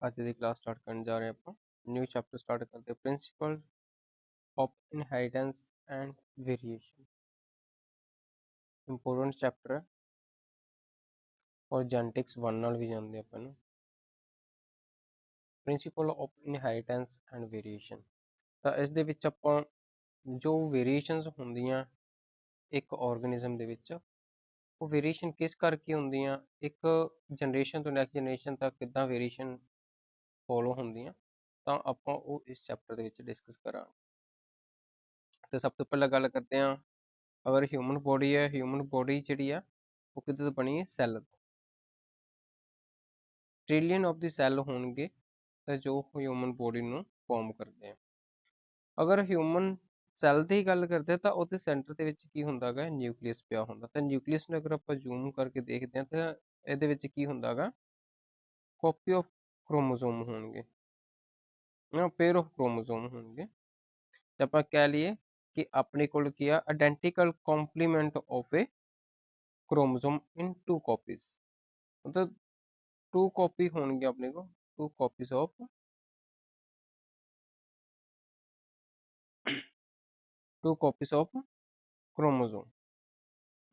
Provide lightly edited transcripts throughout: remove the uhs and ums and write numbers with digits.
ਅੱਜ ਦੀ class start ਕਰਨ ਜਾ ਰਹੇ ਆਪਾਂ ਨਿਊ ਚੈਪਟਰ ਸਟਾਰਟ ਕਰਦੇ principal of inheritance and variation important chapter ਹੈ ਔਰ ਜੈਨੇਟਿਕਸ 1 ਨਾਲ ਵੀ ਜਾਂਦੇ ਆਪਾਂ ਨੂੰ principal of inheritance and variation ਤਾਂ ਇਸ ਦੇ ਵਿੱਚ ਆਪਾਂ ਜੋ ਵੇਰੀਏਸ਼ਨਸ ਹੁੰਦੀਆਂ ਇੱਕ ਆਰਗੇਨਿਜ਼ਮ ਦੇ ਵਿੱਚ ਉਹ ਵੇਰੀਏਸ਼ਨ ਕਿਸ ਕਰਕੇ ਹੁੰਦੀਆਂ ਇੱਕ ਜਨਰੇਸ਼ਨ ਤੋਂ ਨੈਕਸਟ ਜਨਰੇਸ਼ਨ ਤੱਕ ਕਿੱਦਾਂ ਵੇਰੀਏਸ਼ਨ ਫੋਲੋ ਹੁੰਦੀਆਂ ਤਾਂ ਆਪਾਂ ਉਹ ਇਸ ਚੈਪਟਰ ਦੇ ਵਿੱਚ ਡਿਸਕਸ ਕਰਾਂਗੇ ਤੇ ਸਭ ਤੋਂ ਪਹਿਲਾਂ ਗੱਲ ਕਰਦੇ ਹਾਂ ਅਗਰ ਹਿਊਮਨ ਬੋਡੀ ਹੈ ਹਿਊਮਨ ਬੋਡੀ ਜਿਹੜੀ ਆ ਉਹ ਕਿੱਦਾਂ ਤੋਂ ਬਣੀ ਹੈ ਸੈੱਲ ਤੋਂ ਟ੍ਰਿਲੀਅਨ ਆਫ ਦੀ ਸੈੱਲ ਹੋਣਗੇ ਤਾਂ ਜੋ ਹਿਊਮਨ ਬੋਡੀ ਨੂੰ ਫਾਰਮ ਕਰਦੇ ਆ ਅਗਰ ਹਿਊਮਨ ਸੈੱਲ ਦੀ ਗੱਲ ਕਰਦੇ ਤਾਂ ਉਹਦੇ ਸੈਂਟਰ ਦੇ ਵਿੱਚ ਕੀ ਹੁੰਦਾ ਹੈਗਾ ਨਿਊਕਲੀਅਸ ਪਿਆ ਹੁੰਦਾ ਤਾਂ ਨਿਊਕਲੀਅਸ ਨੂੰ ਅਗਰ ਆਪਾਂ ਜ਼ੂਮ ਕਰਕੇ ਦੇਖਦੇ ਹਾਂ ਤਾਂ ਇਹਦੇ ਵਿੱਚ ਕੀ ਹੁੰਦਾ ਹੈਗਾ ਕਾਪੀ ਆਫ ਕ੍ਰੋਮੋਸੋਮ ਹੋਣਗੇ ਜਾਂ ਪੇਅਰ ਆਫ ਕ੍ਰੋਮੋਸੋਮ ਹੋਣਗੇ ਤੇ ਆਪਾਂ ਕਹਿ ਲਈਏ ਕਿ ਆਪਣੇ ਕੋਲ ਕੀ ਆ identical complement of a chromosome in 2 copies ਮਤਲਬ 2 ਕਾਪੀ ਹੋਣਗੇ ਆਪਣੇ ਕੋਲ 2 copies of 2 copies of chromosome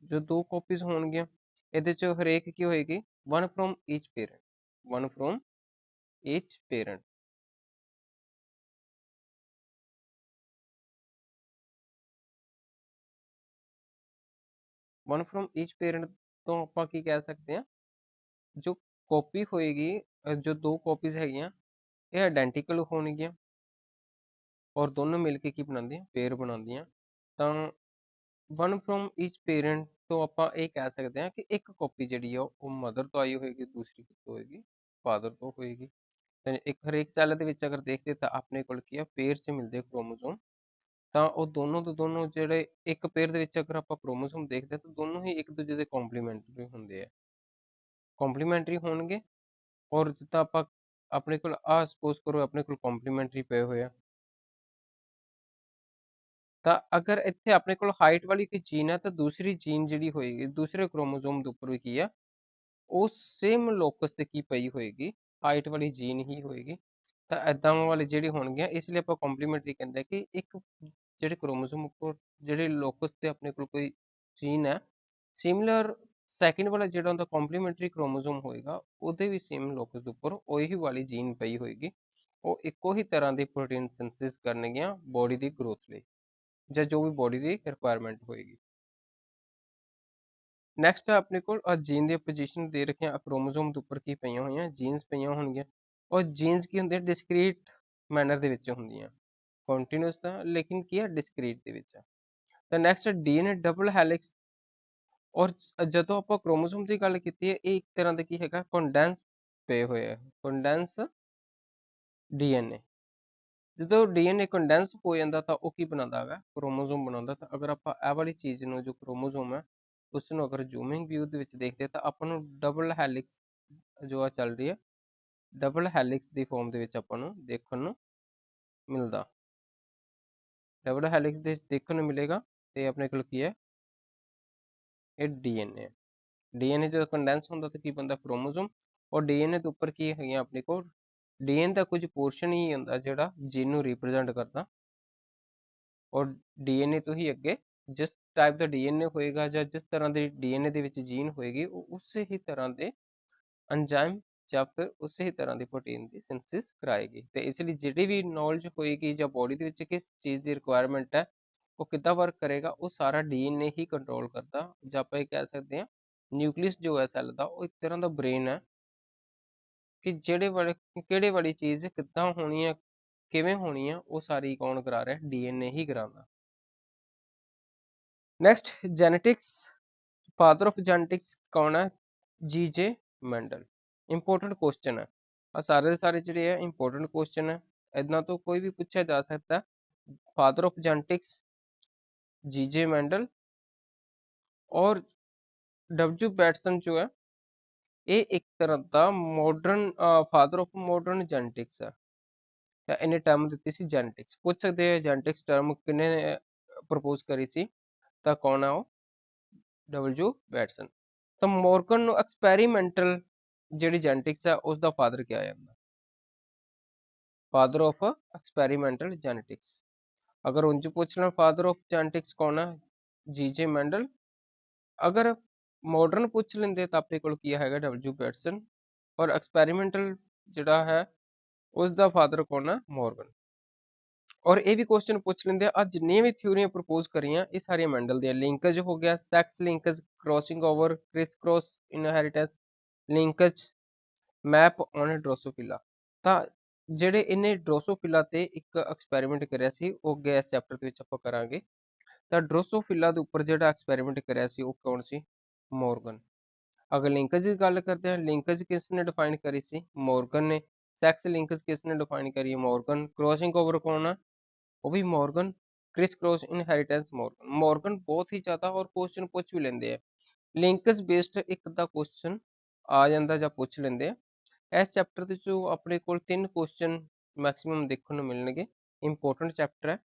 ਜੋ 2 ਕਾਪੀਜ਼ ਹੋਣਗੀਆਂ ਇਹਦੇ ਚ ਹਰੇਕ ਕੀ ਹੋਏਗੀ 1 from each parent 1 from each parent one from each parent ਤੋਂ ਆਪਾਂ ਕੀ ਕਹਿ ਸਕਦੇ ਹਾਂ ਜੋ ਕਾਪੀ ਹੋਏਗੀ ਜੋ 2 ਕਾਪੀਜ਼ ਹੈਗੀਆਂ ਇਹ ਆਇਡੈਂਟੀਕਲ ਹੋਣਗੀਆਂ ਔਰ ਦੋਨੋਂ ਮਿਲ ਕੇ ਕੀ ਬਣਾਉਂਦੀਆਂ ਪੇਅਰ ਬਣਾਉਂਦੀਆਂ ਤਾਂ ਵਨ ਫਰੋਮ ਈਚ ਪੇਰੈਂਟ ਤੋਂ ਆਪਾਂ ਇਹ ਕਹਿ ਸਕਦੇ ਹਾਂ ਕਿ ਇੱਕ ਕਾਪੀ ਜਿਹੜੀ ਆ ਉਹ ਮਦਰ ਤੋਂ ਆਈ ਹੋਏਗੀ ਦੂਸਰੀ ਕਿੱਥੋਂ ਹੋਏਗੀ ਫਾਦਰ ਤੋਂ ਹੋਏਗੀ ਤੇ ਇੱਕ ਹਰੇਕ ਸੈੱਲ ਦੇ ਵਿੱਚ ਅਗਰ ਦੇਖਦੇ ਤਾਂ ਆਪਣੇ ਕੋਲ ਕੀ ਆ ਪੇਅਰ 'ਚ ਮਿਲਦੇ ਕ੍ਰੋਮੋਸੋਮ ਤਾਂ ਉਹ ਦੋਨੋਂ ਦੇ ਦੋਨੋਂ ਜਿਹੜੇ ਇੱਕ ਪੇਅਰ ਦੇ ਵਿੱਚ ਅਗਰ ਆਪਾਂ ਕ੍ਰੋਮੋਸੋਮ ਦੇਖਦੇ ਤਾਂ ਦੋਨੋਂ ਹੀ ਇੱਕ ਦੂਜੇ ਦੇ ਕੰਪਲੀਮੈਂਟਰੀ ਹੁੰਦੇ ਆ ਕੰਪਲੀਮੈਂਟਰੀ ਹੋਣਗੇ ਔਰ ਜਿੱਦਾਂ ਆਪਾਂ ਆਪਣੇ ਕੋਲ ਆ ਸਪੋਜ਼ ਕਰੋ ਆਪਣੇ ਕੋਲ ਕੰਪਲੀਮੈਂਟਰੀ ਪਏ ਹੋਏ ਆ ਤਾਂ ਅਗਰ ਇੱਥੇ ਆਪਣੇ ਕੋਲ ਹਾਈਟ ਵਾਲੀ ਕੋਈ ਜੀਨ ਹੈ ਤਾਂ ਦੂਸਰੀ ਜੀਨ ਜਿਹੜੀ ਹੋਏਗੀ ਦੂਸਰੇ ਕ੍ਰੋਮੋਸੋਮ ਦੇ ਉੱਪਰ ਵੀ ਕੀ ਆ ਉਹ ਸੇਮ ਲੋਕਸ ਤੇ ਕੀ ਪਈ ਹੋਏਗੀ ਹਾਈਟ ਵਾਲੀ ਜੀਨ ਹੀ ਹੋਏਗੀ ਤਾਂ ਐਦਾਂ ਵਾਲੇ ਜਿਹੜੇ ਹੋਣਗੇ ਇਸ ਲਈ ਆਪਾਂ ਕੰਪਲੀਮੈਂਟਰੀ ਕਹਿੰਦੇ ਕਿ ਇੱਕ ਜਿਹੜੇ ਕ੍ਰੋਮੋਸੋਮ ਉੱਪਰ ਜਿਹੜੇ ਲੋਕਸ ਤੇ ਆਪਣੇ ਕੋਲ ਕੋਈ ਜੀਨ ਹੈ ਸਿਮਿਲਰ ਸੈਕਿੰਡ ਵਾਲਾ ਜਿਹੜਾ ਹੁੰਦਾ ਕੰਪਲੀਮੈਂਟਰੀ ਕ੍ਰੋਮੋਸੋਮ ਹੋਏਗਾ ਉਹਦੇ ਵੀ ਸੇਮ ਲੋਕਸ ਦੇ ਉੱਪਰ ਉਹੀ ਵਾਲੀ ਜੀਨ ਪਈ ਹੋਏਗੀ ਉਹ ਇੱਕੋ ਹੀ ਤਰ੍ਹਾਂ ਦੀ ਪ੍ਰੋਟੀਨ ਸਿੰਥੇਸਿਸ ਕਰਨਗੀਆਂ ਬੋਡੀ ਦੀ ਗਰੋਥ ਲਈ ਜਾਂ ਜੋ ਵੀ ਬੋਡੀ ਦੀ ਰਿਕੁਆਇਰਮੈਂਟ ਹੋਏਗੀ ਨੈਕਸਟ ਆਪਣੇ ਕੋਲ ਜੀਨ ਦੀ ਪੋਜੀਸ਼ਨ ਦੇ ਰੱਖਿਆ ਕ੍ਰੋਮੋਸੋਮ ਦੇ ਉੱਪਰ ਕੀ ਪਈਆਂ ਹੋਈਆਂ ਜੀਨਸ ਪਈਆਂ ਹੋਣਗੀਆਂ ਔਰ ਜੀਨਸ ਕੀ ਹੁੰਦੇ ਡਿਸਕ੍ਰੀਟ ਮੈਨਰ ਦੇ ਵਿੱਚ ਹੁੰਦੀਆਂ ਕੰਟੀਨਿਊਸ ਤਾਂ ਲੇਕਿਨ ਕੀ ਹੈ ਡਿਸਕ੍ਰੀਟ ਦੇ ਵਿੱਚ ਤਾਂ ਨੈਕਸਟ ਡੀਐਨਏ ਡਬਲ ਹੈਲਿਕਸ ਔਰ ਜਦੋਂ ਆਪਾਂ ਕ੍ਰੋਮੋਸੋਮ ਦੀ ਗੱਲ ਕੀਤੀ ਹੈ ਇਹ ਇੱਕ ਤਰ੍ਹਾਂ ਦਾ ਕੀ ਹੈਗਾ ਕੰਡੈਂਸ ਪਏ ਹੋਏ ਹੈ ਕੰਡੈਂਸ ਡੀਐਨਏ ਜਦੋਂ ਡੀਐਨਏ ਕੰਡੈਂਸ ਹੋ ਜਾਂਦਾ ਤਾਂ ਉਹ ਕੀ ਬਣਾਉਂਦਾ ਹੈਗਾ ਕ੍ਰੋਮੋਸੋਮ ਬਣਾਉਂਦਾ ਤਾਂ ਅਗਰ ਆਪਾਂ ਇਹ ਵਾਲੀ ਚੀਜ਼ ਨੂੰ ਜੋ ਕ੍ਰੋਮੋਸੋਮ ਹੈ ਉਸ ਨੂੰ ਅਗਰ ਜ਼ੂਮਿੰਗ ਵਿਊ ਦੇ ਵਿੱਚ ਦੇਖਦੇ ਤਾਂ ਆਪਾਂ ਨੂੰ ਡਬਲ ਹੈਲਿਕਸ ਜੋ ਆ ਚੱਲ ਰਹੀ ਹੈ ਡਬਲ ਹੈਲਿਕਸ ਦੀ ਫਾਰਮ ਦੇ ਵਿੱਚ ਆਪਾਂ ਨੂੰ ਦੇਖਣ ਨੂੰ ਮਿਲਦਾ ਡਬਲ ਹੈਲਿਕਸ ਦੇ ਦੇਖਣ ਨੂੰ ਮਿਲੇਗਾ ਤੇ ਆਪਣੇ ਕੋਲ ਕੀ ਹੈ ਇਹ ਡੀਐਨਏ ਡੀਐਨਏ ਜਦੋਂ ਕੰਡੈਂਸ ਹੁੰਦਾ ਤਾਂ ਕੀ ਬਣਦਾ ਕ੍ਰੋਮੋਸੋਮ ਔਰ ਡੀਐਨਏ ਦੇ ਉੱਪਰ ਕੀ ਹੈਗੀਆਂ ਆਪਣੇ ਕੋਲ ਡੀਐਨਏ ਦਾ ਕੁਝ ਪੋਰਸ਼ਨ ਹੀ ਹੁੰਦਾ ਜਿਹੜਾ ਜੀਨ ਨੂੰ ਰਿਪਰੈਜ਼ੈਂਟ ਕਰਦਾ ਔਰ ਡੀਐਨਏ ਤੋਂ ਹੀ ਅੱਗੇ ਜਿਸ ਟਾਈਪ ਦਾ ਡੀਐਨਏ ਹੋਏਗਾ ਜਾਂ ਜਿਸ ਤਰ੍ਹਾਂ ਦੀ ਡੀਐਨਏ ਦੇ ਵਿੱਚ ਜੀਨ ਹੋਏਗੀ ਉਹ ਉਸੇ ਹੀ ਤਰ੍ਹਾਂ ਦੇ ਐਂਜ਼ਾਈਮ ਜਾਂ ਫਿਰ ਉਸੇ ਹੀ ਤਰ੍ਹਾਂ ਦੀ ਪ੍ਰੋਟੀਨ ਦੀ ਸਿੰਥੇਸਿਸ ਕਰਾਏਗੀ ਤੇ ਇਸ ਲਈ ਜਿਹੜੀ ਵੀ ਨੌਲੇਜ ਹੋਏਗੀ ਜਾਂ ਬੋਡੀ ਦੇ ਵਿੱਚ ਕਿਸ ਚੀਜ਼ ਦੀ ਰਿਕੁਆਇਰਮੈਂਟ ਹੈ ਉਹ ਕਿੱਦਾਂ ਵਰਕ ਕਰੇਗਾ ਉਹ ਸਾਰਾ ਡੀਐਨਏ ਹੀ ਕੰਟਰੋਲ ਕਰਦਾ ਜਾਂ ਆਪਾਂ ਇਹ ਕਹਿ ਸਕਦੇ ਹਾਂ ਨਿਊਕਲੀਅਸ ਜੋ ਹੈ ਸੈੱਲ ਦਾ ਉਹ ਇੱਕ ਤਰ੍ਹਾਂ ਦਾ ਬ੍ਰੇਨ ਹੈ ਕਿ ਕਿਹੜੇ ਵਾਲੀ ਚੀਜ਼ ਕਿੱਦਾਂ ਹੋਣੀ ਹੈ ਕਿਵੇਂ ਹੋਣੀ ਹੈ ਉਹ ਸਾਰੀ ਕੌਣ ਕਰਾ ਰਿਹਾ ਡੀਐਨਏ ਹੀ ਕਰਾਉਂਦਾ next genetics father of genetics ਕੌਣ ਹੈ ਜੀ.ਜੇ. ਮੈਂਡਲ ਇੰਪੋਰਟੈਂਟ ਕੁਐਸਚਨ ਹੈ ਆ ਸਾਰੇ ਦੇ ਸਾਰੇ ਜਿਹੜੇ ਹੈ ਇੰਪੋਰਟੈਂਟ ਕੁਐਸਚਨ ਹੈ ਇਹਨਾਂ ਤੋਂ ਕੋਈ ਵੀ ਪੁੱਛਿਆ ਜਾ ਸਕਦਾ father of genetics G J. Mendel ਔਰ ਡਬਲਯੂ ਬੈਟਸਨ ਜੋ ਹੈ ਇਹ ਇੱਕ ਤਰ੍ਹਾਂ ਦਾ modern father of modern genetics ਹੈ ਤਾਂ ਇਹਨੇ ਟਰਮ ਦਿੱਤੀ ਸੀ ਜੈਨੇਟਿਕਸ ਪੁੱਛ ਸਕਦੇ ਆ ਜੈਨੇਟਿਕਸ ਟਰਮ ਕਿਹਨੇ ਪ੍ਰਪੋਜ਼ ਕਰੀ ਸੀ ਤਾਂ ਕੌਣ ਆ ਉਹ ਡਬਲਯੂ ਬੈਟਸਨ ਤਾਂ ਮੋਰਗਨ ਨੂੰ ਐਕਸਪੈਰੀਮੈਂਟਲ ਜਿਹੜੀ ਜੈਨੇਟਿਕਸ ਹੈ ਉਸ ਦਾ ਫਾਦਰ ਕਿਹਾ ਜਾਂਦਾ फादर ऑफ एक्सपेरिमेंटल जेनेटिक्स। अगर उंज पूछ लें फादर ऑफ जेनेटिक्स कौन है, जी मैंडल। अगर मॉडर्न पूछ लेंदे तो अपने कोल की हैगा डब्ल्यू बैटसन। और एक्सपेरिमेंटल जिहड़ा है उसका फादर कौन है, मॉर्गन। और ये भी क्वेश्चन पूछ लेंदे आ जिन्नियां भी थ्योरियां प्रपोज करियां ये सारियां मैंडल दियां। लिंकेज हो गया, sex linkage, crossing over, criss cross inheritance, linkage, map on Drosophila. ਤਾਂ ਜਿਹੜੇ ਇਹਨੇ ਡਰੋਸੋਫਿਲਾ ਤੇ ਇੱਕ ਐਕਸਪੈਰੀਮੈਂਟ ਕਰਿਆ ਸੀ ਉਹ ਅੱਗੇ ਇਸ ਚੈਪਟਰ ਦੇ ਵਿੱਚ ਆਪਾਂ ਕਰਾਂਗੇ। ਤਾਂ ਡਰੋਸੋਫਿਲਾ ਦੇ ਉੱਪਰ ਜਿਹੜਾ ਐਕਸਪੈਰੀਮੈਂਟ ਕਰਿਆ ਸੀ ਉਹ ਕੌਣ ਸੀ, ਮੋਰਗਨ। अगर लिंकेज की गल करते हैं, लिंकेज किसने डिफाइन करी सी, मॉर्गन ने। सैक्स लिंकेज किसने डिफाइन करी है, मॉर्गन। क्रॉसिंग ओवर कौन है, वो भी Morgan. Criss cross inheritance Morgan. Morgan बहुत ही ज्यादा और क्वेश्चन पूछ भी लेंदे हैं। लिंकेज बेस्ड एक अद्धा क्वेश्चन आ जाता ਜਾਂ ਪੁੱਛ ਲੈਂਦੇ ਆ। ਇਸ ਚੈप्टर ਦੇ ਚੋਂ ਆਪਣੇ ਕੋਲ 3 क्वेश्चन मैक्सिमम देखने ਨੂੰ ਮਿਲਣਗੇ। इंपॉर्टेंट चैप्टर है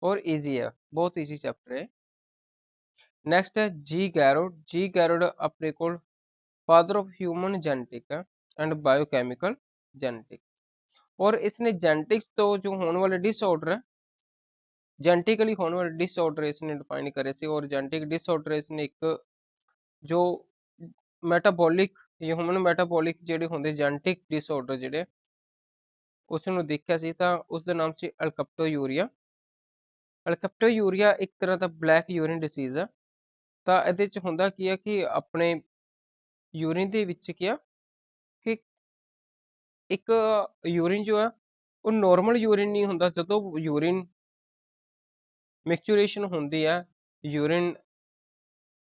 और ईजी है, बहुत ईजी चैप्टर है। नेक्स्ट है जी गैरोड। जी गैरोड अपने को फादर ऑफ ह्यूमन जेनेटिक है एंड बायोकेमिकल जेनेटिक। और इसने जेनेटिक्स तो जो होने वाले डिसऑर्डर है, जेनेटिकली होने वाले डिसऑर्डर इसने डिफाइन करे सी। और जेनेटिक डिसऑर्डर इसने एक जो ਮੈਟਾਬੋਲਿਕ ਹਿਊਮਨ ਮੈਟਾਬੋਲਿਕ ਜਿਹੜੇ ਹੁੰਦੇ ਜੈਨੇਟਿਕ ਡਿਸਆਰਡਰ ਜਿਹੜੇ ਉਸ ਨੂੰ ਦੇਖਿਆ ਸੀ ਤਾਂ ਉਸ ਦਾ ਨਾਮ ਸੀ ਅਲਕਪਟੋਯੂਰੀਆ। ਅਲਕਪਟੋਯੂਰੀਆ ਇੱਕ ਤਰ੍ਹਾਂ ਦਾ ਬਲੈਕ ਯੂਰਿਨ ਡਿਸੀਜ਼ ਆ। ਤਾਂ ਇਹਦੇ ਚ ਹੁੰਦਾ ਕੀ ਆ ਕਿ ਆਪਣੇ ਯੂਰਿਨ ਦੇ ਵਿੱਚ ਕੀ ਆ ਕਿ ਇੱਕ ਯੂਰਿਨ ਜੋ ਆ ਉਹ ਨੋਰਮਲ ਯੂਰਿਨ ਨਹੀਂ ਹੁੰਦਾ। ਜਦੋਂ ਯੂਰਿਨ ਮਿਕਚੁਰੇਸ਼ਨ ਹੁੰਦੀ ਆ, ਯੂਰਿਨ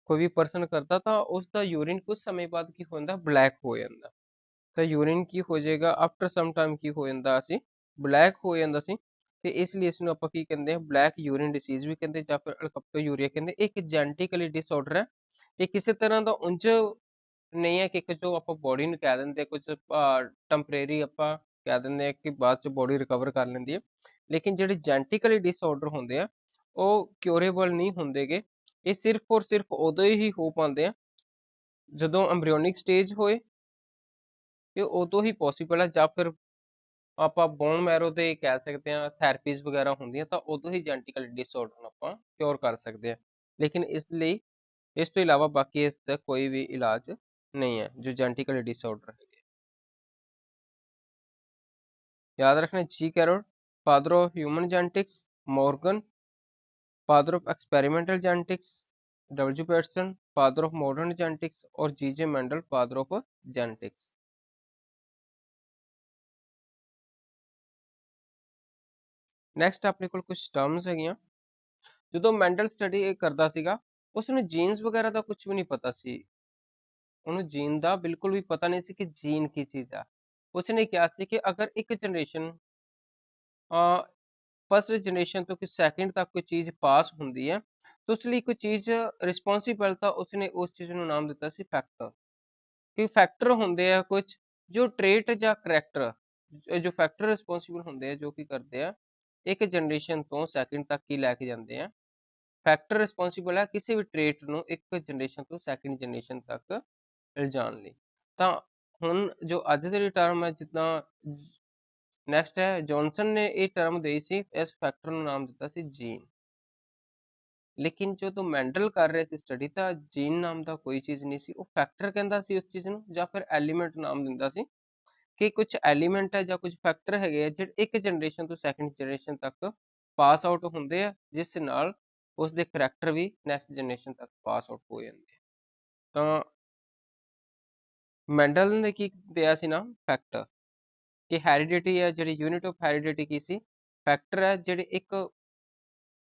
ਕੋਈ ਵੀ ਪਰਸਨ ਕਰਦਾ ਤਾਂ ਉਸ ਦਾ ਯੂਰਿਨ ਕੁਝ ਸਮੇਂ ਬਾਅਦ ਕੀ ਹੁੰਦਾ, ਬਲੈਕ ਹੋ ਜਾਂਦਾ। ਤਾਂ ਯੂਰਿਨ ਕੀ ਹੋ ਜਾਏਗਾ, ਆਫਟਰ ਸਮ ਟਾਈਮ ਕੀ ਹੋ ਜਾਂਦਾ ਸੀ, ਬਲੈਕ ਹੋ ਜਾਂਦਾ ਸੀ। ਤੇ ਇਸ ਲਈ ਇਸ ਨੂੰ ਆਪਾਂ ਕੀ ਕਹਿੰਦੇ ਆ, ਬਲੈਕ ਯੂਰਿਨ ਡਿਸੀਜ਼ ਵੀ ਕਹਿੰਦੇ ਜਾਂ ਫਿਰ ਅਲਕਪਟੋਯੂਰੀਆ ਕਹਿੰਦੇ। ਇੱਕ ਜੈਨੇਟਿਕਲੀ ਡਿਸਆਰਡਰ ਹੈ। ਇਹ ਕਿਸੇ ਤਰ੍ਹਾਂ ਦਾ ਉਂਝ ਨਹੀਂ ਹੈ ਕਿ ਇੱਕ ਜੋ ਆਪਾਂ ਬੋਡੀ ਨੂੰ ਕਹਿ ਦਿੰਦੇ ਕੁਝ ਟੈਂਪਰੇਰੀ ਆਪਾਂ ਕਹਿ ਦਿੰਦੇ ਆ ਕਿ ਬਾਅਦ ਚ ਬੋਡੀ ਰਿਕਵਰ ਕਰ ਲੈਂਦੀ ਹੈ। ਲੇਕਿਨ ਜਿਹੜੇ ਜੈਨੇਟਿਕਲੀ ਡਿਸਆਰਡਰ ਹੁੰਦੇ ਆ ਉਹ ਕਿਉਰੇਬਲ ਨਹੀਂ ਹੁੰਦੇਗੇ। ਇਹ ਸਿਰਫ ਔਰ ਸਿਰਫ ਉਦੋਂ ਹੀ ਹੋ ਪਾਉਂਦੇ ਆ ਜਦੋਂ ਐਮਬ੍ਰਿਓਨਿਕ ਸਟੇਜ ਹੋਏ, ਤੇ ਉਦੋਂ ਹੀ ਪੋਸੀਬਲ ਹੈ। ਜਾਂ ਫਿਰ ਆਪਾਂ ਬੋਨ ਮੈਰੋ ਤੇ ਕਹਿ ਸਕਦੇ ਹਾਂ ਥੈਰੇਪੀਜ਼ ਵਗੈਰਾ ਹੁੰਦੀਆਂ ਤਾਂ ਉਦੋਂ ਹੀ ਜੈਨੇਟਿਕਲ ਡਿਸਆਰਡਰ ਨੂੰ ਆਪਾਂ ਕਿਉਰ ਕਰ ਸਕਦੇ ਹਾਂ। ਲੇਕਿਨ ਇਸ ਲਈ ਇਸ ਤੋਂ ਇਲਾਵਾ ਬਾਕੀ ਇਸ ਦਾ ਕੋਈ ਵੀ ਇਲਾਜ ਨਹੀਂ ਹੈ ਜੋ ਜੈਨੇਟਿਕਲ ਡਿਸਆਰਡਰ ਹੈਗੇ। याद रखना G Garrod father of human genetics, Morgan father of experimental genetics, W Bateson father of modern genetics और G Mendel father of genetics. Next ਆਪਣੇ ਕੋਲ ਕੁਝ ਟਰਮਸ ਹੈਗੀਆਂ। ਜਦੋਂ ਮੈਂਡਲ ਸਟੱਡੀ ਕਰਦਾ ਸੀਗਾ ਉਸਨੂੰ ਜੀਨਸ ਵਗੈਰਾ ਦਾ ਕੁਝ ਵੀ ਨਹੀਂ ਪਤਾ ਸੀ। ਉਹਨੂੰ ਜੀਨ ਦਾ ਬਿਲਕੁਲ ਵੀ ਪਤਾ ਨਹੀਂ ਸੀ ਕਿ ਜੀਨ ਕੀ ਚੀਜ਼ ਆ। ਉਸਨੇ ਕਿਹਾ ਸੀ ਕਿ ਅਗਰ ਇੱਕ ਜਨਰੇਸ਼ਨ ਫਸਟ ਜਨਰੇਸ਼ਨ ਤੋਂ ਕਿ ਸੈਕਿੰਡ ਤੱਕ ਕੋਈ ਚੀਜ਼ ਪਾਸ ਹੁੰਦੀ ਹੈ ਤਾਂ ਉਸ ਲਈ ਕੋਈ ਚੀਜ਼ ਰਿਸਪੌਂਸੀਬਲ ਤਾਂ ਉਸਨੇ ਉਸ ਚੀਜ਼ ਨੂੰ ਨਾਮ ਦਿੱਤਾ ਸੀ ਫੈਕਟਰ। ਕਿ ਫੈਕਟਰ ਹੁੰਦੇ ਆ ਕੁਝ ਜੋ ਟ੍ਰੇਟ ਜਾਂ ਕਰੈਕਟਰ, ਜੋ ਫੈਕਟਰ ਰਿਸਪੌਂਸੀਬਲ ਹੁੰਦੇ ਆ ਜੋ ਕੀ ਕਰਦੇ ਆ ਇੱਕ ਜਨਰੇਸ਼ਨ ਤੋਂ ਸੈਕਿੰਡ ਤੱਕ ਹੀ ਲੈ ਕੇ ਜਾਂਦੇ ਆ। ਫੈਕਟਰ ਰਿਸਪੌਂਸੀਬਲ ਹੈ ਕਿਸੇ ਵੀ ਟ੍ਰੇਟ ਨੂੰ ਇੱਕ ਜਨਰੇਸ਼ਨ ਤੋਂ ਸੈਕਿੰਡ ਜਨਰੇਸ਼ਨ ਤੱਕ ਲਿਜਾਣ ਲਈ। ਤਾਂ ਹੁਣ ਜੋ ਅੱਜ ਦੀ ਟਰਮ ਹੈ ਜਿੱਦਾਂ ਨੈਕਸਟ ਹੈ ਜੌਨਸਨ ਨੇ ਇਹ ਟਰਮ ਦੇਈ ਸੀ, ਇਸ ਫੈਕਟਰ ਨੂੰ ਨਾਮ ਦਿੱਤਾ ਸੀ ਜੀਨ। ਲੇਕਿਨ ਜਦੋਂ ਮੈਂਡਲ ਕਰ ਰਹੇ ਸੀ ਸਟੱਡੀ ਤਾਂ ਜੀਨ ਨਾਮ ਦਾ ਕੋਈ ਚੀਜ਼ ਨਹੀਂ ਸੀ। ਉਹ ਫੈਕਟਰ ਕਹਿੰਦਾ ਸੀ ਉਸ ਚੀਜ਼ ਨੂੰ ਜਾਂ ਫਿਰ ਐਲੀਮੈਂਟ ਨਾਮ ਦਿੰਦਾ ਸੀ ਕਿ ਕੁਝ ਐਲੀਮੈਂਟ ਹੈ ਜਾਂ ਕੁਝ ਫੈਕਟਰ ਹੈਗੇ ਆ ਜਿਹੜੇ ਇੱਕ ਜਨਰੇਸ਼ਨ ਤੋਂ ਸੈਕਿੰਡ ਜਨਰੇਸ਼ਨ ਤੱਕ ਪਾਸ ਆਊਟ ਹੁੰਦੇ ਆ ਜਿਸ ਨਾਲ ਉਸਦੇ ਕਰੈਕਟਰ ਵੀ ਨੈਕਸਟ ਜਨਰੇਸ਼ਨ ਤੱਕ ਪਾਸ ਆਊਟ ਹੋ ਜਾਂਦੇ ਆ। ਤਾਂ ਮੈਂਡਲ ਨੇ ਕੀ ਦਿਆ ਸੀ ਨਾਮ, ਫੈਕਟਰ। ਕਿ ਹੈਰੀਡਿਟੀ ਹੈ ਜਿਹੜੀ unit of heredity Ki C, factor ਹੈ ਜਿਹੜੇ ਇੱਕ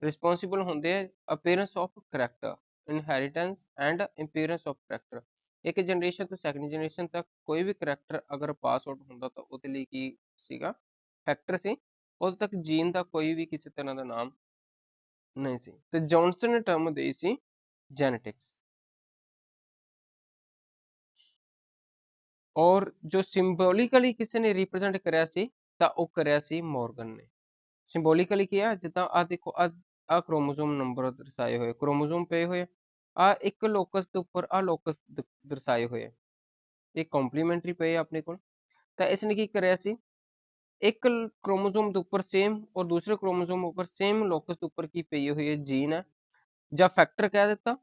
ਰਿਸਪੌਂਸੀਬਲ ਹੁੰਦੇ ਆ appearance of character, inheritance and appearance of character. ਇੱਕ ਜਨਰੇਸ਼ਨ ਤੋਂ ਸੈਕਿੰਡ ਜਨਰੇਸ਼ਨ ਤੱਕ ਕੋਈ ਵੀ ਕਰੈਕਟਰ ਅਗਰ ਪਾਸ ਆਊਟ ਹੁੰਦਾ ਤਾਂ ਉਹਦੇ ਲਈ ਕੀ ਸੀਗਾ, ਫੈਕਟਰ ਸੀ। ਉਦੋਂ ਤੱਕ ਜੀਨ ਦਾ ਕੋਈ ਵੀ ਕਿਸੇ ਤਰ੍ਹਾਂ ਦਾ ਨਾਮ ਨਹੀਂ ਸੀ। ਤੇ ਜੌਨਸਨ ਨੇ ਟਰਮ ਦੇਈ ਸੀ ਜੈਨੇਟਿक्स। ਔਰ ਜੋ ਸਿੰਬੋਲਿਕਲੀ ਕਿਸੇ ਨੇ ਰਿਪਰੈਜ਼ੈਂਟ ਕਰਿਆ ਸੀ ਤਾਂ ਉਹ ਕਰਿਆ ਸੀ ਮੋਰਗਨ ਨੇ। ਸਿੰਬੋਲਿਕਲੀ ਕੀ ਆ, ਜਿੱਦਾਂ ਆ ਦੇਖੋ ਆ ਕ੍ਰੋਮੋਸੋਮ ਨੰਬਰ ਦਰਸਾਏ ਹੋਏ, ਕ੍ਰੋਮੋਸੋਮ ਪਏ ਹੋਏ ਆ ਇੱਕ ਲੋਕਸ ਦੇ ਉੱਪਰ ਆ ਲੋਕਸ ਦਰਸਾਏ ਹੋਏ, ਇਹ ਕੰਪਲੀਮੈਂਟਰੀ ਪਏ ਆਪਣੇ ਕੋਲ। ਤਾਂ ਇਸਨੇ ਕੀ ਕਰਿਆ ਸੀ, एक क्रोमोसोम के उपर सेम और दूसरे क्रोमोसोम उपर सेम लोकस के उपर की पई हुई है जीन है ਜਾਂ ਫੈਕਟਰ ਕਹਿ ਦਿੱਤਾ,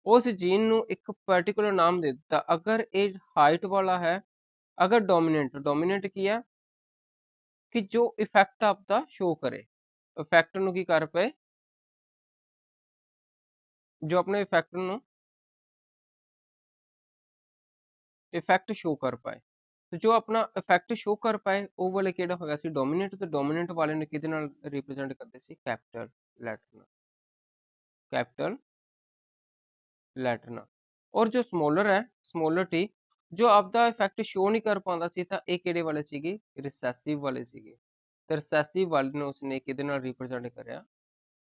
ਉਸ ਜੀਨ ਨੂੰ ਇੱਕ ਪਾਰਟਿਕੂਲਰ ਨਾਮ ਦੇ ਦਿੱਤਾ। ਅਗਰ ਇਹ ਹਾਈਟ ਵਾਲਾ ਹੈ, ਅਗਰ ਡੋਮੀਨੈਂਟ ਕੀ ਹੈ ਕਿ ਜੋ ਇਫੈਕਟ ਆਪਦਾ ਸ਼ੋ ਕਰੇ, ਇਫੈਕਟ ਨੂੰ ਕੀ ਕਰ ਪਏ, ਜੋ ਆਪਣੇ ਇਫੈਕਟ ਨੂੰ ਇਫੈਕਟ ਸ਼ੋ ਕਰ ਪਾਏ। ਤੇ ਜੋ ਆਪਣਾ ਇਫੈਕਟ ਸ਼ੋ ਕਰ ਪਾਏ ਉਹ ਵਾਲੇ ਕਿਹੜਾ ਹੋਇਆ ਸੀ ਡੋਮੀਨੈਂਟ, ਤੇ ਡੋਮੀਨੈਂਟ ਵਾਲੇ ਨੂੰ ਕਿਹਦੇ ਨਾਲ ਰਿਪਰੈਜ਼ੈਂਟ ਕਰਦੇ ਸੀ ਕੈਪੀਟਲ ਲੈਟਰ ਨਾਲ, ਕੈਪੀਟਲ ਲੈਟਰ ਨਾਲ। ਔਰ ਜੋ ਸਮੋਲਰ ਹੈ, ਸਮੋਲਰ ਟੀ, ਜੋ ਆਪਦਾ ਇਫੈਕਟ ਸ਼ੋ ਨਹੀਂ ਕਰ ਪਾਉਂਦਾ ਸੀ ਤਾਂ ਇਹ ਕਿਹੜੇ ਵਾਲੇ ਸੀਗੇ ਰਿਸੈਸਿਵ ਵਾਲੇ ਸੀਗੇ। ਤੇ ਰਿਸੈਸਿਵ ਵਾਲੇ ਨੂੰ ਉਸਨੇ ਕਿਹਦੇ ਨਾਲ ਰਿਪਰੈਜ਼ੈਂਟ ਕਰਿਆ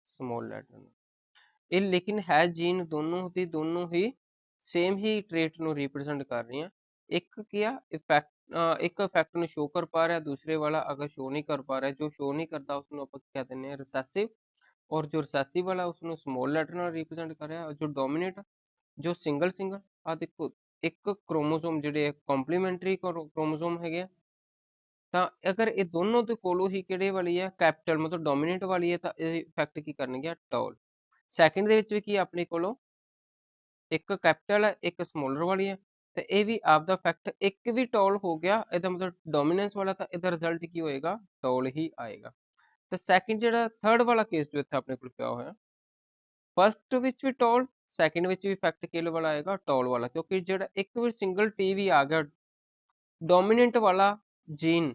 ਸਮੋਲ ਲੈਟਰ ਨਾਲ। ਇਹ ਲੇਕਿਨ ਹੈ ਜੀਨ ਦੋਨੋਂ ਹੀ ਸੇਮ ਹੀ ਟ੍ਰੇਟ ਨੂੰ ਰਿਪਰੈਜ਼ੈਂਟ ਕਰ ਰਹੀਆਂ। ਇੱਕ ਕੀ ਆ ਇਫੈਕਟ, ਇੱਕ ਇਫੈਕਟ ਨੂੰ ਸ਼ੋ ਕਰ ਪਾ ਰਿਹਾ, ਦੂਸਰੇ ਵਾਲਾ ਅਗਰ ਸ਼ੋ ਨਹੀਂ ਕਰ ਪਾ ਰਿਹਾ, ਜੋ ਸ਼ੋ ਨਹੀਂ ਕਰਦਾ ਉਸਨੂੰ ਆਪਾਂ ਕਹਿ ਦਿੰਦੇ ਹਾਂ ਰਿਸੈਸਿਵ, ਔਰ ਜੋ ਰਿਸੈਸਿਵ ਵਾਲਾ ਉਸਨੂੰ ਸਮੋਲ ਲੈਟਰ ਨਾਲ ਰਿਪਰੈਜ਼ੈਂਟ ਕਰ ਰਿਹਾ। ਜੋ ਡੋਮੀਨੇਟ, ਜੋ ਸਿੰਗਲ ਆ ਦੇਖੋ ਇੱਕ ਕ੍ਰੋਮੋਸੋਮ ਜਿਹੜੇ ਕੰਪਲੀਮੈਂਟਰੀ ਕ੍ਰੋਮੋਸੋਮ ਹੈਗੇ ਆ, ਤਾਂ ਅਗਰ ਇਹ ਦੋਨੋਂ ਦੇ ਕੋਲੋਂ ਹੀ ਕਿਹੜੇ ਵਾਲੀ ਹੈ ਕੈਪੀਟਲ ਮਤਲਬ ਡੋਮੀਨੇਟ ਵਾਲੀ ਹੈ, ਤਾਂ ਇਹ ਇਫੈਕਟ ਕੀ ਕਰਨਗੇ ਟੌਲ। ਸੈਕਿੰਡ ਦੇ ਵਿੱਚ ਵੀ ਕੀ ਆਪਣੇ ਕੋਲੋਂ ਇੱਕ ਕੈਪੀਟਲ ਹੈ, ਇੱਕ ਸਮੋਲਰ ਵਾਲੀ ਹੈ, ਤੇ ਇਹ ਵੀ ਆਪਦਾ ਇਫੈਕਟ ਇੱਕ ਵੀ ਟੌਲ ਹੋ ਗਿਆ, ਇਹਦਾ ਮਤਲਬ ਡੋਮੀਨੈਂਸ ਵਾਲਾ, ਤਾਂ ਇਹਦਾ ਰਿਜ਼ਲਟ ਕੀ ਹੋਏਗਾ ਟੌਲ ਹੀ ਆਏਗਾ। ਤੇ ਸੈਕਿੰਡ ਜਿਹੜਾ ਥਰਡ ਵਾਲਾ ਕੇਸ ਜੋ ਇੱਥੇ ਆਪਣੇ ਕੋਲ ਪਿਆ ਹੋਇਆ, ਫਸਟ ਵਿੱਚ ਵੀ ਟੌਲ, ਸੈਕਿੰਡ ਵਿੱਚ ਵੀ ਇਫੈਕਟ ਕਿਹੜੇ ਵਾਲਾ ਆਏਗਾ ਟੌਲ ਵਾਲਾ, ਕਿਉਂਕਿ ਜਿਹੜਾ ਇੱਕ ਵੀ ਸਿੰਗਲ ਟੀ ਵੀ ਆ ਗਿਆ ਡੋਮੀਨੈਂਟ ਵਾਲਾ ਜੀਨ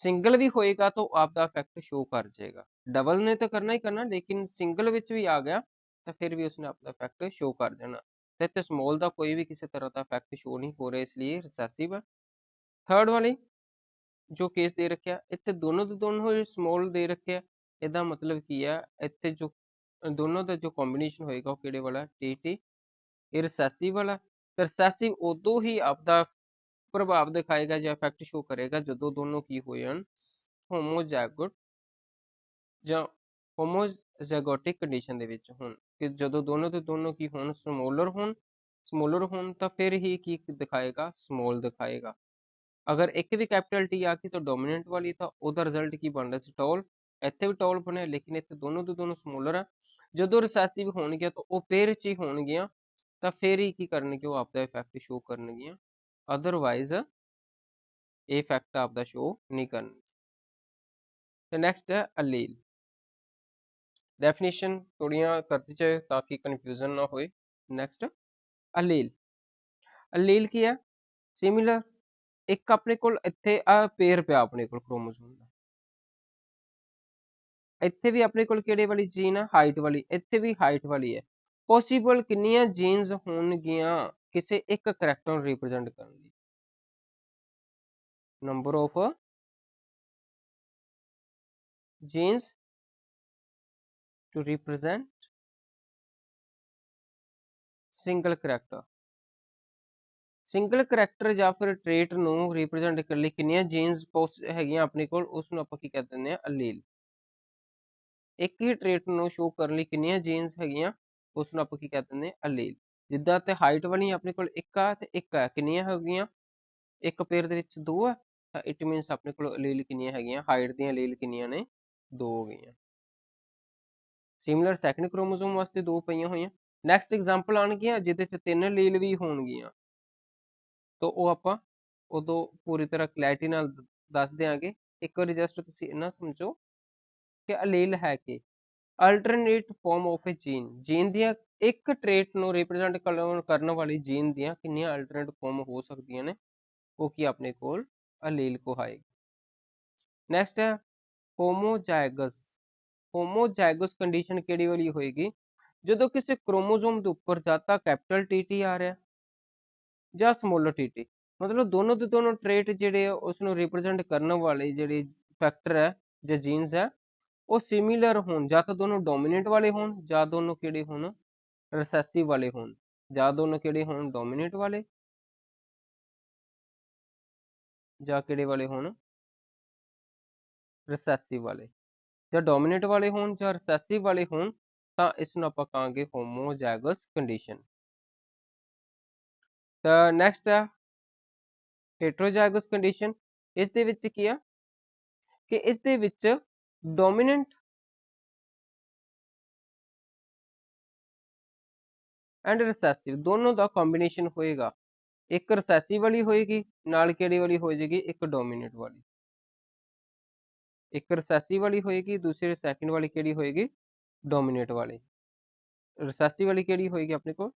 ਸਿੰਗਲ ਵੀ ਹੋਏਗਾ ਤਾਂ ਆਪਦਾ ਇਫੈਕਟ ਸ਼ੋ ਕਰ ਜਾਏਗਾ। ਡਬਲ ਨੇ ਤਾਂ ਕਰਨਾ ਹੀ ਕਰਨਾ, ਲੇਕਿਨ ਸਿੰਗਲ ਵਿੱਚ ਵੀ ਆ ਗਿਆ ਤਾਂ ਫਿਰ ਵੀ ਉਸਨੇ ਆਪਦਾ ਇਫੈਕਟ ਸ਼ੋ ਕਰ ਦੇਣਾ। ਤੇ ਇੱਥੇ ਸਮੋਲ ਦਾ ਕੋਈ ਵੀ ਕਿਸੇ ਤਰ੍ਹਾਂ ਦਾ ਇਫੈਕਟ ਸ਼ੋ ਨਹੀਂ ਹੋ ਰਿਹਾ, ਇਸ ਲਈ ਰਿਸੈਸਿਵ ਹੈ। ਥਰਡ ਵਾਲੀ ਜੋ ਕੇਸ ਦੇ ਰੱਖਿਆ, ਇੱਥੇ ਦੋਨੋਂ ਦੇ ਦੋਨੋਂ ਸਮੋਲ ਦੇ ਰੱਖਿਆ, ਇਹਦਾ ਮਤਲਬ ਕੀ ਹੈ ਇੱਥੇ ਜੋ ਦੋਨੋਂ ਦਾ ਜੋ ਕੰਬੀਨੇਸ਼ਨ ਹੋਏਗਾ ਉਹ ਕਿਹੜੇ ਵਾਲਾ ਟੀ ਟੀ, ਇਹ ਰਿਸੈਸਿਵ ਵਾਲਾ। ਰਿਸੈਸਿਵ ਉਦੋਂ ਹੀ ਆਪਦਾ ਪ੍ਰਭਾਵ ਦਿਖਾਏਗਾ ਜਾਂ ਇਫੈਕਟ ਸ਼ੋ ਕਰੇਗਾ ਜਦੋਂ ਦੋਨੋਂ ਕੀ ਹੋਏ ਹਨ ਹੋਮੋਜ਼ੈਗੋਟ ਜਾਂ ਹੋਮੋਜ਼ੈਗੋਟਿਕ ਕੰਡੀਸ਼ਨ ਦੇ ਵਿੱਚ ਹੋਣ, ਕਿ ਜਦੋਂ ਦੋਨੋਂ ਦੇ ਦੋਨੋਂ ਕੀ ਹੋਣ ਸਮੋਲਰ ਹੋਣ ਤਾਂ ਫਿਰ ਹੀ ਕੀ ਦਿਖਾਏਗਾ ਸਮੋਲ ਦਿਖਾਏਗਾ। ਅਗਰ ਇੱਕ ਵੀ ਕੈਪੀਟਲ ਟੀ ਆ ਗਈ ਤਾਂ ਡੋਮੀਨੈਂਟ ਵਾਲੀ, ਤਾਂ ਉਹਦਾ ਰਿਜ਼ਲਟ ਕੀ ਬਣ ਰਿਹਾ ਸੀ ਟੌਲ, ਇੱਥੇ ਵੀ ਟੌਲ ਬਣਿਆ, ਲੇਕਿਨ ਇੱਥੇ ਦੋਨੋਂ ਦੇ ਦੋਨੋਂ ਸਮੋਲਰ ਆ। ਜਦੋਂ ਰਿਸੈਸਿਵ ਹੋਣਗੀਆਂ ਤਾਂ ਉਹ ਪੇਅਰ 'ਚ ਹੀ ਹੋਣਗੀਆਂ, ਤਾਂ ਫਿਰ ਹੀ ਕੀ ਕਰਨਗੇ ਉਹ ਆਪਦਾ ਇਫੈਕਟ ਸ਼ੋ ਕਰਨਗੀਆਂ, ਅਦਰਵਾਈਜ਼ ਇਹ ਇਫੈਕਟ ਆਪਦਾ ਸ਼ੋ ਨਹੀਂ ਕਰਨਗੇ। ਤੇ ਨੈਕਸਟ ਹੈ ਅਲੀਲ। ਡੈਫੀਨੇਸ਼ਨ ਥੋੜੀਆਂ ਕਰਤੀ ਚਾਹੇ ਤਾਂ ਕਿ ਕਨਫਿਊਜ਼ਨ ਨਾ ਹੋਏ। ਨੈਕਸਟ ਅਲੀਲ, ਅਲੀਲ ਕੀ ਹੈ ਸਿਮਿਲਰ, ਇੱਕ ਆਪਣੇ ਕੋਲ ਇੱਥੇ ਆ ਪੇਅਰ ਪਿਆ ਆਪਣੇ ਕੋਲ ਕ੍ਰੋਮੋਸੋਮ ਦਾ, ਇੱਥੇ ਵੀ ਆਪਣੇ ਕੋਲ ਕਿਹੜੇ ਵਾਲੀ ਜੀਨ ਹੈ ਹਾਈਟ ਵਾਲੀ, ਇੱਥੇ ਵੀ ਹਾਈਟ ਵਾਲੀ ਹੈ। ਪੋਸੀਬਲ ਕਿੰਨੀਆਂ ਜੀਨਸ ਹੋਣਗੀਆਂ ਕਿਸੇ ਇੱਕ ਕਰੈਕਟਰ ਨੂੰ ਰਿਪਰੈਜ਼ੈਂਟ ਕਰਨ ਲਈ, number of genes to represent single character, single character ਜਾਂ ਫਿਰ ਟ੍ਰੇਟ ਨੂੰ ਰਿਪਰੈਜ਼ੈਂਟ ਕਰਨ ਲਈ ਕਿੰਨੀਆਂ ਜੀਨਸ ਹੈਗੀਆਂ ਆਪਣੇ ਕੋਲ, ਉਸ ਨੂੰ ਆਪਾਂ ਕੀ ਕਹਿ ਦਿੰਦੇ ਆ ਅਲੀਲ। ਇੱਕ ਹੀ ਟ੍ਰੇਟ ਨੂੰ ਸ਼ੋ ਕਰਨ ਲਈ ਕਿੰਨੀਆਂ ਜੀਨਸ ਹੈਗੀਆਂ ਉਸ ਨੂੰ ਆਪਾਂ ਕੀ ਕਹਿ ਦਿੰਦੇ ਆ ਅਲੀਲ। ਜਿੱਦਾਂ ਤੇ ਹਾਈਟ ਵਾਲੀ ਆਪਣੇ ਕੋਲ ਇੱਕ ਆ ਤੇ ਇੱਕ ਆ, ਕਿੰਨੀਆਂ ਹੈਗੀਆਂ ਇੱਕ ਪੇਅਰ ਦੇ ਵਿੱਚ ਦੋ ਆ, ਤਾਂ ਇਟ ਮੀਨਸ ਆਪਣੇ ਕੋਲ ਅਲੀਲ ਕਿੰਨੀਆਂ ਹੈਗੀਆਂ ਹਾਈਟ ਦੀਆਂ ਅਲੀਲ ਕਿੰਨੀਆਂ ਨੇ ਦੋ ਹੋ ਗਈਆਂ। ਸਿਮਿਲਰ ਸੈਕੰਡ ਕ੍ਰੋਮੋਸੋਮ ਵਾਸਤੇ ਦੋ ਪਈਆਂ ਹੋਈਆਂ। ਨੈਕਸਟ ਐਗਜ਼ਾਮਪਲ ਆਣਗੀਆਂ ਜਿਹਦੇ ਚ ਤਿੰਨ ਅਲੀਲ ਵੀ ਹੋਣਗੀਆਂ, ਤਾਂ ਉਹ ਆਪਾਂ ਉਦੋਂ ਪੂਰੀ ਤਰ੍ਹਾਂ ਕਲੈਰਿਟੀ ਨਾਲ ਦੱਸ ਦਿਆਂਗੇ। ਇੱਕ ਵਾਰੀ ਜਸਟ ਤੁਸੀਂ ਇਹਨਾਂ ਸਮਝੋ ਕਿ ਅਲੀਲ ਹੈ ਕਿ alternate form of a gene ਦੀਆਂ ਇੱਕ ਟ੍ਰੇਟ ਨੂੰ ਰਿਪਰੈਜ਼ੈਂਟ ਕਰਨ ਵਾਲੀ ਜੀਨ ਦੀਆਂ ਕਿੰਨੀਆਂ ਅਲਟਰਨੇਟ ਫਾਰਮ ਹੋ ਸਕਦੀਆਂ ਨੇ, ਉਹ ਕੀ ਆਪਣੇ ਕੋਲ ਅਲੀਲ ਕਹਾਏਗੀ। ਨੈਕਸਟ ਹੈ ਹੋਮੋਜ਼ਾਈਗਸ। ਹੋਮੋਜ਼ਾਈਗਸ ਕੰਡੀਸ਼ਨ ਕਿਹੜੀ ਵਾਲੀ ਹੋਏਗੀ, ਜਦੋਂ ਕਿਸੇ ਕ੍ਰੋਮੋਸੋਮ ਦੇ ਉੱਪਰ ਜਾਂ ਤਾਂ ਕੈਪੀਟਲ ਟੀ ਆ ਰਿਹਾ ਜਾਂ ਸਮੋਲਰ ਟੀ, ਮਤਲਬ ਦੋਨੋਂ ਦੇ ਦੋਨੋਂ ਟ੍ਰੇਟ ਜਿਹੜੇ ਉਸ ਨੂੰ ਰਿਪਰੈਜ਼ੈਂਟ ਕਰਨ ਵਾਲੇ ਜਿਹੜੇ ਫੈਕਟਰ ਹੈ ਜਾਂ ਜੀਨਸ ਹੈ ਉਹ ਸਿਮਿਲਰ ਹੋਣ, ਜਾਂ ਤਾਂ ਦੋਨੋਂ ਡੋਮੀਨੇਟ ਵਾਲੇ ਹੋਣ ਜਾਂ ਦੋਨੋਂ ਕਿਹੜੇ ਹੋਣ ਰਿਸੈਸਿਵ ਵਾਲੇ ਹੋਣ, ਜਾਂ ਦੋਨੋਂ ਕਿਹੜੇ ਹੋਣ ਡੋਮੀਨੇਟ ਵਾਲੇ ਜਾਂ ਕਿਹੜੇ ਵਾਲੇ ਹੋਣ ਰਿਸੈਸਿਵ ਵਾਲੇ, ਜਾਂ ਡੋਮੀਨੇਟ ਵਾਲੇ ਹੋਣ ਜਾਂ ਰਿਸੈਸਿਵ ਵਾਲੇ ਹੋਣ, ਤਾਂ ਇਸ ਨੂੰ ਆਪਾਂ ਕਹਾਂਗੇ ਹੋਮੋਜ਼ਾਈਗਸ ਕੰਡੀਸ਼ਨ। ਤਾਂ ਨੈਕਸਟ ਹੈ ਹੈਟਰੋਜ਼ਾਈਗਸ ਕੰਡੀਸ਼ਨ। ਇਸ ਦੇ ਵਿੱਚ ਕੀ ਆ ਕਿ ਇਸ ਦੇ ਵਿੱਚ ਡੋਮੀਨੈਂਟ ਐਂਡ ਰਿਸੈਸਿਵ ਦੋਨੋਂ ਦਾ ਕੰਬੀਨੇਸ਼ਨ ਹੋਏਗਾ। ਇੱਕ ਰਿਸੈਸਿਵ ਵਾਲੀ ਹੋਏਗੀ, ਨਾਲ ਕਿਹੜੀ ਵਾਲੀ ਹੋ ਜਾਏਗੀ, ਇੱਕ ਡੋਮੀਨੈਂਟ ਵਾਲੀ। ਇੱਕ ਰਿਸੈਸਿਵ ਵਾਲੀ ਹੋਏਗੀ, ਦੂਸਰੀ ਸੈਕਿੰਡ ਵਾਲੀ ਕਿਹੜੀ ਹੋਏਗੀ, ਡੋਮੀਨੇਟ ਵਾਲੀ। ਰਿਸੈਸਿਵ ਵਾਲੀ ਕਿਹੜੀ ਹੋਏਗੀ ਆਪਣੇ ਕੋਲ,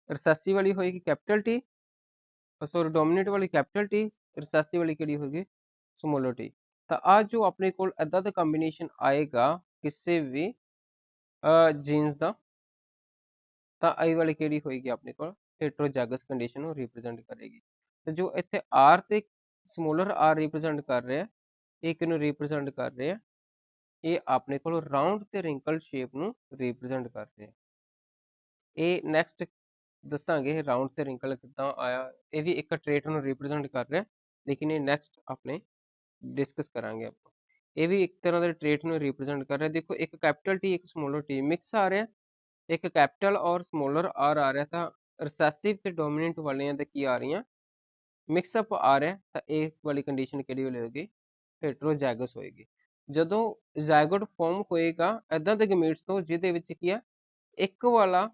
ਰਿਸੈਸਿਵ ਵਾਲੀ ਹੋਏਗੀ ਕੈਪੀਟਲ ਟੀ, ਸੌਰੀ ਡੋਮੀਨੇਟ ਵਾਲੀ ਕੈਪੀਟਲ ਟੀ, ਰਿਸੈਸਿਵ ਵਾਲੀ ਕਿਹੜੀ ਹੋਏਗੀ, ਸਮੋਲਰ ਟੀ। ਤਾਂ ਆ ਜੋ ਆਪਣੇ ਕੋਲ ਇਦਾਂ ਦਾ ਕੰਬੀਨੇਸ਼ਨ ਆਏਗਾ ਕਿਸੇ ਵੀ ਜੀਨਸ ਦਾ, ਤਾਂ ਆਈ ਵਾਲੀ ਕਿਹੜੀ ਹੋਏਗੀ ਆਪਣੇ ਕੋਲ, ਹੈਟਰੋਜ਼ਾਈਗਸ ਕੰਡੀਸ਼ਨ ਨੂੰ ਰਿਪਰੈਜ਼ੈਂਟ ਕਰੇਗੀ। ਤੇ ਜੋ ਇੱਥੇ ਆਰ ਤੇ ਸਮੋਲਰ ਆਰ ਰਿਪਰੈਜ਼ੈਂਟ ਕਰ ਰਿਹਾ, ਇਹ ਕਿਹਨੂੰ ਰਿਪਰੈਜ਼ੈਂਟ ਕਰ ਰਿਹਾ, ਇਹ ਆਪਣੇ ਕੋਲ ਰਾਉਂਡ ਤੇ ਰਿੰਕਲ ਸ਼ੇਪ ਨੂੰ ਰਿਪਰੈਜ਼ੈਂਟ ਕਰ ਰਿਹਾ। ਇਹ ਨੈਕਸਟ ਦੱਸਾਂਗੇ ਰਾਉਂਡ ਤੇ ਰਿੰਕਲ ਕਿੱਦਾਂ ਆਇਆ, ਇਹ ਵੀ ਇੱਕ ਟ੍ਰੇਟ ਨੂੰ ਰਿਪਰੈਜ਼ੈਂਟ ਕਰ ਰਿਹਾ, ਲੇਕਿਨ ਇਹ ਨੈਕਸਟ ਆਪਣੇ ਡਿਸਕਸ ਕਰਾਂਗੇ ਆਪਾਂ। ਇਹ ਵੀ ਇੱਕ ਤਰ੍ਹਾਂ ਦੇ ਟ੍ਰੇਟ ਨੂੰ ਰਿਪਰੈਜ਼ੈਂਟ ਕਰ ਰਿਹਾ। ਦੇਖੋ ਇੱਕ ਕੈਪੀਟਲ ਟੀ ਇੱਕ ਸਮੋਲਰ ਟੀ ਮਿਕਸ ਆ ਰਿਹਾ, ਇੱਕ ਕੈਪੀਟਲ ਔਰ ਸਮੋਲਰ ਆਰ ਆ ਰਿਹਾ, ਤਾਂ ਰਿਸੈਸਿਵ ਤੇ ਡੋਮੀਨੈਂਟ ਵਾਲੀਆਂ ਦੇ ਕੀ ਆ ਰਹੀਆਂ, ਮਿਕਸਅਪ ਆ ਰਿਹਾ, ਤਾਂ ਇਹ ਵਾਲੀ ਕੰਡੀਸ਼ਨ ਕਿਹੜੀ ਹੋਏਗੀ, ਹੈਟਰੋਜ਼ਾਈਗਸ ਹੋਏਗੀ। ਜਦੋਂ ਜ਼ਾਇਗੋਟ ਫਾਰਮ ਹੋਏਗਾ ਇਦਾਂ ਦੇ ਗਮੀਟਸ ਤੋਂ ਜਿਹਦੇ ਵਿੱਚ ਕੀ ਆ, ਇੱਕ ਵਾਲਾ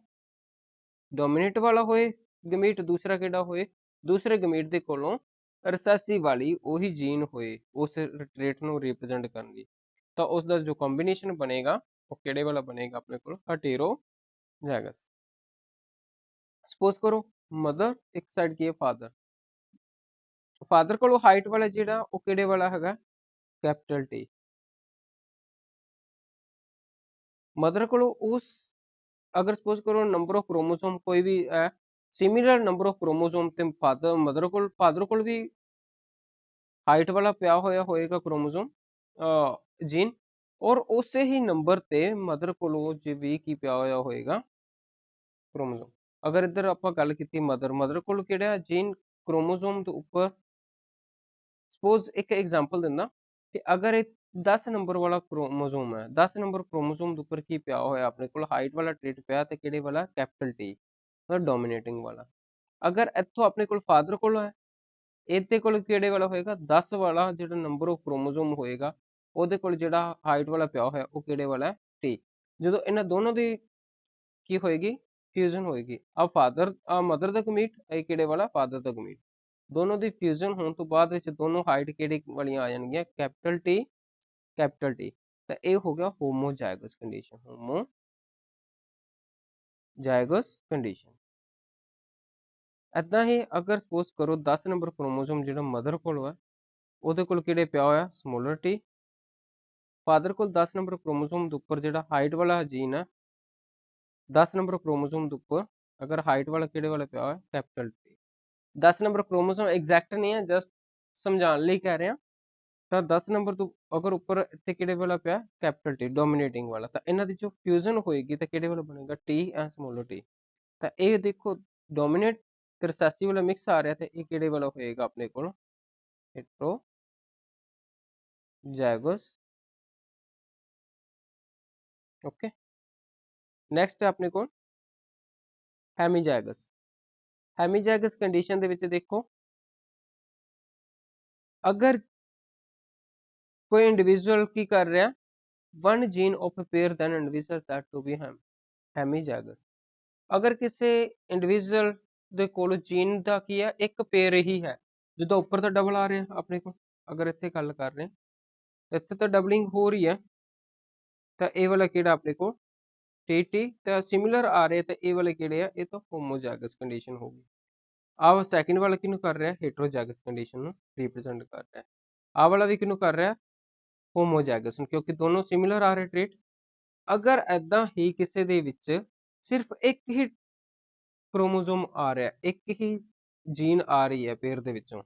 ਡੋਮੀਨੇਟ ਵਾਲਾ ਹੋਏ ਗਮੀਟ, ਦੂਸਰਾ ਕਿਹੜਾ ਹੋਏ, ਦੂਸਰੇ ਗਮੀਟ ਦੇ ਕੋਲੋਂ ਰਿਸੈਸਿਵ ਵਾਲੀ ਉਹੀ ਜੀਨ ਹੋਏ ਉਸ ਟ੍ਰੇਟ ਨੂੰ ਰਿਪਰੈਜ਼ੈਂਟ ਕਰਨ ਲਈ, ਤਾਂ ਉਸ ਦਾ ਜੋ ਕੰਬੀਨੇਸ਼ਨ ਬਣੇਗਾ ਉਹ ਕਿਹੜੇ ਵਾਲਾ ਬਣੇਗਾ ਆਪਣੇ ਕੋਲ, ਹੈਟਰੋਜ਼ਾਈਗਸ। ਸਪੋਜ਼ ਕਰੋ ਮਦਰ ਇੱਕ ਸਾਈਡ ਕੀ ਹੈ ਫਾਦਰ, ਫਾਦਰ ਕੋਲੋਂ ਹਾਈਟ ਵਾਲਾ ਜਿਹੜਾ ਉਹ ਕਿਹੜੇ ਵਾਲਾ ਹੈਗਾ, ਕੈਪੀਟਲ ਟੀ। ਮਦਰ ਕੋਲੋਂ ਉਸ ਅਗਰ ਸਪੋਜ਼ ਕਰੋ ਨੰਬਰ ਆਫ ਕ੍ਰੋਮੋਸੋਮ ਕੋਈ ਵੀ ਹੈ ਸਿਮਿਲਰ ਨੰਬਰ ਆਫ ਕ੍ਰੋਮੋਸੋਮ ਤੇ ਫਾਦਰ ਕੋਲ ਵੀ ਹਾਈਟ ਵਾਲਾ ਪਿਆ ਹੋਇਆ ਹੋਏਗਾ ਕ੍ਰੋਮੋਸੋਮ ਜੀਨ, ਔਰ ਉਸੇ ਹੀ ਨੰਬਰ ਤੇ ਮਦਰ ਕੋਲੋਂ ਜੇ ਵੀ ਕੀ ਪਿਆ ਹੋਇਆ ਹੋਏਗਾ ਕ੍ਰੋਮੋਸੋਮ। ਅਗਰ ਇੱਧਰ ਆਪਾਂ ਗੱਲ ਕੀਤੀ ਮਦਰ ਕੋਲ ਕਿਹੜਾ ਜੀਨ ਕ੍ਰੋਮੋਸੋਮ ਦੇ ਉੱਪਰ, ਸਪੋਜ਼ ਇੱਕ ਐਗਜ਼ਾਮਪਲ ਦਿੰਦਾ ਕਿ ਅਗਰ ਇਹ 10 ਨੰਬਰ ਵਾਲਾ ਕ੍ਰੋਮੋਸੋਮ ਹੈ, 10 ਨੰਬਰ ਕ੍ਰੋਮੋਸੋਮ ਦੇ ਉੱਪਰ ਕੀ ਪਿਆ ਹੋਇਆ ਆਪਣੇ ਕੋਲ, ਹਾਈਟ ਵਾਲਾ ਟ੍ਰੇਟ ਪਿਆ ਤੇ ਕਿਹੜੇ ਵਾਲਾ, ਕੈਪੀਟਲ ਟੀ, ਡੋਮੀਨੇਟਿੰਗ ਵਾਲਾ। ਅਗਰ ਇੱਥੋਂ ਆਪਣੇ ਕੋਲ ਫਾਦਰ ਕੋਲ ਹੈ, ਇਹਦੇ ਕੋਲ ਕਿਹੜੇ ਵਾਲਾ ਹੋਏਗਾ, 10 ਵਾਲਾ ਜਿਹੜਾ ਨੰਬਰ ਆਫ ਕ੍ਰੋਮੋਸੋਮ ਹੋਏਗਾ ਉਹਦੇ ਕੋਲ ਜਿਹੜਾ ਹਾਈਟ ਵਾਲਾ ਪਿਆ ਹੋਇਆ ਉਹ ਕਿਹੜੇ ਵਾਲਾ, ਟੀ। ਜਦੋਂ ਇਹਨਾਂ ਦੋਨੋਂ ਦੀ ਕੀ ਹੋਏਗੀ, ਫਿਊਜ਼ਨ ਹੋਏਗੀ, ਆ ਮਦਰ ਦਾ ਗਮੀਟ, ਇਹ ਕਿਹੜੇ ਵਾਲਾ, ਫਾਦਰ ਦਾ ਗਮੀਟ, ਦੋਨੋਂ ਦੀ ਫਿਊਜ਼ਨ ਹੋਣ ਤੋਂ ਬਾਅਦ ਵਿੱਚ ਦੋਨੋਂ ਹਾਈਟ ਕਿਹੜੀ ਵਾਲੀਆਂ ਆ ਜਾਣਗੀਆਂ, ਕੈਪੀਟਲ ਟੀ। ਤਾਂ ਇਹ ਹੋ ਗਿਆ ਹੋਮੋਜ਼ਾਈਗਸ ਕੰਡੀਸ਼ਨ, ਹੋਮੋਜ਼ਾਈਗਸ ਕੰਡੀਸ਼ਨ। ਏਦਾਂ ਹੀ ਅਗਰ ਸਪੋਜ਼ ਕਰੋ 10 ਨੰਬਰ ਕ੍ਰੋਮੋਸੋਮ ਜਿਹੜਾ ਮਦਰ ਕੋਲ ਹੈ ਉਹਦੇ ਕੋਲ ਕਿਹੜੇ ਪਿਆ ਹੋਇਆ, ਸਮੋਲਰ ਟੀ। ਫਾਦਰ ਕੋਲ 10 ਨੰਬਰ ਕ੍ਰੋਮੋਸੋਮ ਦੇ ਉੱਪਰ ਜਿਹੜਾ ਹਾਈਟ ਵਾਲਾ ਜੀਨ ਹੈ, 10 ਨੰਬਰ ਕ੍ਰੋਮੋਸੋਮ ਦੇ ਉੱਪਰ ਅਗਰ ਹਾਈਟ ਵਾਲਾ ਕਿਹੜੇ ਵਾਲਾ ਪਿਆ ਹੋਇਆ, capital T. 10 number chromosome exact ਨਹੀਂ ਹੈ, ਜਸਟ ਸਮਝਾਉਣ ਲਈ ਕਹਿ ਰਿਹਾ। ਤਾਂ 10 ਨੰਬਰ ਤੋਂ ਅਗਰ ਉੱਪਰ ਇੱਥੇ ਕਿਹੜੇ ਵਾਲਾ ਪਿਆ, ਕੈਪੀਟਲ ਟੀ, ਡੋਮੀਨੇਟਿੰਗ ਵਾਲਾ, ਤਾਂ ਇਹਨਾਂ ਦੀ ਜੋ ਫਿਊਜ਼ਨ ਹੋਏਗੀ ਤਾਂ ਕਿਹੜੇ ਵਾਲਾ ਬਣੇਗਾ, ਟੀ ਐਂਡ ਸਮੋਲਰ ਟੀ। ਤਾਂ ਇਹ ਦੇਖੋ ਡੋਮੀਨੇਟ ਤੇ ਰਿਸੈਸਿਵ ਵਾਲਾ ਮਿਕਸ ਆ ਰਿਹਾ, ਤੇ ਇਹ ਕਿਹੜੇ ਵਾਲਾ ਹੋਏਗਾ ਆਪਣੇ ਕੋਲ, ਹੈਟਰੋਜ਼ਾਈਗਸ। ਓਕੇ, ਨੈਕਸਟ ਹੈ ਆਪਣੇ ਕੋਲ ਹੈਮੀਜ਼ਾਈਗਸ। ਹੈਮੀਜ਼ਾਈਗਸ ਕੰਡੀਸ਼ਨ ਦੇ ਵਿੱਚ ਦੇਖੋ ਅਗਰ ਕੋਈ ਇੰਡੀਵਿਜੂਅਲ ਕੀ ਕਰ ਰਿਹਾ, one gene of a pair then individual said to be ਹੈਮੀਜ਼ਾਈਗਸ। ਅਗਰ ਕਿਸੇ ਇੰਡੀਵਿਜੂਅਲ ਦੇ ਕੋਲ ਜੀਨ ਦਾ ਕੀ ਹੈ, ਇੱਕ ਪੇਅਰ ਹੀ ਹੈ, ਜਦੋਂ ਉੱਪਰ ਤਾਂ ਡਬਲ ਆ ਰਿਹਾ ਆਪਣੇ ਕੋਲ, ਅਗਰ ਇੱਥੇ ਗੱਲ ਕਰ ਰਹੇ ਇੱਥੇ ਤਾਂ ਡਬਲਿੰਗ ਹੋ ਰਹੀ ਹੈ, ਤਾਂ ਇਹ ਵਾਲਾ ਕਿਹੜਾ ਆਪਣੇ ਕੋਲ, ਟੀ ਤਾਂ ਸਿਮਿਲਰ ਆ ਰਹੇ, ਤਾਂ ਇਹ ਵਾਲੇ ਕਿਹੜੇ ਆ, ਇਹ ਤਾਂ ਹੋਮੋਜ਼ਾਈਗਸ ਕੰਡੀਸ਼ਨ ਹੋਗੀ। ਆਹ ਸੈਕਿੰਡ ਵਾਲਾ ਕਿਹਨੂੰ ਕਰ ਰਿਹਾ, ਹੈਟਰੋਜ਼ਾਈਗਸ ਕੰਡੀਸ਼ਨ ਨੂੰ ਰਿਪਰੈਜ਼ੈਂਟ ਕਰ ਰਿਹਾ। ਆਹ ਵਾਲਾ ਵੀ ਕਿਹਨੂੰ ਕਰ ਰਿਹਾ, ਹੋਮੋਜ਼ਾਈਗਸ ਨੂੰ, ਕਿਉਂਕਿ ਦੋਨੋਂ ਸਿਮਿਲਰ ਆ ਰਹੇ ਟ੍ਰੇਟ। ਅਗਰ ਐਦਾਂ ਹੀ ਕਿਸੇ ਦੇ ਵਿੱਚ ਸਿਰਫ ਇੱਕ ਹੀ ਕ੍ਰੋਮੋਸੋਮ ਆ ਰਿਹਾ, ਇੱਕ ਹੀ ਜੀਨ ਆ ਰਹੀ ਹੈ ਪੇਅਰ ਦੇ ਵਿੱਚੋਂ,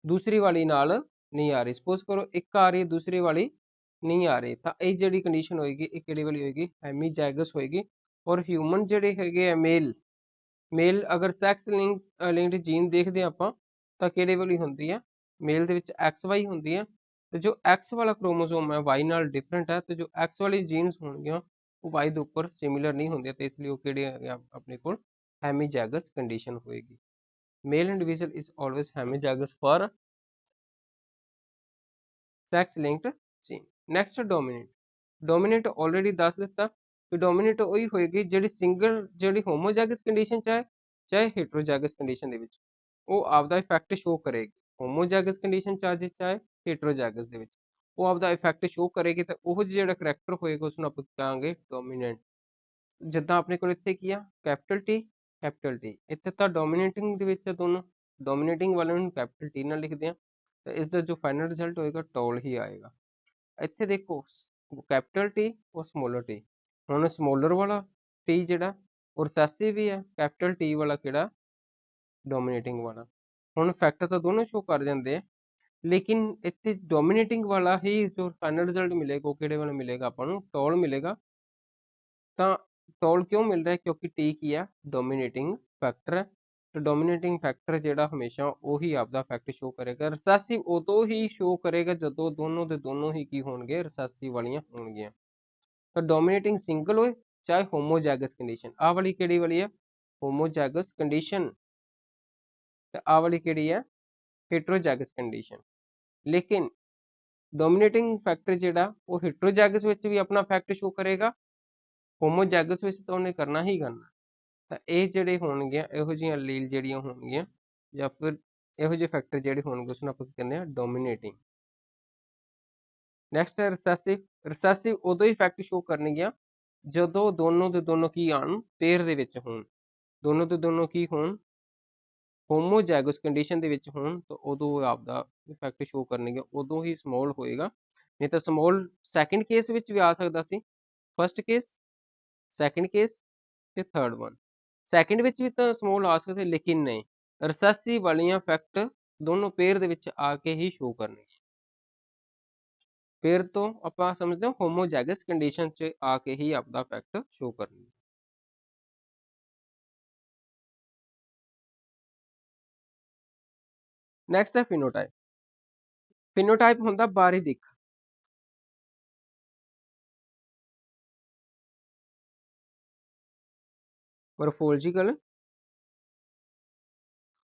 ਦੂਸਰੀ ਵਾਲੀ ਨਾਲ ਨਹੀਂ ਆ ਰਹੀ, ਸਪੋਜ਼ ਕਰੋ ਇੱਕ ਆ ਰਹੀ ਦੂਸਰੀ ਵਾਲੀ ਨਹੀਂ ਆ ਰਹੀ, ਤਾਂ ਇਹ ਜਿਹੜੀ ਕੰਡੀਸ਼ਨ ਹੋਏਗੀ ਇਹ ਕਿਹੜੀ ਵਾਲੀ ਹੋਏਗੀ, ਹੈਮੀਜ਼ਾਈਗਸ ਹੋਏਗੀ। ਔਰ ਹਿਊਮਨ ਜਿਹੜੇ ਹੈਗੇ ਆ ਮੇਲ ਅਗਰ ਸੈਕਸ ਲਿੰਕਡ ਜੀਨ ਦੇਖਦੇ ਆਪਾਂ ਤਾਂ ਕਿਹੜੇ ਵਾਲੀ ਹੁੰਦੀ ਹੈ, ਮੇਲ ਦੇ ਵਿੱਚ XY ਹੁੰਦੀ ਹੈ, ਤੇ ਜੋ X ਵਾਲਾ ਕ੍ਰੋਮੋਸੋਮ ਹੈ Y ਨਾਲ ਡਿਫਰੈਂਟ ਹੈ, ਤੇ ਜੋ X ਵਾਲੀ ਜੀਨਸ ਹੋਣਗੀਆਂ ਉਹ Y ਦੇ ਉੱਪਰ ਸਿਮਿਲਰ ਨਹੀਂ ਹੁੰਦੀਆਂ, ਤੇ ਇਸ ਲਈ ਉਹ ਕਿਹੜੇ ਹੈਗੇ ਆਪਣੇ ਕੋਲ, ਹੈਮੀਜ਼ਾਈਗਸ ਕੰਡੀਸ਼ਨ ਹੋਏਗੀ। Male individual is always homozygous for sex linked gene. Next dominant. Dominant already ਦੱਸ ਦਿੱਤਾ ਕਿ dominant ਉਹੀ ਹੋਏਗੀ ਜਿਹੜੀ ਸਿੰਗਲ ਜਿਹੜੀ ਹੋਮੋਜ਼ਾਈਗਸ ਕੰਡੀਸ਼ਨ ਚ ਹੈ ਚਾਹੇ heterozygous ਕੰਡੀਸ਼ਨ ਦੇ ਵਿੱਚ ਉਹ ਆਪਦਾ ਇਫੈਕਟ ਸ਼ੋ ਕਰੇਗੀ। ਹੋਮੋਜ਼ਾਈਗਸ ਕੰਡੀਸ਼ਨ ਚ ਆ ਜੇ ਚਾਹੇ heterozygous ਦੇ ਵਿੱਚ ਉਹ ਆਪਦਾ ਇਫੈਕਟ ਸ਼ੋ ਕਰੇਗੀ ਤਾਂ ਉਹ ਜਿਹੜਾ ਕਰੈਕਟਰ ਹੋਏਗਾ ਉਸਨੂੰ ਆਪਾਂ ਕਹਾਂਗੇ ਡੋਮੀਨੈਂਟ। ਜਿੱਦਾਂ ਆਪਣੇ ਕੋਲ ਇੱਥੇ ਕੀ ਆ ਕੈਪੀਟਲ ਟੀ ਇੱਥੇ ਤਾਂ ਡੋਮੀਨੇਟਿੰਗ ਦੇ ਵਿੱਚ ਆ ਦੋਨੋਂ ਡੋਮੀਨੇਟਿੰਗ ਵਾਲੇ ਨੂੰ ਕੈਪੀਟਲ ਟੀ ਨਾਲ ਲਿਖਦੇ ਆ ਤਾਂ ਇਸ ਦਾ ਜੋ ਫਾਈਨਲ ਰਿਜ਼ਲਟ ਹੋਏਗਾ ਟੋਲ ਹੀ ਆਏਗਾ। ਇੱਥੇ ਦੇਖੋ ਕੈਪੀਟਲ ਟੀ ਔਰ ਸਮੋਲਰ ਟੀ ਹੁਣ ਸਮੋਲਰ ਵਾਲਾ ਟੀ ਜਿਹੜਾ ਉਹ ਰਿਸੈਸਿਵ ਵੀ ਹੈ ਕੈਪੀਟਲ ਟੀ ਵਾਲਾ ਕਿਹੜਾ ਡੋਮੀਨੇਟਿੰਗ ਵਾਲਾ। ਹੁਣ ਫੈਕਟਰ ਤਾਂ ਦੋਨੋਂ ਸ਼ੋ ਕਰ ਜਾਂਦੇ ਆ ਲੇਕਿਨ ਇੱਥੇ ਡੋਮੀਨੇਟਿੰਗ ਵਾਲਾ ਹੀ ਜੋ ਫਾਈਨਲ ਰਿਜ਼ਲਟ ਮਿਲੇਗਾ ਉਹ ਕਿਹੜੇ ਵਾਲਾ ਮਿਲੇਗਾ ਆਪਾਂ ਨੂੰ ਟੋਲ ਮਿਲੇਗਾ। ਤਾਂ ਟੋਲ ਕਿਉਂ ਮਿਲ ਰਿਹਾ ਕਿਉਂਕਿ ਟੀ ਕੀ ਹੈ ਡੋਮੀਨੇਟਿੰਗ ਫੈਕਟਰ ਹੈ ਤੇ ਡੋਮੀਨੇਟਿੰਗ ਫੈਕਟਰ ਜਿਹੜਾ ਹਮੇਸ਼ਾ ਉਹੀ ਆਪਦਾ ਫੈਕਟ ਸ਼ੋ ਕਰੇਗਾ। ਰਿਸੈਸਿਵ ਉਦੋਂ ਹੀ ਸ਼ੋ ਕਰੇਗਾ ਜਦੋਂ ਦੋਨੋਂ ਦੇ ਦੋਨੋਂ ਹੀ ਕੀ ਹੋਣਗੇ ਰਿਸੈਸਿਵ ਵਾਲੀਆਂ ਹੋਣਗੀਆਂ। ਤਾਂ ਡੋਮੀਨੇਟਿੰਗ ਸਿੰਗਲ ਹੋਏ ਚਾਹੇ ਹੋਮੋਜ਼ਾਈਗਸ ਕੰਡੀਸ਼ਨ ਆਹ ਵਾਲੀ ਕਿਹੜੀ ਵਾਲੀ ਹੈ ਹੋਮੋਜ਼ਾਈਗਸ ਕੰਡੀਸ਼ਨ ਤੇ ਆਹ ਵਾਲੀ ਕਿਹੜੀ ਹੈ heterozygous ਕੰਡੀਸ਼ਨ। ਲੇਕਿਨ ਡੋਮੀਨੇਟਿੰਗ ਫੈਕਟਰ ਜਿਹੜਾ ਉਹ heterozygous ਵਿੱਚ ਵੀ ਆਪਣਾ ਫੈਕਟ ਸ਼ੋ ਕਰੇਗਾ ਹੋਮੋਜ਼ਾਈਗਸ ਵਿੱਚ ਤਾਂ ਉਹਨੇ ਕਰਨਾ ਹੀ ਕਰਨਾ। ਤਾਂ ਇਹ ਜਿਹੜੇ ਹੋਣਗੇ ਇਹੋ ਜਿਹੀਆਂ ਅਲੀਲ ਜਿਹੜੀਆਂ ਹੋਣਗੀਆਂ ਜਾਂ ਫਿਰ ਇਹੋ ਜਿਹੇ ਫੈਕਟਰ ਜਿਹੜੇ ਹੋਣਗੇ ਉਸਨੂੰ ਆਪਾਂ ਕਹਿੰਦੇ ਆ ਡੋਮੀਨੇਟਿੰਗ। ਨੈਕਸਟ ਹੈ ਰਿਸੈਸਿਵ ਉਦੋਂ ਹੀ ਫੈਕਟ ਸ਼ੋ ਕਰਨਗੀਆਂ ਜਦੋਂ ਦੋਨੋਂ ਦੇ ਦੋਨੋਂ ਕੀ ਆਣ ਪੇਅਰ ਦੇ ਵਿੱਚ ਹੋਣ ਦੋਨੋਂ ਦੇ ਦੋਨੋਂ ਕੀ ਹੋਣ ਹੋਮੋਜ਼ਾਈਗਸ ਕੰਡੀਸ਼ਨ ਦੇ ਵਿੱਚ ਹੋਣ ਤਾਂ ਉਦੋਂ ਆਪਦਾ ਇਫੈਕਟ ਸ਼ੋ ਕਰਨਗੇ ਉਦੋਂ ਹੀ ਸਮੋਲ ਹੋਏਗਾ ਨਹੀਂ ਤਾਂ ਸਮੋਲ ਸੈਕਿੰਡ ਕੇਸ ਵਿੱਚ ਵੀ ਆ ਸਕਦਾ ਸੀ ਫਸਟ ਕੇਸ ਸੈਕਿੰਡ ਕੇਸ ਤੇ ਥਰਡ ਵਨ ਸੈਕਿੰਡ ਵਿੱਚ ਵੀ ਤਾਂ ਸਮੋਲ ਆ ਸਕਦੇ ਲੇਕਿਨ ਨਹੀਂ ਰਿਸੈਸਿਵ ਵਾਲੀਆਂ ਫੈਕਟ ਦੋਨੋਂ ਪੇਅਰ ਦੇ ਵਿੱਚ ਆ ਕੇ ਹੀ ਸ਼ੋ ਕਰਨਗੇ। ਪੇਅਰ ਤੋਂ ਆਪਾਂ ਸਮਝਦੇ ਹਾਂ ਹੋਮੋਜ਼ਾਈਗਸ ਕੰਡੀਸ਼ਨ 'ਚ ਆ ਕੇ ਹੀ ਆਪਦਾ ਫੈਕਟ ਸ਼ੋ ਕਰਨਗੇ। ਨੈਕਸਟ ਹੈ ਫਿਨੋਟਾਈਪ। ਫਿਨੋਟਾਈਪ ਹੁੰਦਾ ਬਾਹਰੀ ਦਿੱਖ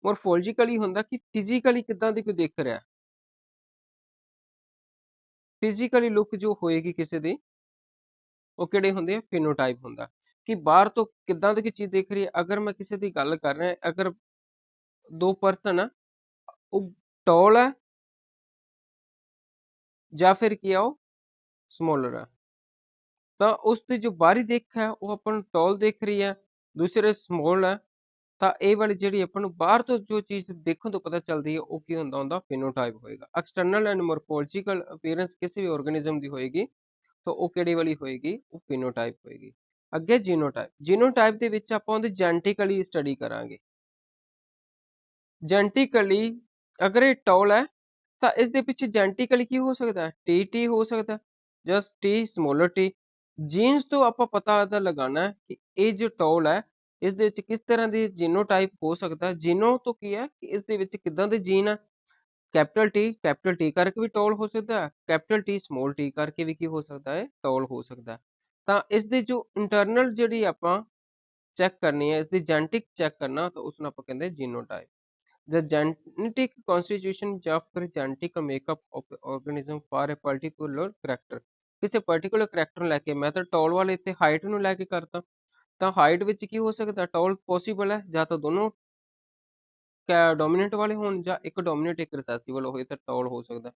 ਮੋਰਫੋਲੋਜੀਕਲੀ ਹੁੰਦਾ ਕਿ ਫਿਜ਼ੀਕਲੀ ਕਿੱਦਾਂ ਦੀ ਕੋਈ ਦਿਖ ਰਿਹਾ ਫਿਜ਼ੀਕਲੀ ਲੁੱਕ ਜੋ ਹੋਏਗੀ ਕਿਸੇ ਦੀ ਉਹ ਕਿਹੜੇ ਹੁੰਦੇ ਆ ਫਿਨੋਟਾਈਪ ਹੁੰਦਾ ਕਿ ਬਾਹਰ ਤੋਂ ਕਿੱਦਾਂ ਦੀ ਚੀਜ਼ ਦਿਖ ਰਹੀ ਹੈ। ਅਗਰ ਮੈਂ ਕਿਸੇ ਦੀ ਗੱਲ ਕਰ ਰਿਹਾ ਅਗਰ ਦੋ ਪਰਸਨ ਆ ਉਹ ਟੌਲ ਹੈ ਜਾਂ ਫਿਰ ਕੀ ਆ ਉਹ ਸਮੋਲਰ ਹੈ ਤਾਂ ਉਸ ਦੀ ਜੋ ਬਾਹਰੀ ਦਿੱਖ ਹੈ ਉਹ ਆਪਾਂ ਨੂੰ ਟੌਲ ਦਿਖ ਰਹੀ ਹੈ ਦੂਸਰੇ ਸਮੋਲ ਹੈ ਤਾਂ ਇਹ ਵਾਲੀ ਜਿਹੜੀ ਆਪਾਂ ਨੂੰ ਬਾਹਰ ਤੋਂ ਜੋ ਚੀਜ਼ ਦੇਖਣ ਤੋਂ ਪਤਾ ਚੱਲਦੀ ਹੈ ਉਹ ਕੀ ਹੁੰਦਾ ਫਿਨੋਟਾਈਪ ਹੋਏਗਾ। ਐਕਸਟਰਨਲ ਐਂਡ ਮੋਰਫੋਲੋਜੀਕਲ ਅਪੀਅਰੈਂਸ ਕਿਸੇ ਵੀ ਆਰਗੇਨਿਜ਼ਮ ਦੀ ਹੋਏਗੀ ਤਾਂ ਉਹ ਕਿਹੜੀ ਵਾਲੀ ਹੋਏਗੀ ਉਹ ਫਿਨੋਟਾਈਪ ਹੋਏਗੀ। ਅੱਗੇ ਜੀਨੋਟਾਈਪ ਦੇ ਵਿੱਚ ਆਪਾਂ ਉਹਦੀ ਜੈਨੇਟਿਕਲੀ ਸਟੱਡੀ ਕਰਾਂਗੇ। ਜੈਨੇਟਿਕਲੀ ਅਗਰ ਇਹ ਟੌਲ ਹੈ ਤਾਂ ਇਸ ਦੇ ਪਿੱਛੇ ਜੈਨੇਟਿਕਲੀ ਕੀ ਹੋ ਸਕਦਾ ਟੀ ਹੋ ਸਕਦਾ ਜਸਟ ਟੀ ਸਮੋਲਰ ਟੀ। ਜੀਨਸ ਤੋਂ ਆਪਾਂ ਪਤਾ ਇਹਦਾ ਲਗਾਉਣਾ ਕਿ ਇਹ ਜੋ ਟੌਲ ਹੈ ਇਸ ਦੇ ਵਿੱਚ ਕਿਸ ਤਰ੍ਹਾਂ ਦੀ ਜੀਨੋਟਾਈਪ ਹੋ ਸਕਦਾ ਜੀਨੋ ਤੋਂ ਕੀ ਹੈ ਕਿ ਇਸ ਦੇ ਵਿੱਚ ਕਿੱਦਾਂ ਦੇ ਜੀਨ ਹੈ ਕੈਪੀਟਲ ਟੀ ਕਰਕੇ ਵੀ ਟੌਲ ਹੋ ਸਕਦਾ ਹੈ ਕੈਪੀਟਲ ਟੀ ਸਮੋਲ ਟੀ ਕਰਕੇ ਵੀ ਕੀ ਹੋ ਸਕਦਾ ਹੈ ਟੌਲ ਹੋ ਸਕਦਾ ਹੈ। ਤਾਂ ਇਸ ਦੇ ਜੋ ਇੰਟਰਨਲ ਜਿਹੜੀ ਆਪਾਂ ਚੈੱਕ ਕਰਨੀ ਹੈ ਇਸ ਦੀ ਜੈਨੇਟਿਕ ਚੈੱਕ ਕਰਨਾ ਤਾਂ ਉਸ ਨੂੰ ਆਪਾਂ ਕਹਿੰਦੇ ਜੀਨੋਟਾਈਪ। The genetic constitution ਜਾਂ ਫਿਰ genetic makeup of organism for a particular character ਕਿਸੇ particular character ਨੂੰ ਲੈ ਕੇ ਮੈਂ ਤਾਂ ਟੌਲ ਵਾਲੇ ਇੱਥੇ ਹਾਈਟ ਨੂੰ ਲੈ ਕੇ ਕਰਤਾ ਤਾਂ ਹਾਈਟ ਵਿੱਚ ਕੀ ਹੋ ਸਕਦਾ ਟੌਲ ਪੋਸੀਬਲ ਹੈ ਜਾਂ ਤਾਂ ਦੋਨੋਂ ਡੋਮੀਨੈਂਟ ਵਾਲੇ ਹੋਣ ਜਾਂ ਇੱਕ ਡੋਮੀਨੈਂਟ ਇੱਕ ਰਿਸੈਸਿਵ ਵਾਲਾ ਹੋਏ ਤਾਂ ਟੌਲ ਹੋ ਸਕਦਾ।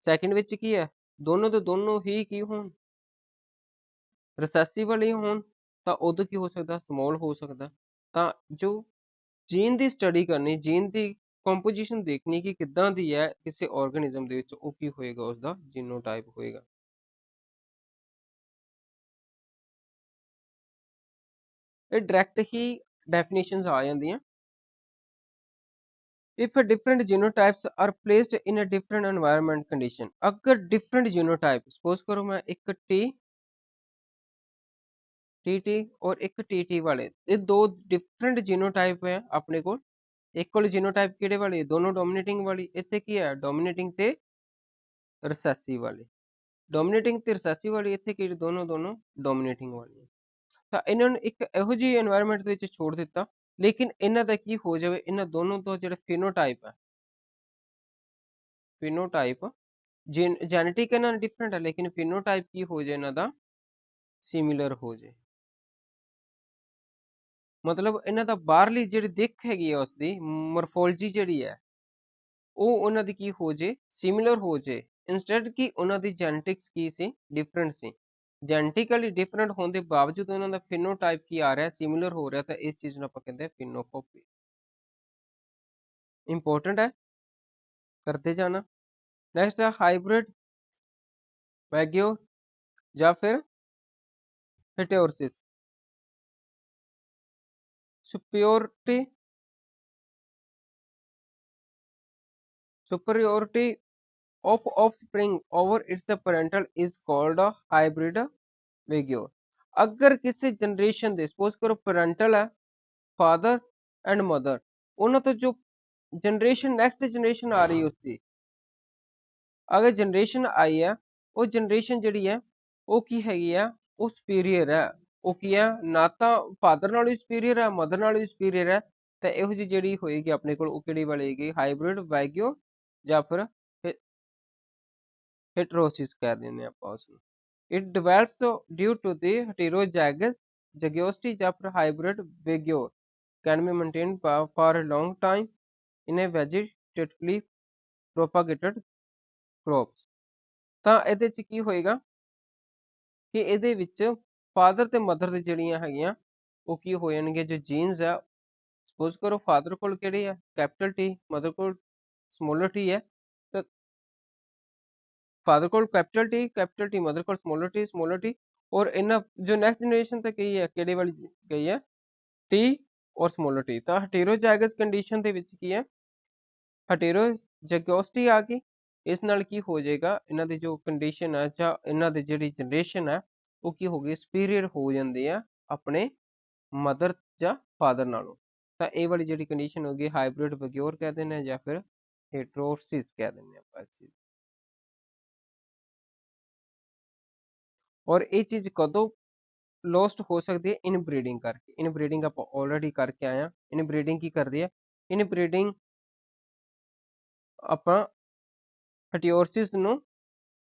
ਸੈਕਿੰਡ ਵਿੱਚ ਕੀ ਹੈ ਦੋਨੋਂ ਦੇ ਦੋਨੋਂ ਹੀ ਕੀ ਹੋਣ ਰਿਸੈਸਿਵ ਵਾਲੇ ਹੋਣ ਤਾਂ ਉਦੋਂ ਕੀ ਹੋ ਸਕਦਾ ਸਮੋਲ ਹੋ ਸਕਦਾ। ਤਾਂ ਜੋ ਜੀਨ ਦੀ ਸਟੱਡੀ ਕਰਨੀ ਜੀਨ ਦੀ ਕੰਪੋਜੀਸ਼ਨ ਦੇਖਣੀ ਕਿ ਕਿੱਦਾਂ ਦੀ ਹੈ ਕਿਸੇ ਆਰਗੇਨਿਜ਼ਮ ਦੇ ਵਿੱਚ ਉਹ ਕੀ ਹੋਏਗਾ ਉਸਦਾ ਜੀਨੋਟਾਈਪ ਹੋਏਗਾ। ਇਹ ਡਾਇਰੈਕਟ ਹੀ ਡੈਫੀਨੇਸ਼ਨਸ ਆ ਜਾਂਦੀਆਂ। If different genotypes are placed in a different environment condition अगर different genotype suppose करो मैं एक टी और एक टी वाले ये दो different genotype है अपने को एक ਕੋਲ genotype ਕਿਹੜੇ ਵਾਲੀ ਦੋਨੋਂ ਡੋਮੀਨੇਟਿੰਗ ਵਾਲੀ ਇੱਥੇ ਕੀ ਹੈ ਡੋਮੀਨੇਟਿੰਗ ਤੇ ਰਿਸੈਸਿਵ ਵਾਲੀ ਡੋਮੀਨੇਟਿੰਗ ਤੇ ਰਿਸੈਸਿਵ ਵਾਲੀ ਇੱਥੇ ਕੀ ਦੋਨੋਂ ਡੋਮੀਨੇਟਿੰਗ ਵਾਲੀ ਤਾਂ ਇਹਨਾਂ ਨੂੰ ਇੱਕ ਇਹੋ ਜਿਹੀ এনवायरमेंट ਦੇ ਵਿੱਚ ਛੋੜ ਦਿੱਤਾ ਲੇਕਿਨ ਇਹਨਾਂ ਦਾ ਕੀ ਹੋ ਜਾਵੇ, ਇਹਨਾਂ ਦੋਨੋਂ ਤੋਂ ਜਿਹੜੇ ਫਿਨੋਟਾਈਪ ਹੈ, ਫਿਨੋਟਾਈਪ ਜੈਨੇਟਿਕ ਇਹਨਾਂ ਦਾ ਡਿਫਰੈਂਟ ਹੈ, ਲੇਕਿਨ ਫਿਨੋਟਾਈਪ ਕੀ ਹੋ ਜਾਏ ਇਹਨਾਂ ਦਾ ਸਿਮਿਲਰ ਹੋ ਜਾਏ। ਮਤਲਬ ਇਹਨਾਂ ਦਾ ਬਾਹਰਲੀ ਜਿਹੜੀ ਦਿੱਖ ਹੈਗੀ ਹੈ ਉਸਦੀ ਮੋਰਫੋਲੋਜੀ ਜਿਹੜੀ ਹੈ ਉਹ ਉਹਨਾਂ ਦੀ ਕੀ ਹੋ ਜੇ, ਸਿਮਿਲਰ ਹੋ ਜੇ, ਇੰਸਟੈਡ ਕਿ ਉਹਨਾਂ ਦੀ ਜੈਨੇਟਿਕਸ ਕੀ ਸੀ, ਡਿਫਰੈਂਟ ਸੀ। ਜੈਨੇਟਿਕਲੀ ਡਿਫਰੈਂਟ ਹੋਣ ਦੇ ਬਾਵਜੂਦ ਉਹਨਾਂ ਦਾ ਫਿਨੋਟਾਈਪ ਕੀ ਆ ਰਿਹਾ, ਸਿਮਿਲਰ ਹੋ ਰਿਹਾ, ਤਾਂ ਇਸ ਚੀਜ਼ ਨੂੰ ਆਪਾਂ ਕਹਿੰਦੇ ਆ ਫਿਨੋਕਾਪੀ। ਇੰਪੋਰਟੈਂਟ ਹੈ, करते जाना। नेक्स्ट है हाइब्रिड वैग्यो या फिर heterosis. Superiority superiority of offspring over its parental is called a hybrid वैग्यो। अगर किसी जनरेशन दे सपोज करो पेरेंटल है फादर एंड मदर, उन्होंने तो जो जनरेशन नेक्स्ट जनरेशन आ रही है उसकी अगर जनरेशन आई है वो जनरेशन ਜਿਹੜੀ ਹੈ ਉਹ ਕੀ ਹੈਗੀ ਆ, ਉਹ ਸੁਪੀਰੀਅਰ ਹੈ। ਉਹ ਕੀ ਹੈ, ਨਾ ਤਾਂ ਫਾਦਰ ਨਾਲੋਂ ਵੀ ਸੁਪੀਰੀਅਰ ਹੈ, ਮਦਰ ਨਾਲੋਂ ਵੀ ਸੁਪੀਰੀਅਰ ਹੈ। ਤਾਂ ਇਹੋ ਜਿਹੀ ਜਿਹੜੀ ਹੋਏਗੀ ਆਪਣੇ ਕੋਲ ਉਹ ਕਿਹੜੀ ਵਾਲੀ ਹੈਗੀ, ਹਾਈਬ੍ਰਿਡ ਵੈਗਿਓ ਜਾਂ ਫਿਰ हेटेरोसिस कह देंगे ਆਪਾਂ ਉਸਨੂੰ। It develops due to the heterozygous zygosity ਜਾਂ ਫਿਰ hybrid vagio can be maintained for a long time in a vegetatively propagated crops। ਤਾਂ ਇਹਦੇ ਚ ਕੀ ਹੋਏਗਾ ਕਿ ਇਹਦੇ ਵਿੱਚ ਫਾਦਰ ਤੇ ਮਦਰ ਦੀ ਜਿਹੜੀਆਂ ਹੈਗੀਆਂ ਉਹ ਕੀ ਹੋ ਜਾਣਗੇ, ਜੋ ਜੀਨਸ ਹੈ ਸਪੋਜ਼ ਕਰੋ ਫਾਦਰ ਕੋਲ ਕਿਹੜੀ ਹੈ ਕੈਪੀਟਲ ਟੀ, ਮਦਰ ਕੋਲ ਸਮੋਲਰ ਟੀ ਹੈ, ਤਾਂ फादर को कैपिटल टी मदर को स्मॉलर टी और इन्ना जो नेक्स्ट जनरेशन तक गई है ਕਿਹੜੇ ਵਾਲੀ ਗਈ ਹੈ टी और स्मॉलर टी। ਤਾਂ ਹੈਟੇਰੋਜ਼ਾਈਗਸ ਕੰਡੀਸ਼ਨ ਦੇ ਵਿੱਚ ਕੀ ਹੈ, ਹੈਟੇਰੋਜ਼ਾਈਗੋਸਿਟੀ ਆ ਗਈ। ਇਸ ਨਾਲ ਕੀ ਹੋ ਜਾਏਗਾ, ਇਹਨਾਂ ਦੀ ਜੋ ਕੰਡੀਸ਼ਨ ਹੈ ਜਾਂ ਇਹਨਾਂ ਦੀ ਜਿਹੜੀ ਜਨਰੇਸ਼ਨ ਹੈ ਉਹ ਕੀ ਹੋ ਗਈ, ਸੁਪੀਰੀਅਰ ਹੋ ਜਾਂਦੀ ਆ ਆਪਣੇ ਮਦਰ ਜਾਂ ਫਾਦਰ ਨਾਲੋਂ। ਤਾਂ ਇਹ ਵਾਲੀ ਜਿਹੜੀ ਕੰਡੀਸ਼ਨ ਹੋ ਗਈ ਹਾਈਬ੍ਰਿਡ ਵੈਗਿਓਰ ਕਹਿ ਦਿੰਦੇ ਆ ਜਾਂ ਫਿਰ हेटेरोसिस ਕਹਿ ਦਿੰਦੇ ਆਪਾਂ ਇਸ ਚੀਜ਼। और ये चीज कदों लॉस्ट हो सकती है, इन ब्रीडिंग करके। इन ब्रीडिंग आप ऑलरेडी करके आए हैं। इन ब्रीडिंग की करती है, इन ब्रीडिंग ਆਪਾਂ ਹੈਟੇਰੋਸਿਸ ਨੂੰ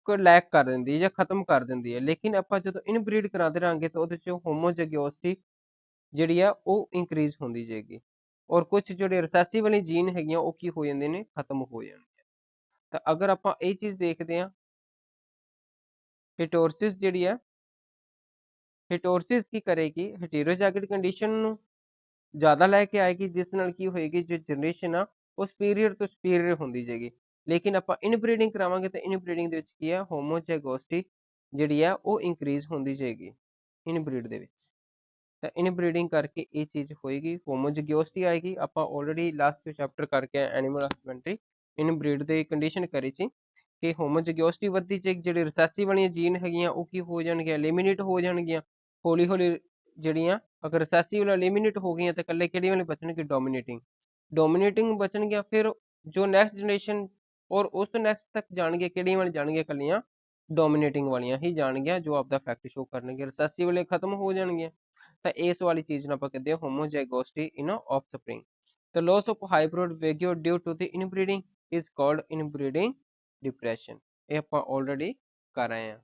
ਕੋ ਲੈਕ ਕਰ ਦਿੰਦੀ ਹੈ ਜਾਂ ਖਤਮ ਕਰ ਦਿੰਦੀ ਹੈ। ਲੇਕਿਨ ਆਪਾਂ ਜਦੋਂ ਇਨਬਰੀਡ ਕਰਾਉਂਦੇ ਰਹਾਂਗੇ ਤਾਂ ਉਹਦੇ ਚ ਹੋਮੋਜ਼ੈਗੋਸਿਟੀ ਜਿਹੜੀ ਆ ਉਹ ਇਨਕਰੀਜ਼ ਹੁੰਦੀ ਜਾਏਗੀ ਔਰ ਕੁਝ ਜਿਹੜੇ ਰਿਸੈਸਿਵ ਵਾਲੀ ਜੀਨ ਹੈਗੀਆਂ ਉਹ ਕੀ ਹੋ ਜਾਂਦੇ ਨੇ, ਖਤਮ ਹੋ ਜਾਣਗੇ। ਤਾਂ ਅਗਰ ਆਪਾਂ ਇਹ ਚੀਜ਼ ਦੇਖਦੇ ਹਾਂ, हेटेरोसिस ਜਿਹੜੀ ਹੈ हेटेरोसिस ਕੀ ਕਰੇਗੀ, हेटेरोजाइगस कंडीशन ਨੂੰ ਜ਼ਿਆਦਾ ਲੈ ਕੇ ਆਏਗੀ, ਜਿਸ ਨਾਲ ਕੀ ਹੋਏਗੀ ਜੋ ਜਨਰੇਸ਼ਨ ਆ ਉਹ ਸੁਪੀਰੀਅਰ ਤੋਂ ਸੁਪੀਰੀਅਰ ਹੁੰਦੀ ਜਾਏਗੀ। ਲੇਕਿਨ ਆਪਾਂ ਇਨਬਰੀਡਿੰਗ ਕਰਾਵਾਂਗੇ ਤਾਂ ਇਨਬਰੀਡਿੰਗ ਦੇ ਵਿੱਚ ਕੀ ਹੈ, ਹੋਮੋਜ਼ੈਗੋਸਿਟੀ ਜਿਹੜੀ ਆ ਉਹ ਇਨਕਰੀਜ਼ ਹੁੰਦੀ ਜਾਏਗੀ ਇਨਬਰੀਡ ਦੇ ਵਿੱਚ। ਤਾਂ ਇਨਬਰੀਡਿੰਗ ਕਰਕੇ ਇਹ ਚੀਜ਼ ਹੋਏਗੀ, ਹੋਮੋਜ਼ੈਗੋਸਿਟੀ ਆਏਗੀ। ਆਪਾਂ ਆਲਰੇਡੀ ਲਾਸਟ ਚੈਪਟਰ ਕਰਕੇ ਐਨੀਮਲ ਹਸਬੈਂਡਰੀ ਇਨਬਰੀਡ ਦੇ ਕੰਡੀਸ਼ਨ ਕਰੀ ਸੀ ਕਿ ਹੋਮੋਜ਼ੈਗੋਸਿਟੀ ਵੱਧਦੀ ਜਾਏਗੀ, ਜਿਹੜੇ ਰਿਸੈਸਿਵ ਵਾਲੀਆਂ ਜੀਨ ਹੈਗੀਆਂ ਉਹ ਕੀ ਹੋ ਜਾਣਗੀਆਂ, ਐਲੀਮੀਨੇਟ ਹੋ ਜਾਣਗੀਆਂ ਹੌਲੀ ਹੌਲੀ। ਜਿਹੜੀਆਂ ਅਗਰ ਰਿਸੈਸਿਵ ਵਾਲਾ ਐਲੀਮੀਨੇਟ ਹੋ ਗਈਆਂ ਤਾਂ ਇਕੱਲੇ ਕਿਹੜੀ ਵਾਲੇ ਬਚਣਗੇ, ਡੋਮੀਨੇਟਿੰਗ ਬਚਣਗੀਆਂ। ਫਿਰ ਜੋ ਨੈਕਸਟ ਜਨਰੇਸ਼ਨ ਔਰ ਉਸ ਤੋਂ ਨੈਕਸਟ ਤੱਕ ਜਾਣਗੇ ਕਿਹੜੀਆਂ ਵਾਲੀ ਜਾਣਗੀਆਂ, ਇਕੱਲੀਆਂ ਡੋਮੀਨੇਟਿੰਗ ਵਾਲੀਆਂ ਹੀ ਜਾਣਗੀਆਂ ਜੋ ਆਪਦਾ ਫੈਕਟ ਸ਼ੋ ਕਰਨਗੇ, ਰਿਸੈਸਿਵ ਵਾਲੇ ਖਤਮ ਹੋ ਜਾਣਗੀਆਂ। ਤਾਂ ਇਸ ਵਾਲੀ ਚੀਜ਼ ਨੂੰ ਆਪਾਂ ਕਹਿੰਦੇ ਹਾਂ ਹੋਮੋਜ਼ੈਗੋਸਿਟੀ ਇਨ ਆਫਸਪ੍ਰਿੰਗ। The loss of hybrid vagio due to the inbreeding is called inbreeding depression। ਇਹ ਆਪਾਂ ਆਲਰੇਡੀ ਕਰ ਆਏ ਹਾਂ।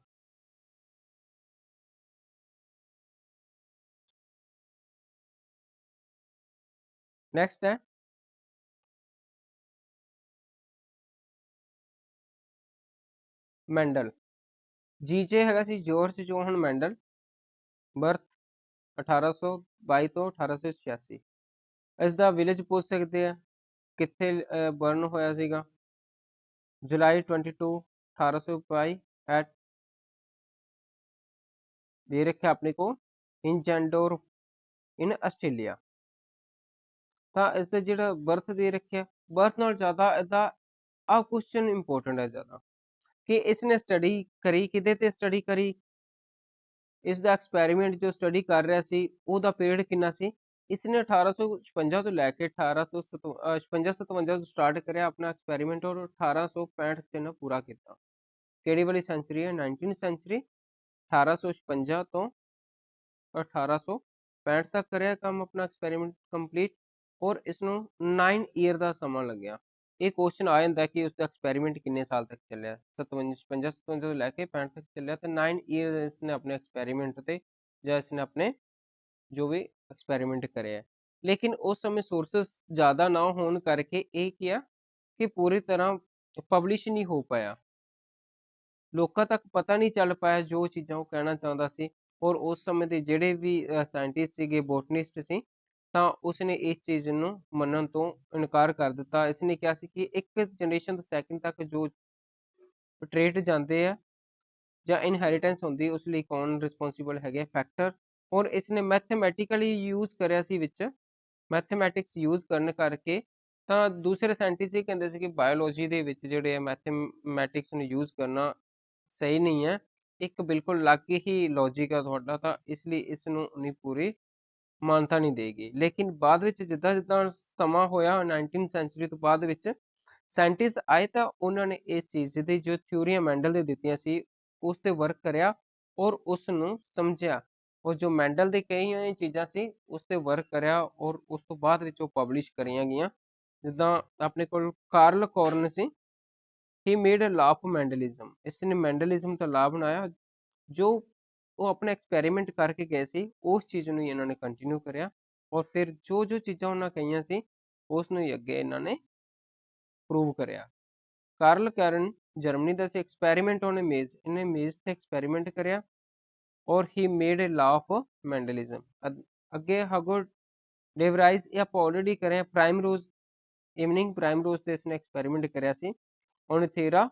ਨੈਕਸਟ ਹੈ ਮੈਂਡਲ। ਜੀਜੇ ਹੈਗਾ ਸੀ ਜੋਰਜ ਜੋਹਨ ਮੈਂਡਲ, ਬਰਥ 1822 ਤੋਂ 1886। ਇਸ ਦਾ ਵਿਲੇਜ ਪੁੱਛ ਸਕਦੇ ਆ ਕਿੱਥੇ ਬਰਨ ਹੋਇਆ ਸੀਗਾ, ਜੁਲਾਈ 22 1822 ਐਟ ਦੇ ਰੱਖਿਆ ਆਪਣੇ ਕੋ ਇੰਜੈਂਡੋਰ ਇਨ ਆਸਟ੍ਰੇਲੀਆ। ਤਾਂ ਇਸ ਦਾ ਜਿਹੜਾ ਬਰਥ ਦੇ ਰੱਖਿਆ, ਬਰਥ ਨਾਲ ਜ਼ਿਆਦਾ ਇਹਦਾ ਆ ਕੁਐਸਚਨ ਇੰਪੋਰਟੈਂਟ ਹੈ ਜ਼ਿਆਦਾ ਕਿ ਇਸਨੇ ਸਟੱਡੀ ਕਰੀ ਕਿਹਦੇ ਤੇ ਸਟੱਡੀ ਕਰੀ, ਇਸ ਦਾ ਐਕਸਪੈਰੀਮੈਂਟ ਜੋ ਸਟੱਡੀ ਕਰ ਰਿਹਾ ਸੀ ਉਹਦਾ ਪੀਰੀਅਡ ਕਿੰਨਾ ਸੀ। ਇਸਨੇ 1856 ਤੋਂ ਲੈ ਕੇ 1856-57 ਤੋਂ ਸਟਾਰਟ ਕਰਿਆ ਆਪਣਾ ਐਕਸਪੈਰੀਮੈਂਟ ਔਰ 1865 ਤੇ ਨਾ ਪੂਰਾ ਕੀਤਾ। ਕਿਹੜੀ ਵਾਲੀ ਸੈਂਚਰੀ ਹੈ, 19th ਸੈਂਚਰੀ। 1856 ਤੋਂ 1865 65 ਤੱਕ ਕਰਿਆ ਕੰਮ ਆਪਣਾ ਐਕਸਪੈਰੀਮੈਂਟ ਕੰਪਲੀਟ, ਔਰ ਇਸਨੂੰ 9 ਈਅਰ ਦਾ ਸਮਾਂ ਲੱਗਿਆ। ਇਹ ਕੁਐਸਚਨ ਆ ਜਾਂਦਾ ਕਿ ਉਸਦਾ ਐਕਸਪੈਰੀਮੈਂਟ ਕਿੰਨੇ ਸਾਲ ਤੱਕ ਚੱਲਿਆ, 57 ਤੋਂ ਲੈ ਕੇ 65 ਤੱਕ ਚੱਲਿਆ, ਤੇ 9 ਈਅਰ ਇਸਨੇ ਆਪਣੇ ਐਕਸਪੈਰੀਮੈਂਟ ਤੇ ਜਾਂ ਇਸਨੇ ਆਪਣੇ ਜੋ ਵੀ ਐਕਸਪੈਰੀਮੈਂਟ ਕਰਿਆ। ਲੇਕਿਨ ਉਸ ਸਮੇਂ ਸੋਰਸਸ ਜ਼ਿਆਦਾ ਨਾ ਹੋਣ ਕਰਕੇ ਇਹ ਕੀ ਆ ਕਿ ਪੂਰੀ ਤਰ੍ਹਾਂ ਪਬਲਿਸ਼ ਨਹੀਂ ਹੋ ਪਾਇਆ, ਲੋਕਾਂ ਤੱਕ ਪਤਾ ਨਹੀਂ ਚੱਲ ਪਾਇਆ ਜੋ ਚੀਜ਼ਾਂ ਉਹ ਕਹਿਣਾ ਚਾਹੁੰਦਾ ਸੀ। ਔਰ ਉਸ ਸਮੇਂ ਦੇ ਜਿਹੜੇ ਵੀ ਸਾਇੰਟਿਸਟ ਸੀਗੇ, ਬੋਟਨਿਸਟ ਸੀ, ਤਾਂ ਉਸਨੇ ਇਸ ਚੀਜ਼ ਨੂੰ ਮੰਨਣ ਤੋਂ ਇਨਕਾਰ ਕਰ ਦਿੱਤਾ। ਇਸਨੇ ਕਿਹਾ ਸੀ ਕਿ ਇੱਕ ਜਨਰੇਸ਼ਨ ਤੋਂ ਸੈਕਿੰਡ ਤੱਕ ਜੋ ਟਰੇਟ ਜਾਂਦੇ ਆ ਜਾਂ ਇਨਹੈਰੀਟੈਂਸ ਹੁੰਦੀ, ਉਸ ਲਈ ਕੌਣ ਰਿਸਪੌਂਸੀਬਲ ਹੈਗੇ, ਫੈਕਟਰ। ਔਰ ਇਸਨੇ ਮੈਥਮੈਟੀਕਲੀ ਯੂਜ਼ ਕਰਿਆ ਸੀ ਵਿੱਚ, ਮੈਥਮੈਟਿਕਸ ਯੂਜ਼ ਕਰਨ ਕਰਕੇ, ਤਾਂ ਦੂਸਰੇ ਸਾਇੰਟਿਸਟ ਇਹ ਕਹਿੰਦੇ ਸੀ ਕਿ ਬਾਇਓਲੋਜੀ ਦੇ ਵਿੱਚ ਜਿਹੜੇ ਆ ਮੈਥਮੈਟਿਕਸ ਨੂੰ ਯੂਜ਼ ਕਰਨਾ ਸਹੀ ਨਹੀਂ ਹੈ, ਇੱਕ ਬਿਲਕੁਲ ਅਲੱਗ ਹੀ ਲੌਜਿਕ ਹੈ ਤੁਹਾਡਾ, ਤਾਂ ਇਸ ਲਈ ਇਸ ਨੂੰ ਨਹੀਂ ਪੂਰੀ ਮਾਨਤਾ ਨਹੀਂ ਦੇਗੀ। ਲੇਕਿਨ ਬਾਅਦ ਵਿੱਚ ਜਿੱਦਾਂ ਜਿੱਦਾਂ ਸਮਾਂ ਹੋਇਆ 19th ਸੈਂਚੁਰੀ ਤੋਂ ਬਾਅਦ ਵਿੱਚ ਸਾਇੰਟਿਸਟ ਆਏ, ਤਾਂ ਉਹਨਾਂ ਨੇ ਇਸ ਚੀਜ਼ ਦੀ ਜੋ ਥਿਊਰੀਆਂ ਮੈਂਡਲ ਦੇ ਦਿੱਤੀਆਂ ਸੀ ਉਸ ਤੇ ਵਰਕ ਕਰਿਆ ਔਰ ਉਸ ਨੂੰ ਸਮਝਿਆ, ਔਰ ਜੋ ਮੈਂਡਲ ਦੇ ਕਈ ਹੋਈਆਂ ਚੀਜ਼ਾਂ ਸੀ ਉਸ ਤੇ ਵਰਕ ਕਰਿਆ, ਔਰ ਉਸ ਤੋਂ ਬਾਅਦ ਵਿੱਚ ਉਹ ਪਬਲਿਸ਼ ਕਰੀਆਂ ਗਈਆਂ। ਜਿੱਦਾਂ ਆਪਣੇ ਕੋਲ ਕਾਰਲ ਕੋਰਨ ਸੀ, he made a law of ਮੈਂਡਲਿਜ਼ਮ, ਇਸਨੇ ਮੈਂਡਲਿਜ਼ਮ ਦਾ ਲਾ ਬਣਾਇਆ, ਜੋ ਉਹ ਆਪਣਾ ਐਕਸਪੈਰੀਮੈਂਟ ਕਰਕੇ ਗਏ ਸੀ ਉਸ ਚੀਜ਼ ਨੂੰ ਹੀ ਇਹਨਾਂ ਨੇ ਕੰਟੀਨਿਊ ਕਰਿਆ, ਔਰ ਫਿਰ ਜੋ ਜੋ ਚੀਜ਼ਾਂ ਉਹਨਾਂ ਕਹੀਆਂ ਸੀ ਉਸ ਨੂੰ ਹੀ ਅੱਗੇ ਇਹਨਾਂ ਨੇ ਪ੍ਰੂਵ ਕਰਿਆ। ਕਾਰਲ ਕੈਰਨ ਜਰਮਨੀ ਦਾ ਸੀ, ਐਕਸਪੈਰੀਮੈਂਟ ਔਨ ਮੇਜ਼, ਇਹਨੇ ਮੇਜ਼ ਤੇ ਐਕਸਪੈਰੀਮੈਂਟ ਕਰਿਆ, ਔਰ ਹੀ ਮੇਡ ਅ ਲਾ ਆਫ ਮੈਂਡਲਿਜ਼ਮ। ਅੱਗੇ ਹਾਗੋ ਡੇਵਰਾਈਜ਼, ਇਹ ਆਪਾਂ ਆਲਰੇਡੀ ਕਰਿਆ। ਪ੍ਰਾਈਮ ਰੋਜ਼, ਇਵਨਿੰਗ ਪ੍ਰਾਈਮ ਰੋਜ਼ ਤੇ ਇਸਨੇ ਐਕਸਪੈਰੀਮੈਂਟ ਕਰਿਆ ਸੀ। ਓਨਥੇਰਾ,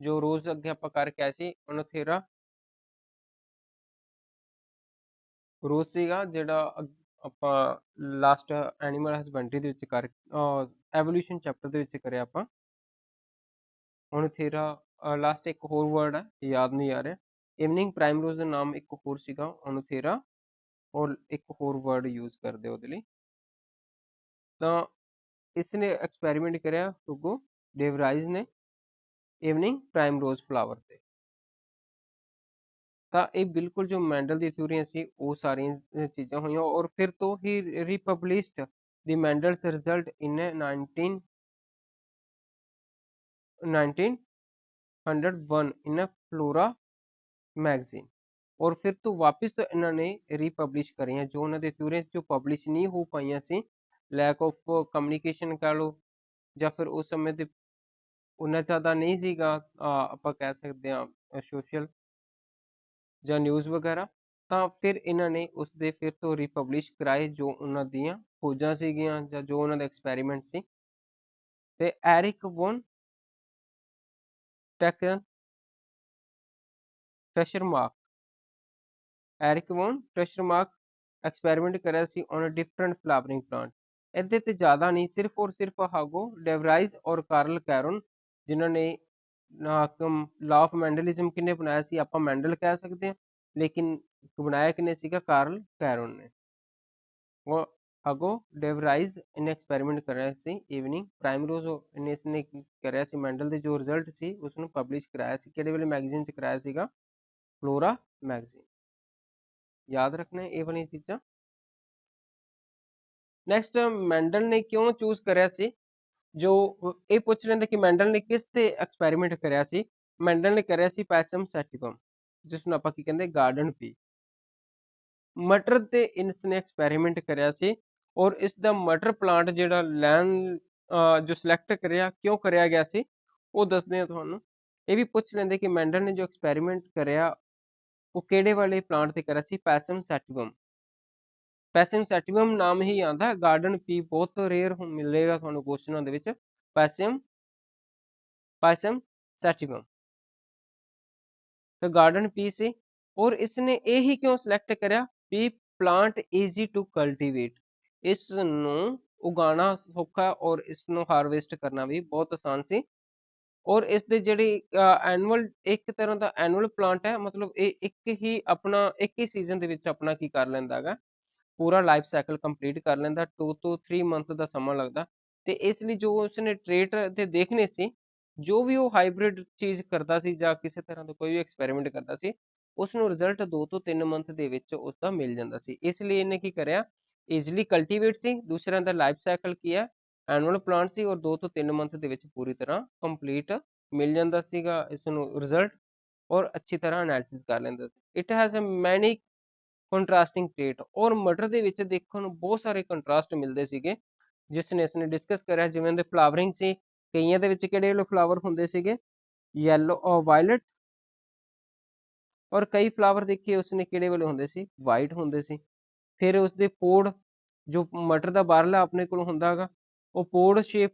ਜੋ ਰੋਜ਼ ਅੱਗੇ ਆਪਾਂ ਕਰਕੇ ਆਏ ਸੀ, ਓਨਥੇਰਾ ਰੋਜ਼ ਸੀਗਾ ਜਿਹੜਾ ਆਪਾਂ ਲਾਸਟ ਐਨੀਮਲ ਹਸਬੈਂਡਰੀ ਦੇ ਵਿੱਚ ਕਰ ਐਵੋਲੂਸ਼ਨ ਚੈਪਟਰ ਦੇ ਵਿੱਚ ਕਰਿਆ ਆਪਾਂ। ਓਨਥੇਰਾ ਲਾਸਟ ਇੱਕ ਹੋਰ ਵਰਡ ਹੈ, ਯਾਦ ਨਹੀਂ ਆ ਰਿਹਾ। ਇਵਨਿੰਗ ਪ੍ਰਾਈਮ ਰੋਜ਼ ਦਾ ਨਾਮ ਇੱਕ ਹੋਰ ਸੀਗਾ ਓਨਥੇਰਾ, ਔਰ ਇੱਕ ਹੋਰ ਵਰਡ ਯੂਜ਼ ਕਰਦੇ ਉਹਦੇ ਲਈ। ਤਾਂ ਇਸਨੇ ਐਕਸਪੈਰੀਮੈਂਟ ਕਰਿਆ ਹੁਗੋ ਡੇਵਰਾਈਜ਼ ਨੇ ਇਵਨਿੰਗ ਪ੍ਰਾਈਮ ਰੋਜ਼ ਫਲਾਵਰ ਤੇ। ਤਾਂ ਇਹ ਬਿਲਕੁਲ ਜੋ ਮੈਂਡਲ ਦੀ ਥਿਊਰੀਆਂ ਸੀ ਉਹ ਸਾਰੀਆਂ ਚੀਜ਼ਾਂ ਹੋਈਆਂ, ਔਰ ਫਿਰ ਤੋਂ ਹੀ ਰੀਪਬਲਿਸ਼ਡ ਦੀ ਮੈਂਡਲਸ ਰਿਜ਼ਲਟ ਇਨ 1901 ਇਨ ਫਲੋਰਾ ਮੈਗਜ਼ੀਨ। ਔਰ ਫਿਰ ਤੋਂ ਵਾਪਿਸ ਤੋਂ ਇਹਨਾਂ ਨੇ ਰੀਪਬਲਿਸ਼ ਕਰੀਆਂ ਜੋ ਉਹਨਾਂ ਦੇ ਥਿਊਰੀਜ਼ ਜੋ ਪਬਲਿਸ਼ ਨਹੀਂ ਹੋ ਪਾਈਆਂ ਸੀ, ਲੈਕ ਆਫ ਕਮਿਊਨੀਕੇਸ਼ਨ ਕਹਿ ਲਓ, ਜਾਂ ਫਿਰ ਉਸ ਸਮੇਂ ਤੇ ਉਨਾ ਜ਼ਿਆਦਾ ਨਹੀਂ ਸੀਗਾ ਆਪਾਂ ਕਹਿ ਸਕਦੇ ਹਾਂ ਸੋਸ਼ਲ ਜਾਂ ਨਿਊਜ਼ ਵਗੈਰਾ, ਤਾਂ ਫਿਰ ਇਹਨਾਂ ਨੇ ਉਸਦੇ ਫਿਰ ਤੋਂ ਰੀਪਬਲਿਸ਼ ਕਰਾਏ ਜੋ ਉਹਨਾਂ ਦੀਆਂ ਖੋਜਾਂ ਸੀਗੀਆਂ ਜਾਂ ਜੋ ਉਹਨਾਂ ਦਾ ਐਕਸਪੈਰੀਮੈਂਟ ਸੀ। ਤੇ Erich von Tschermak, Erich von Tschermak experiment ਕਰਿਆ ਸੀ on a different flowering plant. ਇਹਦੇ ਤੇ ਜ਼ਿਆਦਾ ਨਹੀਂ, ਸਿਰਫ ਔਰ ਸਿਰਫ ਹਾਗੋ ਡੇਵਰਾਈਜ਼ ਔਰ ਕਾਰਲ ਕੈਰਨ ਜਿਨ੍ਹਾਂ ਨੇ ਲਾ ਆਫ ਮੈਂਡਲਿਜ਼ਮ ਕਿੰਨੇ ਬਣਾਇਆ ਸੀ, ਆਪਾਂ ਮੈਂਡਲ ਕਹਿ ਸਕਦੇ ਹਾਂ, ਲੇਕਿਨ ਬਣਾਇਆ ਕਿੰਨੇ ਸੀਗਾ, ਕਾਰਲ ਕੈਰਨ ਨੇ। ਉਹ ਹਾਗੋ ਡੇਵਰਾਈਜ਼ ਇਹਨੇ ਐਕਸਪੈਰੀਮੈਂਟ ਕਰਿਆ ਸੀ ਇਵਨਿੰਗ ਪ੍ਰਾਈਮ ਰੋਜ਼, ਇਹਨੇ ਇਸਨੇ ਕਰਿਆ ਸੀ ਮੈਂਡਲ ਦੇ ਜੋ ਰਿਜ਼ਲਟ ਸੀ ਉਸ ਨੂੰ ਪਬਲਿਸ਼ ਕਰਾਇਆ ਸੀ, ਕਿਹੜੇ ਵੇਲੇ ਮੈਗਜ਼ੀਨ 'ਚ ਕਰਾਇਆ ਸੀਗਾ, ਫਲੋਰਾ ਮੈਗਜ਼ੀਨ। ਯਾਦ ਰੱਖਣਾ ਇਹ ਵਾਲੀਆਂ ਚੀਜ਼ਾਂ। ਨੈਕਸਟ, ਮੈਂਡਲ ਨੇ ਕਿਉਂ ਚੂਜ਼ ਕਰਿਆ ਸੀ, ਜੋ ਇਹ ਪੁੱਛ ਲੈਂਦੇ ਕਿ ਮੈਂਡਲ ਨੇ ਕਿਸ ਤੇ ਐਕਸਪੈਰੀਮੈਂਟ ਕਰਿਆ ਸੀ। ਮੈਂਡਲ ਨੇ ਕਰਿਆ ਸੀ ਪੈਸਮ ਸੈਟਿਵਮ, ਜਿਸ ਨੂੰ ਆਪਾਂ ਕੀ ਕਹਿੰਦੇ ਗਾਰਡਨ ਪੀ, ਮਟਰ ਤੇ ਇਸਨੇ ਐਕਸਪੈਰੀਮੈਂਟ ਕਰਿਆ ਸੀ। ਔਰ ਇਸ ਦਾ ਮਟਰ ਪਲਾਂਟ ਜਿਹੜਾ ਲੈਂਡ ਜੋ ਸਿਲੈਕਟ ਕਰਿਆ ਕਿਉਂ ਕਰਿਆ ਗਿਆ ਸੀ ਉਹ ਦੱਸਦੇ ਆ ਤੁਹਾਨੂੰ। ਇਹ ਵੀ ਪੁੱਛ ਲੈਂਦੇ ਕਿ ਮੈਂਡਲ ਨੇ ਜੋ ਐਕਸਪੈਰੀਮੈਂਟ ਕਰਿਆ ਉਹ ਕਿਹੜੇ ਵਾਲੇ ਪਲਾਂਟ ਤੇ ਕਰਿਆ ਸੀ, ਪੈਸਮ ਸੈਟਿਵਮ। ਪੈਸਮ ਸੈਟਿਵਮ ਨਾਮ ਹੀ ਆਉਂਦਾ, ਗਾਰਡਨ ਪੀ ਬਹੁਤ ਰੇਅਰ ਮਿਲੇਗਾ ਤੁਹਾਨੂੰ ਕੁਐਸਚਨਾਂ ਦੇ ਵਿੱਚ, ਪੈਸਮ ਸੈਟਿਵਮ ਤਾਂ ਗਾਰਡਨ ਪੀ ਸੀ। ਔਰ ਇਸਨੇ ਇਹ ਹੀ ਕਿਉਂ ਸਿਲੈਕਟ ਕਰਿਆ ਵੀ ਪਲਾਂਟ ਈਜ਼ੀ ਟੂ ਕਲਟੀਵੇਟ, ਇਸ ਨੂੰ ਉਗਾਉਣਾ ਸੌਖਾ ਔਰ ਇਸ ਨੂੰ ਹਾਰਵੈਸਟ ਕਰਨਾ ਵੀ ਬਹੁਤ ਆਸਾਨ ਸੀ। ਔਰ ਇਸ ਦੇ ਜਿਹੜੀ ਐਨੂਅਲ, ਇੱਕ ਤਰ੍ਹਾਂ ਦਾ ਐਨੂਅਲ ਪਲਾਂਟ ਹੈ, ਮਤਲਬ ਇਹ ਇੱਕ ਹੀ ਆਪਣਾ ਇੱਕ ਹੀ ਸੀਜ਼ਨ ਦੇ ਵਿੱਚ ਆਪਣਾ ਕੀ ਕਰ ਲੈਂਦਾ ਹੈਗਾ, ਪੂਰਾ ਲਾਈਫ ਸਾਈਕਲ ਕੰਪਲੀਟ ਕਰ ਲੈਂਦਾ, 2 ਤੋਂ 3 ਮੰਥ ਦਾ ਸਮਾਂ ਲੱਗਦਾ। ਤੇ ਇਸ ਲਈ ਜੋ ਉਸਨੇ ਟ੍ਰੇਟ ਤੇ ਦੇਖਣੇ ਸੀ, ਜੋ ਵੀ ਉਹ ਹਾਈਬ੍ਰਿਡ ਚੀਜ਼ ਕਰਦਾ ਸੀ ਜਾਂ ਕਿਸੇ ਤਰ੍ਹਾਂ ਦਾ ਕੋਈ ਵੀ ਐਕਸਪੈਰੀਮੈਂਟ ਕਰਦਾ ਸੀ, ਉਸ ਨੂੰ ਰਿਜ਼ਲਟ 2 ਤੋਂ 3 ਮੰਥ ਦੇ ਵਿੱਚ ਉਸਦਾ ਮਿਲ ਜਾਂਦਾ ਸੀ। ਇਸ ਲਈ ਇਹਨੇ ਕੀ ਕਰਿਆ, ਈਜ਼ੀਲੀ ਕਲਟੀਵੇਟ ਸੀ, ਦੂਸਰਿਆਂ ਦਾ ਲਾਈਫ ਸਾਈਕਲ ਕੀ ਹੈ, ਐਨੂਅਲ ਪਲਾਂਟ ਸੀ, ਔਰ 2 ਤੋਂ 3 ਮੰਥ ਦੇ ਵਿੱਚ ਪੂਰੀ ਤਰ੍ਹਾਂ ਕੰਪਲੀਟ ਮਿਲ ਜਾਂਦਾ ਸੀਗਾ ਇਸ ਨੂੰ ਰਿਜ਼ਲਟ, ਔਰ ਅੱਛੀ ਤਰ੍ਹਾਂ ਐਨਾਲਿਸਿਸ ਕਰ ਲੈਂਦਾ ਸੀ। ਇਟ ਹੈਜ਼ ਅ ਮੈਨੀ ਕੰਟਰਾਸਟਿੰਗ ਟ੍ਰੇਟ, ਔਰ ਮਟਰ ਦੇ ਵਿੱਚ ਦੇਖਣ ਨੂੰ ਬਹੁਤ ਸਾਰੇ ਕੰਟਰਾਸਟ ਮਿਲਦੇ ਸੀਗੇ, ਜਿਸ ਨੇ ਇਸਨੇ ਡਿਸਕਸ ਕਰਿਆ। ਜਿਵੇਂ ਦੇ ਫਲਾਵਰਿੰਗ ਸੀ, ਕਈਆਂ ਦੇ ਵਿੱਚ ਕਿਹੜੇ ਵਾਲੇ ਫਲਾਵਰ ਹੁੰਦੇ ਸੀਗੇ, ਯੈਲੋ ਔਰ ਵਾਇਲਟ, ਔਰ ਕਈ ਫਲਾਵਰ ਦੇਖੇ ਉਸਨੇ ਕਿਹੜੇ ਵਾਲੇ ਹੁੰਦੇ ਸੀ, ਵਾਈਟ ਹੁੰਦੇ ਸੀ। ਫਿਰ ਉਸਦੇ ਪੋੜ, ਜੋ ਮਟਰ ਦਾ ਬਾਹਰਲਾ ਆਪਣੇ ਕੋਲ ਹੁੰਦਾ ਹੈਗਾ, ਉਹ ਪੋੜ ਸ਼ੇਪ,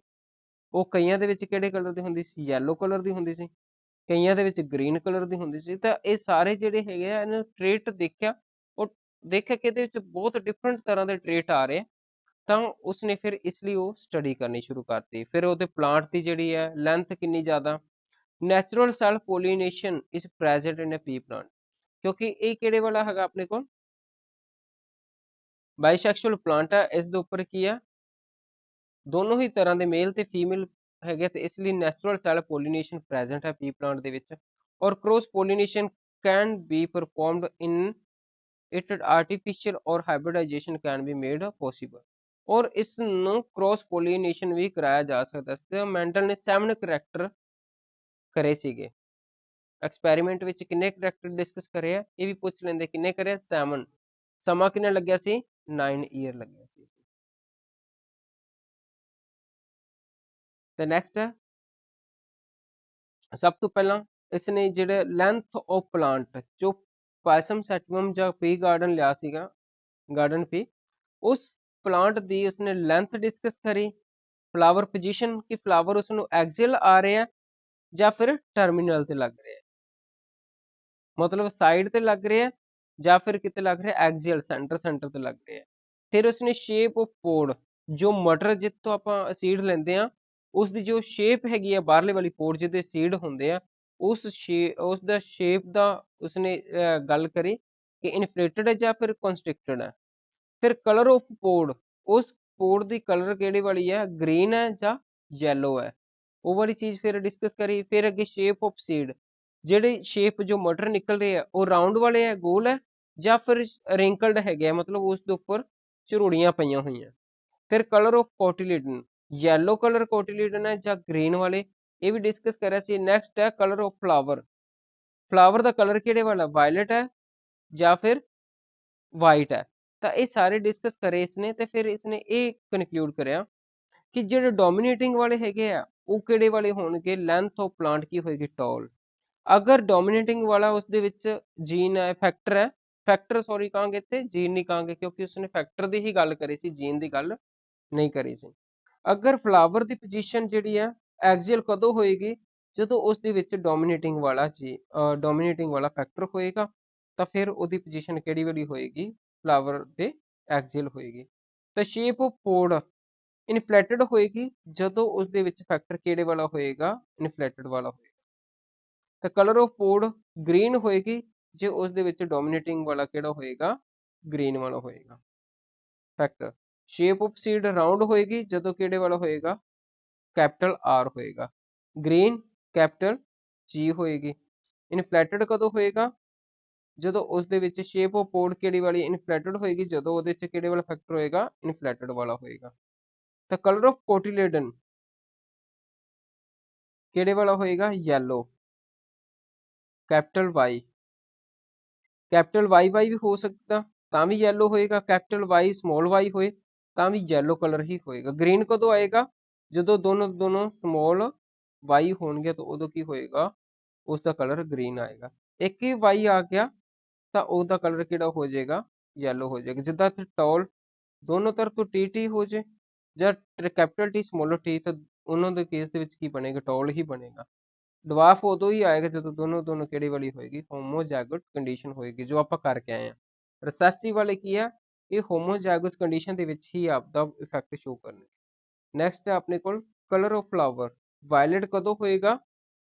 ਉਹ ਕਈਆਂ ਦੇ ਵਿੱਚ ਕਿਹੜੇ ਕਲਰ ਦੀ ਹੁੰਦੀ ਸੀ, ਯੈਲੋ ਕਲਰ ਦੀ ਹੁੰਦੀ ਸੀ, ਕਈਆਂ ਦੇ ਵਿੱਚ ਗ੍ਰੀਨ ਕਲਰ ਦੀ ਹੁੰਦੀ ਸੀ। ਤਾਂ ਇਹ ਸਾਰੇ ਜਿਹੜੇ ਹੈਗੇ ਆ, ਇਹਨਾਂ ਟ੍ਰੇਟ ਦੇਖਿਆ, ਉਹ ਦੇਖਿਆ ਕਿ ਇਹਦੇ ਵਿੱਚ ਬਹੁਤ ਡਿਫਰੈਂਟ ਤਰ੍ਹਾਂ ਦੇ ਟ੍ਰੇਟ ਆ ਰਹੇ, ਤਾਂ ਉਸਨੇ ਫਿਰ ਇਸ ਲਈ ਉਹ ਸਟੱਡੀ ਕਰਨੀ ਸ਼ੁਰੂ ਕਰਤੀ। ਫਿਰ ਉਹਦੇ ਪਲਾਂਟ ਦੀ ਜਿਹੜੀ ਹੈ ਲੈਂਥ ਕਿੰਨੀ ਜ਼ਿਆਦਾ, natural self pollination is present in a pea plant, ਕਿਉਂਕਿ ਇਹ ਕਿਹੜੇ ਵਾਲਾ ਹੈਗਾ ਆਪਣੇ ਕੋਲ, ਬਾਈਸੈਕਸ਼ੁਅਲ ਪਲਾਂਟ ਹੈ। ਇਸ ਦੇ ਉੱਪਰ ਕੀ ਆ, ਦੋਨੋਂ ਹੀ ਤਰ੍ਹਾਂ ਦੇ ਮੇਲ ਤੇ ਫੀਮੇਲ ਹੈਗੇ, ਤੇ ਇਸ ਲਈ ਨੈਚੁਰਲ ਸੈਲਫ ਪੋਲੀਨੇਸ਼ਨ ਪ੍ਰੈਜ਼ੈਂਟ ਹੈ ਪੀ ਪਲਾਂਟ ਦੇ ਵਿੱਚ। ਔਰ cross pollination can be performed in it, artificial ਔਰ hybridisation can be made possible, ਔਰ ਇਸ ਨੂੰ ਕ੍ਰੋਸ ਪੋਲੀਨੇਸ਼ਨ ਵੀ ਕਰਾਇਆ ਜਾ ਸਕਦਾ ਸੀ। ਮੈਂਡਲ ਨੇ 7 ਕਰੈਕਟਰ ਕਰੇ ਸੀਗੇ ਐਕਸਪੈਰੀਮੈਂਟ ਵਿੱਚ। ਕਿੰਨੇ ਕਰੈਕਟਰ ਡਿਸਕਸ ਕਰੇ ਆ, ਇਹ ਵੀ ਪੁੱਛ ਲੈਂਦੇ, ਕਿੰਨੇ ਕਰੇ, 7। ਸਮਾਂ ਕਿੰਨਾ ਲੱਗਿਆ ਸੀ, 9 ਈਅਰ ਲੱਗਿਆ ਸੀ। ਤੇ ਨੈਕਸਟ ਹੈ, ਸਭ ਤੋਂ ਪਹਿਲਾਂ ਇਸਨੇ ਜਿਹੜੇ ਲੈਂਥ ਆਫ ਪਲਾਂਟ, ਜੋ ਪਾਇਸਮ ਸੈਟਿਵਮ ਜਾਂ ਪੀ ਗਾਰਡਨ ਲਿਆ ਸੀਗਾ, ਗਾਰਡਨ ਪੀ, ਉਸ ਪਲਾਂਟ ਦੀ ਉਸਨੇ ਲੈਂਥ ਡਿਸਕਸ ਕਰੀ, ਫਲਾਵਰ ਪੋਜੀਸ਼ਨ, ਕਿ ਫਲਾਵਰ ਉਸ ਨੂੰ ਐਕਸਿਲ ਆ ਰਹੇ ਆ ਜਾਂ ਫਿਰ ਟਰਮੀਨਲ ਤੇ ਲੱਗ ਰਹੇ ਆ, ਮਤਲਬ ਸਾਈਡ ਤੇ ਲੱਗ ਰਹੇ ਆ ਜਾਂ ਫਿਰ ਕਿਤੇ ਲੱਗ ਰਿਹਾ ਐਕਸਿਲ, ਸੈਂਟਰ ਤੇ ਲੱਗ ਰਹੇ ਆ। ਫਿਰ ਉਸਨੇ ਸ਼ੇਪ ਆਫ ਪੋਡ, ਜੋ ਮਟਰ ਜਿੱਥੋਂ ਆਪਾਂ ਸੀਡ ਲੈਂਦੇ ਆ, ਉਸ ਦੀ ਜੋ ਸ਼ੇਪ ਹੈਗੀ ਆ ਬਾਹਰਲੇ ਵਾਲੀ ਪੋਡ ਜਿਹਦੇ ਸੀਡ ਹੁੰਦੇ ਆ, ਉਸ ਦਾ ਸ਼ੇਪ ਦਾ ਉਸਨੇ ਗੱਲ ਕਰੀ ਕਿ ਇਨਫਲੇਟਡ ਹੈ ਜਾਂ ਫਿਰ ਕੰਸਟ੍ਰਿਕਟਡ ਹੈ। ਫਿਰ ਕਲਰ ਆਫ ਪੋਡ, ਉਸ ਪੋਡ ਦੀ ਕਲਰ ਕਿਹੜੀ ਵਾਲੀ ਹੈ, ਗ੍ਰੀਨ ਹੈ ਜਾਂ ਯੈਲੋ ਹੈ, ਉਹ ਵਾਲੀ ਚੀਜ਼ ਫਿਰ ਡਿਸਕਸ ਕਰੀ। ਫਿਰ ਅੱਗੇ ਸ਼ੇਪ ਆਫ ਸੀਡ, ਜਿਹੜੇ ਸ਼ੇਪ ਜੋ ਮਟਰ ਨਿਕਲ ਰਹੇ ਆ ਉਹ ਰਾਉਂਡ ਵਾਲੇ ਹੈ, ਗੋਲ ਹੈ, ਜਾਂ ਫਿਰ ਰਿੰਕਲਡ ਹੈਗੇ ਆ, ਮਤਲਬ ਉਸ ਦੇ ਉੱਪਰ ਝੁਰੜੀਆਂ ਪਈਆਂ ਹੋਈਆਂ। ਫਿਰ ਕਲਰ ਆਫ ਕੋਟਿਲੀਡਨ, ਯੈਲੋ ਕਲਰ ਕੋਟਿਲੀਡਨ ਹੈ ਜਾਂ ਗ੍ਰੀਨ ਵਾਲੇ, ਇਹ ਵੀ ਡਿਸਕਸ ਕਰਿਆ ਸੀ। ਨੈਕਸਟ ਹੈ colour of flower, flower the colour ਕਿਹੜੇ ਵਾਲਾ, ਵਾਇਲਟ ਹੈ ਜਾਂ ਫਿਰ ਵਾਈਟ ਹੈ। ਤਾਂ ਇਹ ਸਾਰੇ ਡਿਸਕਸ ਕਰੇ ਇਸਨੇ, ਤੇ ਫਿਰ ਇਸਨੇ ਇਹ ਕਨਕਲੂਡ ਕਰਿਆ ਕਿ ਜਿਹੜੇ ਡੋਮੀਨੇਟਿੰਗ ਵਾਲੇ ਹੈਗੇ ਆ ਉਹ ਕਿਹੜੇ ਵਾਲੇ ਹੋਣਗੇ, ਲੈਂਥ ਆਫ ਪਲਾਂਟ ਕੀ ਹੋਏਗੀ, ਟੌਲ। ਅਗਰ ਡੋਮੀਨੇਟਿੰਗ ਵਾਲਾ ਉਸਦੇ ਵਿੱਚ ਜੀਨ ਹੈ, ਫੈਕਟਰ ਸੌਰੀ ਕਹਾਂਗੇ, ਇੱਥੇ ਜੀਨ ਨਹੀਂ ਕਹਾਂਗੇ, ਕਿਉਂਕਿ ਉਸਨੇ ਫੈਕਟਰ ਦੀ ਹੀ ਗੱਲ ਕਰੀ ਸੀ, ਜੀਨ ਦੀ ਗੱਲ ਨਹੀਂ ਕਰੀ ਸੀ। ਅਗਰ ਫਲਾਵਰ ਦੀ ਪੋਜੀਸ਼ਨ ਜਿਹੜੀ ਹੈ ਐਕਸੀਅਲ ਕਦੋਂ ਹੋਏਗੀ, ਜਦੋਂ ਉਸ ਦੇ ਵਿੱਚ ਡੋਮੀਨੇਟਿੰਗ ਵਾਲਾ ਫੈਕਟਰ ਹੋਏਗਾ, ਤਾਂ ਫਿਰ ਉਹਦੀ ਪੋਜੀਸ਼ਨ ਕਿਹੜੀ ਵਾਲੀ ਹੋਏਗੀ, ਫਲਾਵਰ ਦੇ ਐਕਸੀਅਲ ਹੋਏਗੀ। ਤਾਂ ਸ਼ੇਪ ਆਫ ਪੋਡ ਇਨਫਲੇਟਡ ਹੋਏਗੀ ਜਦੋਂ ਉਸ ਦੇ ਵਿੱਚ ਫੈਕਟਰ ਕਿਹੜੇ ਵਾਲਾ ਹੋਏਗਾ, ਇਨਫਲੇਟਡ ਵਾਲਾ ਹੋਏਗਾ। ਤਾਂ ਕਲਰ ਆਫ ਪੋਡ ਗ੍ਰੀਨ ਹੋਏਗੀ ਜੇ ਉਸ ਦੇ ਵਿੱਚ ਡੋਮੀਨੇਟਿੰਗ ਵਾਲਾ ਕਿਹੜਾ ਹੋਏਗਾ, ਗ੍ਰੀਨ ਵਾਲਾ ਹੋਏਗਾ factor. Shape of seed round ਹੋਏਗੀ ਜਦੋਂ ਕਿਹੜੇ ਵਾਲਾ ਹੋਏਗਾ, ਕੈਪੀਟਲ ਆਰ ਹੋਏਗਾ। ਗ੍ਰੀਨ ਕੈਪੀਟਲ ਜੀ ਹੋਏਗੀ। ਇਨਫਲੇਟਡ ਕਦੋਂ ਹੋਏਗਾ, ਜਦੋਂ ਉਸ ਦੇ ਵਿੱਚ ਸ਼ੇਪ ਆਫ ਪੋਡ ਕਿਹੜੀ ਵਾਲੀ, ਇਨਫਲੇਟਡ ਹੋਏਗੀ ਜਦੋਂ ਉਹਦੇ ਵਿੱਚ ਕਿਹੜੇ ਵਾਲਾ ਫੈਕਟਰ ਹੋਏਗਾ, ਇਨਫਲੇਟਡ ਵਾਲਾ ਹੋਏਗਾ। ਤਾਂ ਕਲਰ ਆਫ ਕੋਟਿਲੇਡਨ ਕਿਹੜੇ ਵਾਲਾ ਹੋਏਗਾ, yellow, capital Y. Capital Y ਵੀ ਹੋ ਸਕਦਾ ਤਾਂ ਵੀ ਯੈਲੋ ਹੋਏਗਾ, ਕੈਪੀਟਲ ਵਾਈ ਸਮਾਲ ਵਾਈ ਹੋਏ ਤਾਂ ਵੀ ਯੈਲੋ ਕਲਰ ਹੀ ਹੋਏਗਾ। ਗ੍ਰੀਨ ਕਦੋਂ ਆਏਗਾ, ਜਦੋਂ ਦੋਨੋਂ ਸਮਾਲ ਵਾਈ ਹੋਣਗੇ ਤਾਂ ਉਦੋਂ ਕੀ ਹੋਏਗਾ, ਉਸ ਦਾ ਕਲਰ ਗ੍ਰੀਨ ਆਏਗਾ। ਇੱਕ ਹੀ ਵਾਈ ਆ ਗਿਆ ਤਾਂ ਉਹਦਾ ਕਲਰ ਕਿਹੜਾ ਹੋ ਜਾਏਗਾ, ਯੈਲੋ ਹੋ ਜਾਏਗਾ। ਜਿੱਦਾਂ ਟੌਲ ਦੋਨੋਂ ਤਰਫ ਤੋਂ ਟੀ ਹੋ ਜੇ, ਜਾਂ ਕੈਪੀਟਲ ਟੀ ਸਮਾਲ ਟੀ, ਤਾਂ ਉਹਨਾਂ ਦੇ ਕੇਸ ਦੇ ਵਿੱਚ ਕੀ ਬਣੇਗਾ, ਟੌਲ ਹੀ ਬਣੇਗਾ। ਡਵਾਰਫ ਉਦੋਂ ਹੀ ਆਏਗਾ ਜਦੋਂ ਦੋਨੋਂ ਕਿਹੜੀ ਵਾਲੀ ਹੋਏਗੀ, ਹੋਮੋਜ਼ਾਈਗੋਟ ਕੰਡੀਸ਼ਨ ਹੋਏਗੀ, ਜੋ ਆਪਾਂ ਕਰਕੇ ਆਏ ਆ। ਰਿਸੈਸਿਵ ਵਾਲੇ ਕੀ ਆ, ਇਹ ਹੋਮੋਜ਼ਾਈਗੋਸ ਕੰਡੀਸ਼ਨ ਦੇ ਵਿੱਚ ਹੀ ਆਪਦਾ ਇਫੈਕਟ ਸ਼ੋ ਕਰਨਗੇ। ਨੈਕਸਟ ਹੈ ਆਪਣੇ ਕੋਲ ਕਲਰ ਆਫ ਫਲਾਵਰ, ਵਾਇਲਟ ਕਦੋਂ ਹੋਏਗਾ,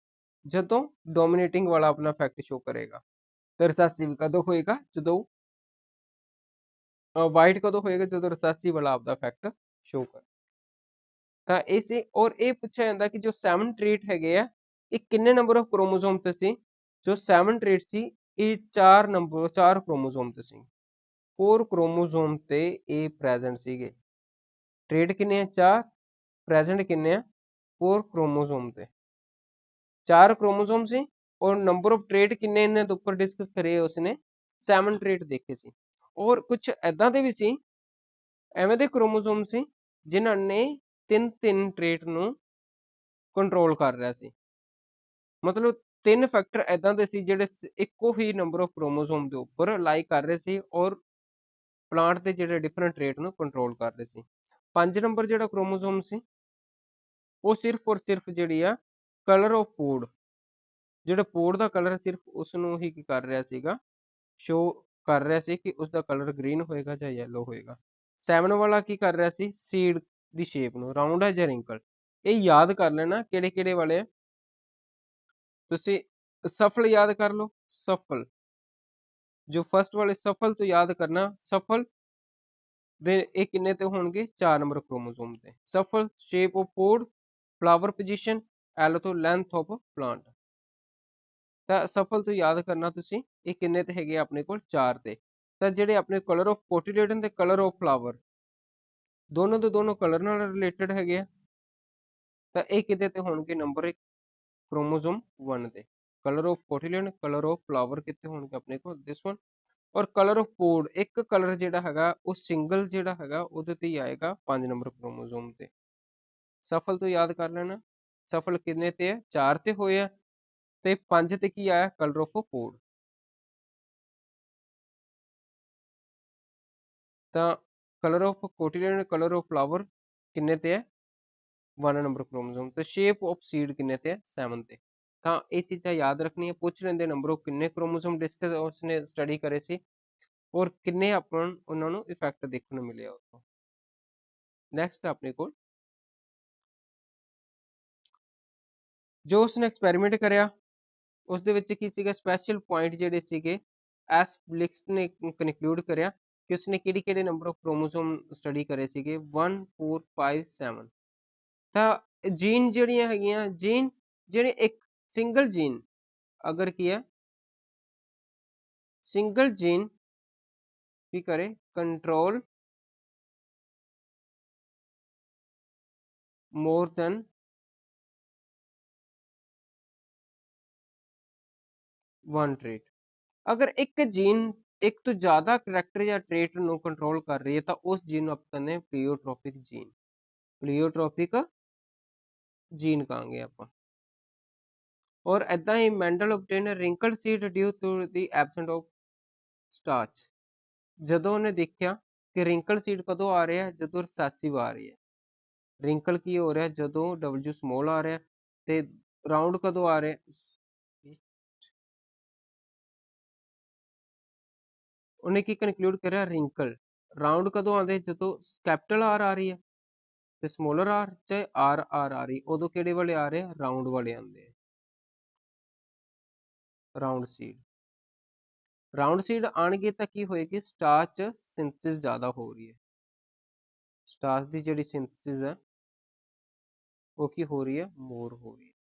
ਜਦੋਂ ਡੋਮੀਨੇਟਿੰਗ ਵਾਲਾ ਆਪਣਾ ਇਫੈਕਟ ਸ਼ੋ ਕਰੇਗਾ। ਤੇ ਰਿਸੈਸਿਵ ਕਦੋਂ ਹੋਏਗਾ, ਜਦੋਂ ਵਾਈਟ ਕਦੋਂ ਹੋਏਗਾ, ਜਦੋਂ ਰਿਸੈਸਿਵ ਵਾਲਾ ਆਪਦਾ ਇਫੈਕਟ ਸ਼ੋ ਕਰ। ਤਾਂ ਇਹ ਸੀ, ਔਰ ਇਹ ਪੁੱਛਿਆ ਜਾਂਦਾ ਕਿ ਜੋ 7 ਟ੍ਰੇਟ ਹੈਗੇ ਆ, ਇਹ ਕਿੰਨੇ ਨੰਬਰ ਆਫ ਕ੍ਰੋਮੋਸੋਮ ਤੇ ਸੀ, ਜੋ 7 ਟ੍ਰੇਟ ਸੀ ਇਹ 4 ਕ੍ਰੋਮੋਸੋਮ ਤੇ ਸੀ। 4 ਕ੍ਰੋਮੋਸੋਮ ਤੇ ਇਹ ਪ੍ਰੈਜ਼ੈਂਟ ਸੀਗੇ। ਟ੍ਰੇਡ ਕਿੰਨੇ ਆ? 4। ਪ੍ਰੈਜ਼ੈਂਟ ਕਿੰਨੇ ਆ? 4 ਕ੍ਰੋਮੋਸੋਮ ਤੇ 4 ਕ੍ਰੋਮੋਸੋਮ ਸੀ। ਔਰ ਨੰਬਰ ਆਫ ਟ੍ਰੇਡ ਕਿੰਨੇ ਇਹਨਾਂ ਦੇ ਉੱਪਰ ਡਿਸਕਸ ਕਰੇ ਉਸਨੇ? 7 ਟ੍ਰੇਡ ਦੇਖੇ ਸੀ। ਔਰ ਕੁਝ ਐਦਾਂ ਦੇ ਵੀ ਸੀ, ਐਵੇਂ ਦੇ ਕ੍ਰੋਮੋਸੋਮ ਸੀ ਜਿਨ੍ਹਾਂ ਨੇ 3 ਟ੍ਰੇਡ ਨੂੰ ਕੰਟਰੋਲ ਕਰ ਰਿਹਾ ਸੀ। ਮਤਲਬ 3 ਫੈਕਟਰ ਐਦਾਂ ਦੇ ਸੀ ਜਿਹੜੇ ਇੱਕੋ ਹੀ ਨੰਬਰ ਆਫ ਕ੍ਰੋਮੋਸੋਮ ਦੇ ਉੱਪਰ ਅਲਾਈ ਕਰ ਰਹੇ ਸੀ ਔਰ ਪਲਾਂਟ ਦੇ ਜਿਹੜੇ ਡਿਫਰੈਂਟ ਟ੍ਰੇਡ ਨੂੰ ਕੰਟਰੋਲ ਕਰ ਰਹੇ ਸੀ। 5 ਨੰਬਰ ਜਿਹੜਾ ਕ੍ਰੋਮੋਸੋਮ ਸੀ ਉਹ ਸਿਰਫ ਔਰ ਸਿਰਫ ਜਿਹੜੀ ਆ ਕਲਰ ਆਫ ਫੂਡ, ਜਿਹੜਾ ਫੂਡ ਦਾ ਕਲਰ ਸਿਰਫ ਉਸ ਨੂੰ ਹੀ ਕੀ ਕਰ ਰਿਹਾ ਸੀਗਾ, ਸ਼ੋ ਕਰ ਰਿਹਾ ਸੀ ਕਿ ਉਸ ਦਾ ਕਲਰ ਗ੍ਰੀਨ ਹੋਏਗਾ ਜਾਂ ਯੈਲੋ ਹੋਏਗਾ। 7 ਵਾਲਾ ਕੀ ਕਰ ਰਿਹਾ ਸੀ? ਸੀਡ ਦੀ ਸ਼ੇਪ ਨੂੰ, ਰਾਉਂਡ ਹੈ ਜਾਂ ਰਿੰਕਲ। ਇਹ ਯਾਦ ਕਰ ਲੈਣਾ ਕਿਹੜੇ ਕਿਹੜੇ ਵਾਲੇ ਆ। ਤੁਸੀਂ ਸਫਲ ਯਾਦ ਕਰ ਲਓ, ਸਫਲ ਜੋ ਫਸਟ ਵਾਲੇ ਸਫਲ ਤੋਂ ਯਾਦ ਕਰਨਾ। ਸਫਲ ਦੇ ਇਹ ਕਿੰਨੇ ਤੇ ਹੋਣਗੇ? 4 ਨੰਬਰ ਕ੍ਰੋਮੋਸੋਮ ਤੇ। ਸਫਲ shape of food, flower position, L ਤੋਂ ਲੈਂਥ ਆਫ ਪਲਾਂਟ। ਤਾਂ ਸਫਲ ਤੋਂ ਯਾਦ ਕਰਨਾ ਤੁਸੀਂ, ਇਹ ਕਿੰਨੇ ਤੇ ਹੈਗੇ ਆਪਣੇ ਕੋਲ? 4 ਤੇ। ਤਾਂ ਜਿਹੜੇ ਆਪਣੇ ਕਲਰ ਆਫ ਕੋਟੀਲੇਡਨ ਤੇ ਕਲਰ ਆਫ ਫਲਾਵਰ ਦੋਨੋਂ ਦੇ ਦੋਨੋਂ ਕਲਰ ਨਾਲ ਰਿਲੇਟਡ ਹੈਗੇ ਆ। ਤਾਂ ਇਹ ਕਿਤੇ ਤੇ ਹੋਣਗੇ? ਨੰਬਰ 1 ਕ੍ਰੋਮੋਸੋਮ 1 ਤੇ। Colour of cotyledon, colour of flower ਕਿੱਥੇ ਹੋਣਗੇ ਆਪਣੇ ਕੋਲ? This one. ਔਰ ਕਲਰ ਆਫ ਫੂਡ, ਇੱਕ ਕਲਰ ਜਿਹੜਾ ਹੈਗਾ ਉਹ ਸਿੰਗਲ ਜਿਹੜਾ ਹੈਗਾ ਉਹਦੇ ਤੇ ਹੀ ਆਏਗਾ 5 ਨੰਬਰ ਕ੍ਰੋਮੋਸੋਮ ਤੇ। ਸਫਲ ਤੋਂ ਯਾਦ ਕਰ ਲੈਣਾ। ਸਫਲ ਕਿੰਨੇ ਤੇ ਹੈ? 4 ਤੇ ਹੋਏ ਆ ਤੇ 5 ਤੇ ਕੀ ਆਇਆ? Colour of pod. ਤਾਂ colour of cotyledon, colour of flower ਕਿੰਨੇ ਤੇ ਹੈ? 1 ਨੰਬਰ ਕ੍ਰੋਮੋਸੋਮ ਤੇ। ਸ਼ੇਪ ਆਫ ਸੀਡ ਕਿੰਨੇ ਤੇ ਹੈ? 7 ਤੇ। ਤਾਂ ਇਹ ਚੀਜ਼ਾਂ ਯਾਦ ਰੱਖਣੀਆਂ। ਪੁੱਛ ਲੈਂਦੇ ਨੰਬਰ ਆਫ ਕਿੰਨੇ ਕ੍ਰੋਮੋਸੋਮ ਡਿਸਕਸ ਉਸਨੇ ਸਟੱਡੀ ਕਰੇ ਸੀ ਔਰ ਕਿੰਨੇ ਆਪਾਂ ਉਹਨਾਂ ਨੂੰ ਇਫੈਕਟ ਦੇਖਣ ਨੂੰ ਮਿਲਿਆ ਉੱਥੋਂ। ਨੈਕਸਟ ਆਪਣੇ ਕੋਲ ਜੋ ਉਸਨੇ ਐਕਸਪੈਰੀਮੈਂਟ ਕਰਿਆ ਉਸ ਦੇ ਵਿੱਚ ਕੀ ਸੀਗਾ? ਸਪੈਸ਼ਲ ਪੁਆਇੰਟ ਜਿਹੜੇ ਸੀਗੇ ਐਸ ਬਲਿਕਸ ਨੇ ਕਨਕਲੂਡ ਕਰਿਆ ਕਿ ਉਸਨੇ ਕਿਹੜੇ ਕਿਹੜੇ ਨੰਬਰ ਆਫ ਕ੍ਰੋਮੋਸੋਮ ਸਟੱਡੀ ਕਰੇ ਸੀਗੇ? 1 4 5 7। ਤਾਂ ਜੀਨ ਜਿਹੜੀਆਂ ਹੈਗੀਆਂ, ਜੀਨ ਜਿਹੜੇ ਇੱਕ ਸਿੰਗਲ ਜੀਨ ਅਗਰ ਕੀ ਹੈ, ਸਿੰਗਲ ਜੀਨ ਕੀ करे? Control more than 1 trait. अगर एक जीन एक तो ज्यादा करैक्टर या ट्रेट ਨੂੰ ਕੰਟਰੋਲ ਕਰ ਰਹੀ ਹੈ ਤਾਂ ਉਸ ਜੀਨ ਨੂੰ ਆਪਾਂ ਕਹਿੰਦੇ ਹਾਂ ਪਲੀਓਟ੍ਰੋਪਿਕ ਜੀਨ। ਪਲੀਓਟ੍ਰੋਪਿਕ ਜੀਨ ਕਹਾਂਗੇ ਆਪਾਂ। ਔਰ ਐਦਾਂ ਹੀ medal obtain ਰਿੰਕਲਡ seed due to the absent of starch. ਜਦੋਂ ਉਹਨੇ ਦੇਖਿਆ ਕਿ ਰਿੰਕਲ ਸੀਡ ਕਦੋਂ ਆ ਰਿਹਾ? ਜਦੋਂ ਰਿਸੈਸਿਵ ਆ ਰਹੀ ਹੈ। ਰਿੰਕਲ ਕੀ ਹੋ ਰਿਹਾ? ਜਦੋਂ W ਸਮੋਲ ਆ ਰਿਹਾ। ਤੇ ਰਾਉਂਡ ਕਦੋਂ ਆ ਰਿਹਾ? ਉਹਨੇ ਕੀ ਕਨਕਲੂਡ ਕਰਿਆ? ਰਿੰਕਲ। ਰਾਉਂਡ ਕਦੋਂ ਆਉਂਦੇ? ਜਦੋਂ ਕੈਪੀਟਲ ਆਰ ਆ ਰਹੀ ਹੈ ਤੇ ਸਮੋਲਰ ਆਰ, ਚਾਹੇ ਆਰ ਆਰ ਆ ਰਹੀ, ਉਦੋਂ ਕਿਹੜੇ ਵਾਲੇ ਆ ਰਹੇ? ਰਾਉਂਡ ਵਾਲੇ ਆਉਂਦੇ ਆ। Round seed. ਰਾਉਂਡ ਸੀਡ ਆਣਗੇ ਤਾਂ ਕੀ ਹੋਏਗੀ? ਸਟਾਰਚ ਸਿੰਥਸਿਸ ਜ਼ਿਆਦਾ ਹੋ ਰਹੀ ਹੈ। ਸਟਾਰਚ ਦੀ ਜਿਹੜੀ ਸਿੰਥਸਿਸ ਹੈ ਉਹ ਕੀ ਹੋ ਰਹੀ ਹੈ? ਮੋਰ ਹੋ ਰਹੀ ਹੈ।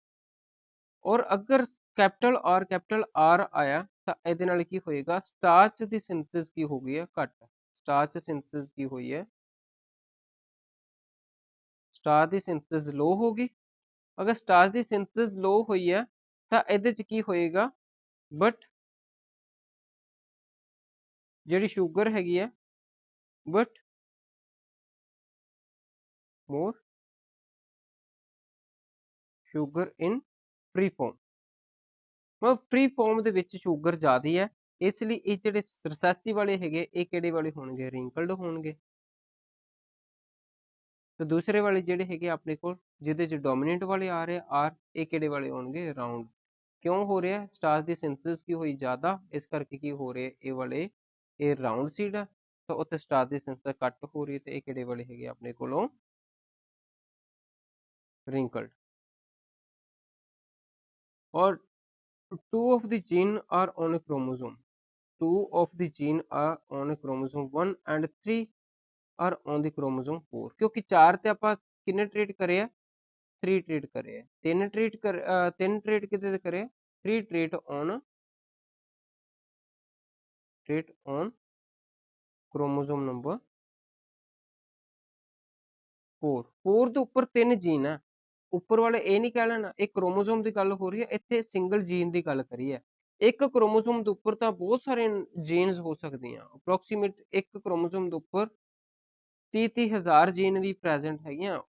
ਔਰ ਅਗਰ ਕੈਪੀਟਲ ਆਰ ਆਇਆ ਤਾਂ ਇਹਦੇ ਨਾਲ ਕੀ ਹੋਏਗਾ? ਸਟਾਰਚ ਦੀ ਸਿੰਥਸਿਸ ਕੀ ਹੋ ਗਈ ਹੈ? ਘੱਟ। ਸਟਾਰਚ ਸਿੰਥਸਿਸ ਕੀ ਹੋਈ ਹੈ? ਸਟਾਰਚ ਦੀ ਸਿੰਥਸਿਸ ਲੋ ਹੋ ਗਈ। ਅਗਰ ਸਟਾਰਚ ਦੀ ਸਿੰਥਸਿਸ ਲੋ ਹੋਈ ਹੈ ਤਾਂ ਇਹਦੇ ਚ ਕੀ ਹੋਏਗਾ? ਬਟ ਜਿਹੜੀ ਸ਼ੂਗਰ ਹੈਗੀ ਹੈ but more sugar in free form. ਮਤਲਬ ਫ੍ਰੀ ਫਾਰਮ ਦੇ ਵਿੱਚ ਸ਼ੂਗਰ ਜ਼ਿਆਦਾ ਹੈ, ਇਸ ਲਈ ਇਹ ਜਿਹੜੇ ਰਿਸੈਸਿਵ ਵਾਲੇ ਹੈਗੇ ਇਹ ਕਿਹੜੇ ਵਾਲੇ ਹੋਣਗੇ? ਰਿੰਕਲਡ ਹੋਣਗੇ। ਤੇ ਦੂਸਰੇ ਵਾਲੇ ਜਿਹੜੇ ਹੈਗੇ ਆਪਣੇ ਕੋਲ ਜਿਹਦੇ ਚ ਡੋਮੀਨੈਂਟ ਵਾਲੇ ਆ ਰਹੇ ਆਰ, ਇਹ ਕਿਹੜੇ ਵਾਲੇ ਹੋਣਗੇ? ਰਾਉਂਡ। ਕਿਉਂ ਹੋ ਰਿਹਾ? ਸਟਾਰਚ ਦੀ ਸਿੰਥਸਿਸ ਕੀ ਹੋਈ? ਜ਼ਿਆਦਾ, ਇਸ ਕਰਕੇ ਕੀ ਹੋ ਰਿਹਾ? ਇਹ ਵਾਲੇ ਇਹ ਰਾਉਂਡ ਸੀਡ ਆ ਤਾਂ ਉੱਥੇ ਸਟਾਰਚ ਦੀ ਸਿੰਥਸਿਸ ਘੱਟ ਹੋ ਰਹੀ ਤੇ ਇਹ ਕਿਹੜੇ ਵਾਲੇ ਹੈਗੇ ਆਪਣੇ ਕੋਲੋਂ? wrinkled। or 2 of the gene are on a chromosome, 2 of the gene are on a chromosome 1 and 3 are on the chromosome 4। ਕਿਉਂਕਿ 4 ਤੇ ਆਪਾਂ ਕਿੰਨੇ ਟ੍ਰੀਟ ਕਰੇ ਆ? 3 ਟ੍ਰੀਟ ਕਰੇ ਆ। 3 ਟ੍ਰੀਟ ਕਿਤੇ ਤੇ ਕਰੇ 3 treat on trait on chromosome number 4 ਦੇ ਉੱਪਰ 3 ਜੀਨ ਹੈ। ਉੱਪਰ ਵਾਲੇ ਇਹ ਨਹੀਂ ਕਹਿ ਲੈਣਾ ਇਹ ਕ੍ਰੋਮੋਸੋਮ ਦੀ ਗੱਲ ਹੋ ਰਹੀ ਹੈ, ਇੱਥੇ ਸਿੰਗਲ ਜੀਨ ਦੀ ਗੱਲ ਕਰੀ ਹੈ। ਇੱਕ ਕ੍ਰੋਮੋਸੋਮ ਦੇ ਉੱਪਰ ਤਾਂ ਬਹੁਤ ਸਾਰੇ ਜੀਨਸ ਹੋ ਸਕਦੀਆਂ, ਅਪਰੋਕਸੀਮੇਟ ਇੱਕ ਕ੍ਰੋਮੋਸੋਮ ਦੇ ਉੱਪਰ 30 ਹਜ਼ਾਰ ਜੀਨ ਵੀ ਪ੍ਰੈਜ਼ੈਂਟ ਹੈਗੀਆਂ।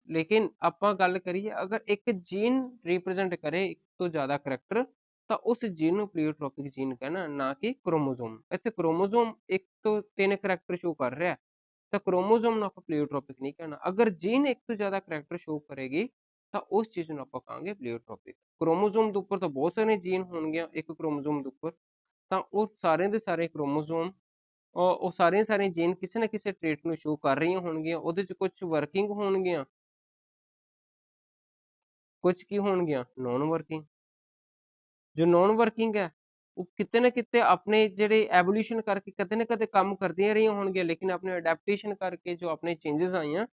ਲੇਕਿਨ ਆਪਾਂ ਗੱਲ ਕਰੀਏ ਅਗਰ ਇੱਕ ਜੀਨ ਰਿਪਰੈਜ਼ੈਂਟ ਕਰੇ ਇੱਕ ਤੋਂ ਜ਼ਿਆਦਾ ਕਰੈਕਟਰ ਤਾਂ ਉਸ ਜੀਨ ਨੂੰ ਪਲੀਓਟ੍ਰੋਪਿਕ ਜੀਨ ਕਹਿਣਾ, ਨਾ ਕਿ ਕ੍ਰੋਮੋਸੋਮ। ਇੱਥੇ ਕ੍ਰੋਮੋਸੋਮ ਇੱਕ ਤੋਂ 3 ਕਰੈਕਟਰ ਸ਼ੋ ਕਰ ਰਿਹਾ ਤਾਂ ਕ੍ਰੋਮੋਸੋਮ ਨੂੰ ਆਪਾਂ ਪਲੀਓਟ੍ਰੋਪਿਕ ਨਹੀਂ ਕਹਿਣਾ। ਅਗਰ ਜੀਨ ਇੱਕ ਤੋਂ ਜ਼ਿਆਦਾ ਕਰੈਕਟਰ ਸ਼ੋ ਕਰੇਗੀ ਤਾਂ ਉਸ ਚੀਜ਼ ਨੂੰ ਆਪਾਂ ਕਹਾਂਗੇ ਪਲੀਓਟ੍ਰੋਪਿਕ। ਕ੍ਰੋਮੋਸੋਮ ਦੇ ਉੱਪਰ ਤਾਂ ਬਹੁਤ ਸਾਰੇ ਜੀਨ ਹੋਣਗੇ ਇੱਕ ਕ੍ਰੋਮੋਸੋਮ ਦੇ ਉੱਪਰ, ਤਾਂ ਉਹ ਸਾਰੇ ਦੇ ਸਾਰੇ ਕ੍ਰੋਮੋਸੋਮ ਉਹ ਸਾਰੀਆਂ ਜੀਨ ਕਿਸੇ ਨਾ ਕਿਸੇ ਟ੍ਰੇਟ ਨੂੰ ਸ਼ੋ ਕਰ ਰਹੀਆਂ ਹੋਣਗੀਆਂ। ਉਹਦੇ ਚ ਕੁਝ ਵਰਕਿੰਗ ਹੋਣਗੀਆਂ, ਕੁਝ ਕੀ ਹੋਣਗੀਆਂ ਨੌਨ ਵਰਕਿੰਗ। ਜੋ ਨੌਨ ਵਰਕਿੰਗ ਹੈ ਉਹ ਕਿਤੇ ਨਾ ਕਿਤੇ ਆਪਣੇ ਜਿਹੜੇ ਐਵੋਲੂਸ਼ਨ ਕਰਕੇ ਕਦੇ ਨਾ ਕਦੇ ਕੰਮ ਕਰਦੀਆਂ ਰਹੀਆਂ ਹੋਣਗੀਆਂ, ਲੇਕਿਨ ਆਪਣੇ ਅਡੈਪਟੇਸ਼ਨ ਕਰਕੇ ਜੋ ਆਪਣੇ ਚੇਂਜਸ ਆਈਆਂ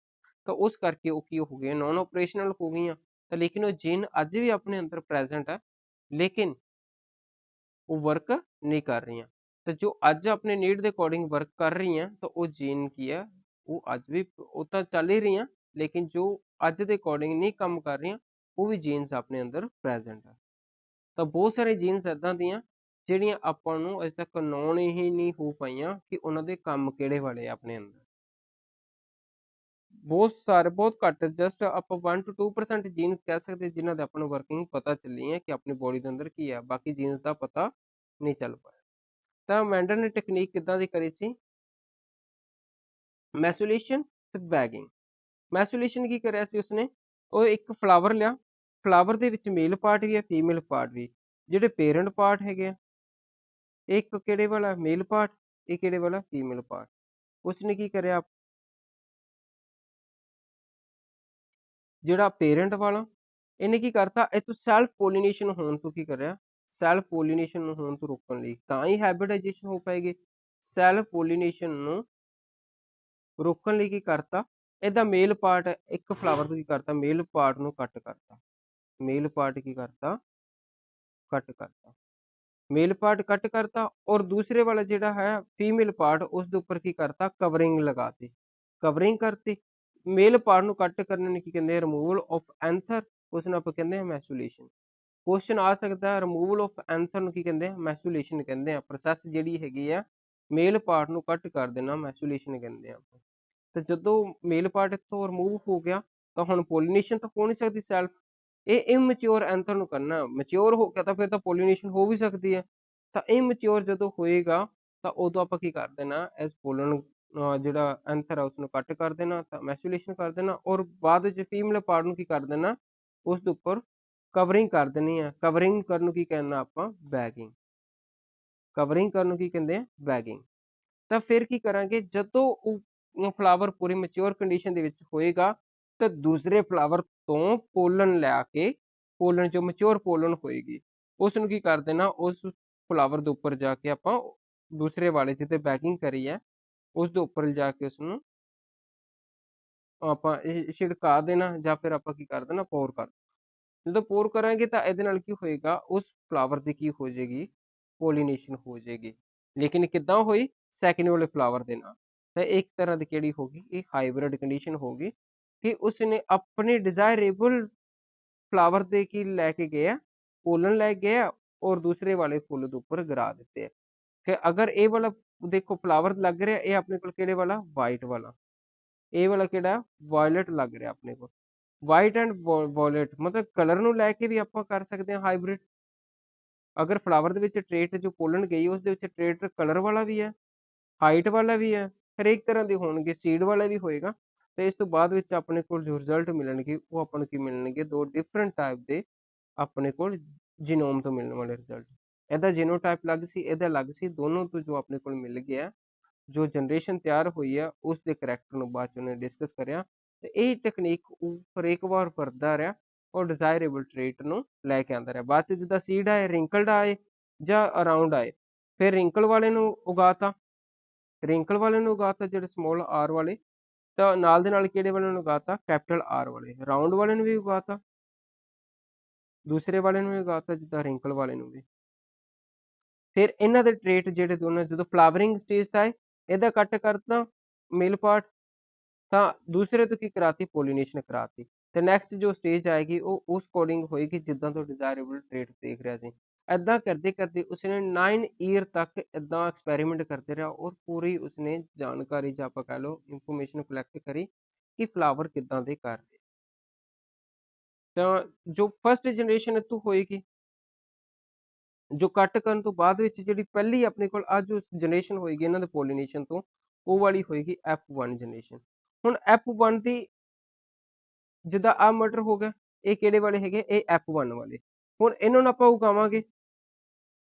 ਤਾਂ ਉਸ ਕਰਕੇ ਉਹ ਕੀ ਹੋ ਗਈਆਂ, ਨੌਨ ਆਪਰੇਸ਼ਨਲ ਹੋ ਗਈਆਂ। ਤਾਂ ਲੇਕਿਨ ਉਹ ਜੀਨ ਅੱਜ ਵੀ ਆਪਣੇ ਅੰਦਰ ਪ੍ਰੈਜ਼ੈਂਟ ਹੈ, ਲੇਕਿਨ ਉਹ ਵਰਕ ਨਹੀਂ ਕਰ ਰਹੀਆਂ। ਤਾਂ ਜੋ ਅੱਜ ਆਪਣੇ ਨੀਡ ਦੇ ਅਕੋਰਡਿੰਗ ਵਰਕ ਕਰ ਰਹੀਆਂ ਤਾਂ ਉਹ ਜੀਨ ਕੀ ਹੈ, ਉਹ ਅੱਜ ਵੀ ਉਹ ਤਾਂ ਚੱਲ ਹੀ ਰਹੀਆਂ, ਲੇਕਿਨ ਜੋ ਅੱਜ ਦੇ ਅਕੋਰਡਿੰਗ ਨਹੀਂ ਕੰਮ ਕਰ ਰਹੀਆਂ ਉਹ ਵੀ ਜੀਨਸ ਆਪਣੇ ਅੰਦਰ ਪ੍ਰੈਜ਼ੈਂਟ ਹੈ। ਤਾਂ ਬਹੁਤ ਸਾਰੇ ਜੀਨਸ ਇੱਦਾਂ ਦੀਆਂ ਜਿਹੜੀਆਂ ਆਪਾਂ ਨੂੰ ਅਜੇ ਤੱਕ ਨੋਨ ਹੀ ਨਹੀਂ ਹੋ ਪਾਈਆਂ ਕਿ ਉਹਨਾਂ ਦੇ ਕੰਮ ਕਿਹੜੇ ਵਾਲੇ ਆ ਆਪਣੇ ਅੰਦਰ। ਬਹੁਤ ਸਾਰੇ, ਬਹੁਤ ਘੱਟ, ਜਸਟ ਆਪਾਂ 1 to 2% ਜੀਨਸ ਕਹਿ ਸਕਦੇ ਜਿਨ੍ਹਾਂ ਦੇ ਆਪਾਂ ਨੂੰ ਵਰਕਿੰਗ ਪਤਾ ਚੱਲੀ ਹੈ ਕਿ ਆਪਣੀ ਬੋਡੀ ਦੇ ਅੰਦਰ ਕੀ ਹੈ, ਬਾਕੀ ਜੀਨਸ ਦਾ ਪਤਾ ਨਹੀਂ ਚੱਲ ਪਾਇਆ। ਤਾਂ ਮੈਂਡਲ ਨੇ ਟੈਕਨੀਕ ਕਿੱਦਾਂ ਦੀ ਕਰੀ ਸੀ, ਮੈਸੂਲੇਸ਼ਨ ਤੇ ਬੈਗਿੰਗ। ਮੈਸੂਲੇਸ਼ਨ ਕੀ ਕਰਿਆ ਸੀ ਉਸਨੇ, ਉਹ ਇੱਕ ਫਲਾਵਰ ਲਿਆ, ਫਲਾਵਰ ਦੇ ਵਿੱਚ ਮੇਲ ਪਾਰਟ ਵੀ ਹੈ ਫੀਮੇਲ ਪਾਰਟ ਵੀ। ਜਿਹੜੇ ਪੇਰੈਂਟ ਪਾਰਟ ਹੈਗੇ ਆ ਇੱਕ ਕਿਹੜੇ ਵਾਲਾ ਮੇਲ ਪਾਰਟ, ਇਹ ਕਿਹੜੇ ਵਾਲਾ ਫੀਮੇਲ ਪਾਰਟ। ਉਸਨੇ ਕੀ ਕਰਿਆ, ਜਿਹੜਾ ਪੇਰੈਂਟ ਵਾਲਾ ਇਹਨੇ ਕੀ ਕਰਤਾ, ਇਹ ਤੋਂ ਸੈਲਫ ਪੋਲੀਨੇਸ਼ਨ ਹੋਣ ਤੋਂ ਕੀ ਕਰਿਆ, ਸੈਲਫ ਪੋਲੀਨੇਸ਼ਨ ਨੂੰ ਹੋਣ ਤੋਂ ਰੋਕਣ ਲਈ, ਤਾਂ ਹੀ ਹਾਈਬ੍ਰਿਡਾਈਜੇਸ਼ਨ ਹੋ ਪਾਏਗੀ। ਸੈਲਫ ਪੋਲੀਨੇਸ਼ਨ ਨੂੰ ਰੋਕਣ ਲਈ ਕੀ ਕਰਤਾ, ਇਹਦਾ ਮੇਲ ਪਾਰਟ ਇੱਕ ਫਲਾਵਰ ਤੋਂ ਕੀ ਕਰਤਾ, ਮੇਲ ਪਾਰਟ ਨੂੰ ਕੱਟ ਕਰਤਾ। ਮੇਲ ਪਾਰਟ ਕੀ ਕਰਤਾ, ਕੱਟ ਕਰਤਾ, ਮੇਲ ਪਾਰਟ ਕੱਟ ਕਰਤਾ। ਔਰ ਦੂਸਰੇ ਵਾਲਾ ਜਿਹੜਾ ਹੈ ਫੀਮੇਲ ਪਾਰਟ, ਉਸ ਦੇ ਉੱਪਰ ਕੀ ਕਰਤਾ, ਕਵਰਿੰਗ ਲਗਾਤੀ, ਕਵਰਿੰਗ ਕਰਤੀ। ਮੇਲ ਪਾਰਟ ਨੂੰ ਕੱਟ ਕਰਨ ਨੂੰ ਕੀ ਕਹਿੰਦੇ, ਰਿਮੂਵਲ ਆਫ ਐਂਥਰ, ਉਸ ਨੂੰ ਆਪਾਂ ਕਹਿੰਦੇ ਆ ਮੈਸੂਲੇਸ਼ਨ। ਕੁਐਸਚਨ ਆ ਸਕਦਾ ਰਿਮੂਵਲ ਆਫ ਐਂਥਰ ਨੂੰ ਕੀ ਕਹਿੰਦੇ ਆ, ਮੈਸੂਲੇਸ਼ਨ ਕਹਿੰਦੇ ਆ। ਪ੍ਰੋਸੈਸ ਜਿਹੜੀ ਹੈਗੀ ਆ ਮੇਲ ਪਾਰਟ ਨੂੰ ਕੱਟ ਕਰ ਦੇਣਾ, ਮੈਸੂਲੇਸ਼ਨ ਕਹਿੰਦੇ ਆ ਆਪਾਂ। ਤੇ ਜਦੋਂ ਮੇਲ ਪਾਰਟ ਇੱਥੋਂ ਰਿਮੂਵ ਹੋ ਗਿਆ ਤਾਂ ਹੁਣ ਪੋਲੀਨੇਸ਼ਨ ਤਾਂ ਹੋ ਨਹੀਂ ਸਕਦੀ ਸੈਲਫ, ਇਹ ਇਮੈਚੁਰ ਐਂਥਰ ਨੂੰ ਕਰਨਾ। ਮੈਚੁਰ ਹੋ ਗਿਆ ਤਾਂ ਫਿਰ ਤਾਂ ਪੋਲੀਨੇਸ਼ਨ ਹੋ ਵੀ ਸਕਦੀ ਹੈ, ਤਾਂ ਇਮੈਚੁਰ ਜਦੋਂ ਹੋਏਗਾ ਤਾਂ ਉਦੋਂ ਆਪਾਂ ਕੀ ਕਰ ਦੇਣਾ, ਐਸ ਪੋਲਨ ਜਿਹੜਾ ਐਂਥਰ ਹੈ ਉਸਨੂੰ ਕੱਟ ਕਰ ਦੇਣਾ, ਤਾਂ ਮੈਸੂਲੇਸ਼ਨ ਕਰ ਦੇਣਾ। ਔਰ ਬਾਅਦ ਵਿੱਚ ਫੀਮੇਲ ਪਾਰਟ ਨੂੰ ਕੀ ਕਰ ਦੇਣਾ, ਉਸ ਦੇ ਉੱਪਰ ਕਵਰਿੰਗ ਕਰ ਦੇਣੀ ਹੈ। ਕਵਰਿੰਗ ਕਰਨ ਨੂੰ ਕੀ ਕਹਿੰਦਾ ਆਪਾਂ, ਬੈਗਿੰਗ। ਕਵਰਿੰਗ ਕਰਨ ਨੂੰ ਕੀ ਕਹਿੰਦੇ ਆ, ਬੈਗਿੰਗ। ਤਾਂ ਫਿਰ ਕੀ ਕਰਾਂਗੇ, ਜਦੋਂ ਉਹ ਫਲਾਵਰ ਪੂਰੀ ਮੈਚੁਰ ਕੰਡੀਸ਼ਨ ਦੇ ਵਿੱਚ ਹੋਏਗਾ ਤਾਂ ਦੂਸਰੇ ਫਲਾਵਰ ਤੋਂ ਪੋਲਨ ਲੈ ਕੇ, ਪੋਲਨ ਜੋ ਮੈਚੁਰ ਪੋਲਨ ਹੋਏਗੀ ਉਸ ਨੂੰ ਕੀ ਕਰ ਦੇਣਾ, ਉਸ ਫਲਾਵਰ ਦੇ ਉੱਪਰ ਜਾ ਕੇ ਆਪਾਂ ਦੂਸਰੇ ਵਾਲੇ ਜਿਹਤੇ ਬੈਗਿੰਗ ਕਰੀ ਹੈ ਉਸ ਦੇ ਉੱਪਰ ਜਾ ਕੇ ਉਸਨੂੰ ਆਪਾਂ ਛਿੜਕਾ ਦੇਣਾ, ਜਾਂ ਫਿਰ ਆਪਾਂ ਕੀ ਕਰ ਦੇਣਾ, ਪੋਰ ਕਰ। ਜਦੋਂ ਪੋਰ ਕਰਾਂਗੇ ਤਾਂ ਇਹਦੇ ਨਾਲ ਕੀ ਹੋਏਗਾ, ਉਸ ਫਲਾਵਰ ਦੀ ਕੀ ਹੋ ਜਾਏਗੀ, ਪੋਲੀਨੇਸ਼ਨ ਹੋ ਜਾਏਗੀ। ਲੇਕਿਨ ਕਿੱਦਾਂ ਹੋਈ, ਸੈਕਿੰਡ ਵਾਲੇ ਫਲਾਵਰ ਦੇ ਨਾਲ। ਤਾਂ ਇੱਕ ਤਰ੍ਹਾਂ ਦੀ ਕਿਹੜੀ ਹੋਗੀ, ਇਹ ਹਾਈਬ੍ਰਿਡ ਕੰਡੀਸ਼ਨ ਹੋਗੀ ਕਿ ਉਸਨੇ ਆਪਣੇ ਡਿਜ਼ਾਇਰੇਬਲ ਫਲਾਵਰ ਦੇ ਕੀ ਲੈ ਕੇ ਗਿਆ, ਪੋਲਨ ਲੈ ਗਿਆ ਔਰ ਦੂਸਰੇ ਵਾਲੇ ਫੁੱਲ ਦੇ ਉੱਪਰ ਗਿਰਾ ਦਿੱਤੇ। ਕਿ ਅਗਰ ਇਹ ਵਾਲਾ ਦੇਖੋ ਫਲਾਵਰ ਲੱਗ ਰਿਹਾ, ਇਹ ਆਪਣੇ ਕੋਲ ਕਿਹੜੇ ਵਾਲਾ, ਵਾਈਟ ਵਾਲਾ, ਇਹ ਵਾਲਾ ਕਿਹੜਾ, ਵਾਇਲਟ ਲੱਗ ਰਿਹਾ ਆਪਣੇ ਕੋਲ। ਵਾਈਟ ਐਂਡ ਵਾਇਲਟ ਮਤਲਬ ਕਲਰ ਨੂੰ ਲੈ ਕੇ ਵੀ ਆਪਾਂ ਕਰ ਸਕਦੇ ਹਾਂ ਹਾਈਬ੍ਰਿਡ। ਅਗਰ ਫਲਾਵਰ ਦੇ ਵਿੱਚ ਟ੍ਰੇਟ ਜੋ ਪੋਲਨ ਗਈ ਉਸ ਦੇ ਵਿੱਚ ਟ੍ਰੇਟ ਕਲਰ ਵਾਲਾ ਵੀ ਹੈ, ਹਾਈਟ ਵਾਲਾ ਵੀ ਹੈ, ਹਰੇਕ ਤਰ੍ਹਾਂ ਦੇ ਹੋਣਗੇ, ਸੀਡ ਵਾਲਾ ਵੀ ਹੋਏਗਾ। ਤੇ ਇਸ ਤੋਂ ਬਾਅਦ ਵਿੱਚ ਆਪਣੇ ਕੋਲ ਜੋ ਰਿਜ਼ਲਟ ਮਿਲਣਗੇ ਉਹ ਆਪਾਂ ਨੂੰ ਕੀ ਮਿਲਣਗੇ, ਦੋ ਡਿਫਰੈਂਟ ਟਾਈਪ ਦੇ ਆਪਣੇ ਕੋਲ ਜੀਨੋਮ ਤੋਂ ਮਿਲਣ ਵਾਲੇ ਰਿਜ਼ਲਟ। ਇਹਦਾ ਜੀਨੋਟਾਈਪ ਅਲੱਗ ਸੀ, ਇਹਦਾ ਅਲੱਗ ਸੀ, ਦੋਨੋਂ ਤੋਂ ਜੋ ਆਪਣੇ ਕੋਲ ਮਿਲ ਗਿਆ, ਜੋ ਜਨਰੇਸ਼ਨ ਤਿਆਰ ਹੋਈ ਆ ਉਸ ਦੇ ਕਰੈਕਟਰ ਨੂੰ ਬਾਅਦ ਚ ਉਹਨੇ ਡਿਸਕਸ ਕਰਿਆ। ਤੇ ਇਹ ਟੈਕਨੀਕ ਉੱਪਰ ਇੱਕ ਵਾਰ ਵਰਤਦਾ ਰਿਹਾ ਔਰ ਡਿਜ਼ਾਇਰੇਬਲ ਟ੍ਰੇਟ ਨੂੰ ਲੈ ਕੇ ਆਉਂਦਾ ਰਿਹਾ। ਬਾਅਦ ਚ ਜਿੱਦਾਂ ਸੀਡ ਆਏ, ਰਿੰਕਲਡ ਆਏ ਜਾਂ ਅਰਾਊਂਡ ਆਏ, ਫਿਰ ਰਿੰਕਲ ਵਾਲੇ ਨੂੰ ਉਗਾਤਾ, ਰਿੰਕਲ ਵਾਲੇ ਨੂੰ ਉਗਾਤਾ ਜਿਹੜੇ ਸਮੋਲ ਆਰ ਵਾਲੇ, ਤਾਂ ਨਾਲ ਦੇ ਨਾਲ ਕਿਹੜੇ ਵਾਲੇ ਨੂੰ ਉਗਾਤਾ, ਕੈਪੀਟਲ ਆਰ ਵਾਲੇ। ਰਾਉਂਡ ਵਾਲੇ ਨੂੰ ਵੀ ਉਗਾਤਾ, ਦੂਸਰੇ ਵਾਲੇ ਨੂੰ ਵੀ ਉਗਾਤਾ ਜਿੱਦਾਂ ਰਿੰਕਲ ਵਾਲੇ ਨੂੰ ਵੀ। ਫਿਰ ਇਹਨਾਂ ਦੇ ਟ੍ਰੇਟ ਜਿਹੜੇ ਦੋਨੋਂ ਜਦੋਂ ਫਲਾਵਰਿੰਗ ਸਟੇਜ ਤਾਂ ਹੈ ਇਹਦਾ ਕੱਟ ਕਰਤਾ ਮੇਲ ਪਾਰਟ, ਤਾਂ ਦੂਸਰੇ ਤੋਂ ਕੀ ਕਰਾਤੀ ਪੋਲੀਨੇਸ਼ਨ ਕਰਾਤੀ। ਤੇ ਨੈਕਸਟ ਜੋ ਸਟੇਜ ਆਏਗੀ ਉਹ ਉਸ ਅਕੋਰਡਿੰਗ ਹੋਏਗੀ ਜਿੱਦਾਂ ਤੋਂ ਡਿਜ਼ਾਇਰੇਬਲ ਟ੍ਰੇਟ ਦੇਖ ਰਿਹਾ ਸੀ। ਐਦਾਂ ਕਰਦੇ ਕਰਦੇ ਉਸਨੇ 9 ਈਅਰ ਤੱਕ ਐਦਾਂ ਐਕਸਪੈਰੀਮੈਂਟ ਕਰਦੇ ਰਿਹਾ ਔਰ ਪੂਰੀ ਉਸਨੇ ਜਾਣਕਾਰੀ ਜਾਂ ਆਪਾਂ ਕਹਿ ਲਓ ਇਨਫੋਰਮੇਸ਼ਨ ਕਲੈਕਟ ਕਰੀ ਕਿ ਫਲਾਵਰ ਕਿੱਦਾਂ ਦੇ ਕਰ ਰਹੇ। ਤਾਂ ਜੋ ਫਸਟ ਜਨਰੇਸ਼ਨ ਇੱਥੋਂ ਹੋਏਗੀ, ਜੋ ਕੱਟ ਕਰਨ ਤੋਂ ਬਾਅਦ ਵਿੱਚ ਜਿਹੜੀ ਪਹਿਲੀ ਆਪਣੇ ਕੋਲ ਅੱਜ ਜੋ ਜਨਰੇਸ਼ਨ ਹੋਏਗੀ ਇਹਨਾਂ ਦੇ ਪੋਲੀਨੇਸ਼ਨ ਤੋਂ, ਉਹ ਵਾਲੀ ਹੋਏਗੀ F1 ਜਨਰੇਸ਼ਨ। ਹੁਣ F1 ਦੀ ਜਿੱਦਾਂ ਆਹ ਮਟਰ ਹੋ ਗਿਆ, ਇਹ ਕਿਹੜੇ ਵਾਲੇ ਹੈਗੇ, ਇਹ F1 ਵਾਲੇ। ਹੁਣ ਇਹਨਾਂ ਨੂੰ ਆਪਾਂ ਉਗਾਵਾਂਗੇ,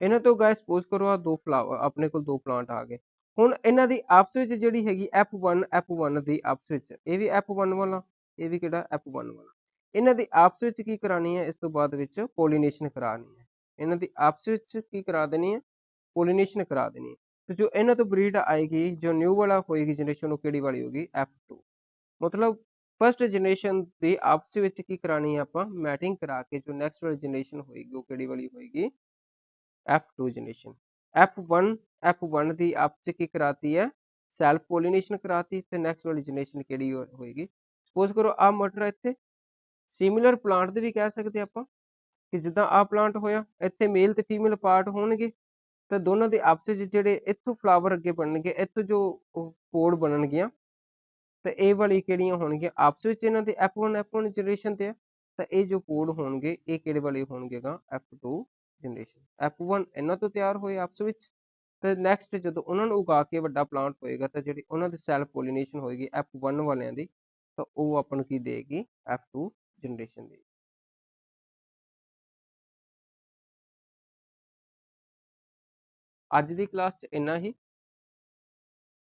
ਇਹਨਾਂ ਤੋਂ ਗਾਇਸ ਸਪੋਜ਼ ਕਰੋ ਆ ਦੋ ਫਲਾਵਰ ਆਪਣੇ ਕੋਲ ਦੋ ਪਲਾਂਟ ਆ ਗਏ। ਹੁਣ ਇਹਨਾਂ ਦੀ ਆਪਸ ਵਿੱਚ ਜਿਹੜੀ ਹੈਗੀ F1 ਦੀ ਆਪਸ ਵਿੱਚ, ਇਹ ਵੀ F1 ਵਾਲਾ, ਇਹ ਵੀ ਕਿਹੜਾ F1 ਵਾਲਾ, ਇਹਨਾਂ ਦੀ ਆਪਸ ਵਿੱਚ ਕੀ ਕਰਾਣੀ ਹੈ, ਇਸ ਤੋਂ ਬਾਅਦ ਵਿੱਚ ਪੋਲੀਨੇਸ਼ਨ ਕਰਾਣੀ ਹੈ। ਇਹਨਾਂ ਦੀ ਆਪਸ ਵਿੱਚ ਕੀ ਕਰਾ ਦੇਣੀ ਹੈ, ਪੋਲੀਨੇਸ਼ਨ ਕਰਾ ਦੇਣੀ ਹੈ। ਤੇ ਜੋ ਇਹਨਾਂ ਤੋਂ ਬਰੀਡ ਆਏਗੀ, ਜੋ ਨਿਊ ਵਾਲਾ ਹੋਏਗੀ ਜਨਰੇਸ਼ਨ, ਉਹ ਕਿਹੜੀ ਵਾਲੀ ਹੋਗੀ, F2। ਮਤਲਬ ਫਸਟ ਜਨਰੇਸ਼ਨ ਦੀ ਆਪਸ ਵਿੱਚ ਕੀ ਕਰਾਣੀ ਹੈ ਆਪਾਂ, ਮੈਟਿੰਗ ਕਰਾ ਕੇ ਜੋ ਨੈਕਸਟ ਵਾਲੀ ਜਨਰੇਸ਼ਨ ਹੋਏਗੀ ਉਹ ਕਿਹੜੀ ਵਾਲੀ ਹੋਏਗੀ, F2 ਜਨਰੇਸ਼ਨ। F1 ਦੀ ਆਪਸ ਚ ਕੀ ਕਰਾਤੀ ਹੈ, ਸੈਲਫ ਪੋਲੀਨੇਸ਼ਨ ਕਰਾਤੀ। ਤੇ ਨੈਕਸਟ ਵਾਲੀ ਜਨਰੇਸ਼ਨ ਕਿਹੜੀ ਹੋਏਗੀ, ਸਪੋਜ਼ ਕਰੋ ਆ ਮਟਰ ਇੱਥੇ, ਸਿਮਿਲਰ ਪਲਾਂਟ ਦੇ ਵੀ ਕਹਿ ਸਕਦੇ ਆਪਾਂ ਕਿ ਜਿੱਦਾਂ ਆਹ ਪਲਾਂਟ ਹੋਇਆ, ਇੱਥੇ ਮੇਲ ਤੇ ਫੀਮੇਲ ਪਾਰਟ ਹੋਣਗੇ, ਤਾਂ ਦੋਨਾਂ ਦੇ ਆਪਸ ਵਿੱਚ ਜਿਹੜੇ ਇੱਥੋਂ ਫਲਾਵਰ ਅੱਗੇ ਬਣਨਗੇ, ਇੱਥੋਂ ਜੋ ਕੋਡ ਬਣਨਗੀਆਂ, ਤਾਂ ਇਹ ਵਾਲੀ ਕਿਹੜੀਆਂ ਹੋਣਗੀਆਂ, ਆਪਸ ਵਿੱਚ ਇਹਨਾਂ ਦੇ F1 ਜਨਰੇਸ਼ਨ ਤੇ ਆ, ਤਾਂ ਇਹ ਜੋ ਕੋਡ ਹੋਣਗੇ ਇਹ ਕਿਹੜੇ ਵਾਲੇ ਹੋਣਗੇ ਗਾ, F2 ਜਨਰੇਸ਼ਨ। F1 ਇਹਨਾਂ ਤੋਂ ਤਿਆਰ ਹੋਏ ਆਪਸ ਵਿੱਚ, ਤੇ ਨੈਕਸਟ ਜਦੋਂ ਉਹਨਾਂ ਨੂੰ ਉਗਾ ਕੇ ਵੱਡਾ ਪਲਾਂਟ ਹੋਏਗਾ, ਤਾਂ ਜਿਹੜੀ ਉਹਨਾਂ ਦੀ ਸੈਲਫ ਪੋਲੀਨੇਸ਼ਨ ਹੋਏਗੀ F1 ਵਾਲਿਆਂ ਦੀ, ਤਾਂ ਉਹ ਆਪਾਂ ਨੂੰ ਕੀ ਦੇਗੀ, F2 ਜਨਰੇਸ਼ਨ ਦੀ। ਅੱਜ ਦੀ ਕਲਾਸ 'ਚ ਇੰਨਾ ਹੀ।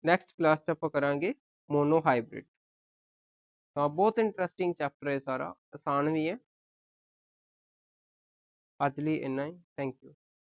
ਨੈਕਸਟ ਕਲਾਸ 'ਚ ਆਪਾਂ ਕਰਾਂਗੇ ਮੋਨੋ ਹਾਈਬ੍ਰਿਡ। ਤਾਂ ਬਹੁਤ ਇੰਟਰਸਟਿੰਗ ਚੈਪਟਰ ਹੈ ਸਾਰਾ, ਆਸਾਨ ਵੀ ਹੈ। ਅੱਜ ਲਈ ਇੰਨਾ ਹੀ, ਥੈਂਕ ਯੂ।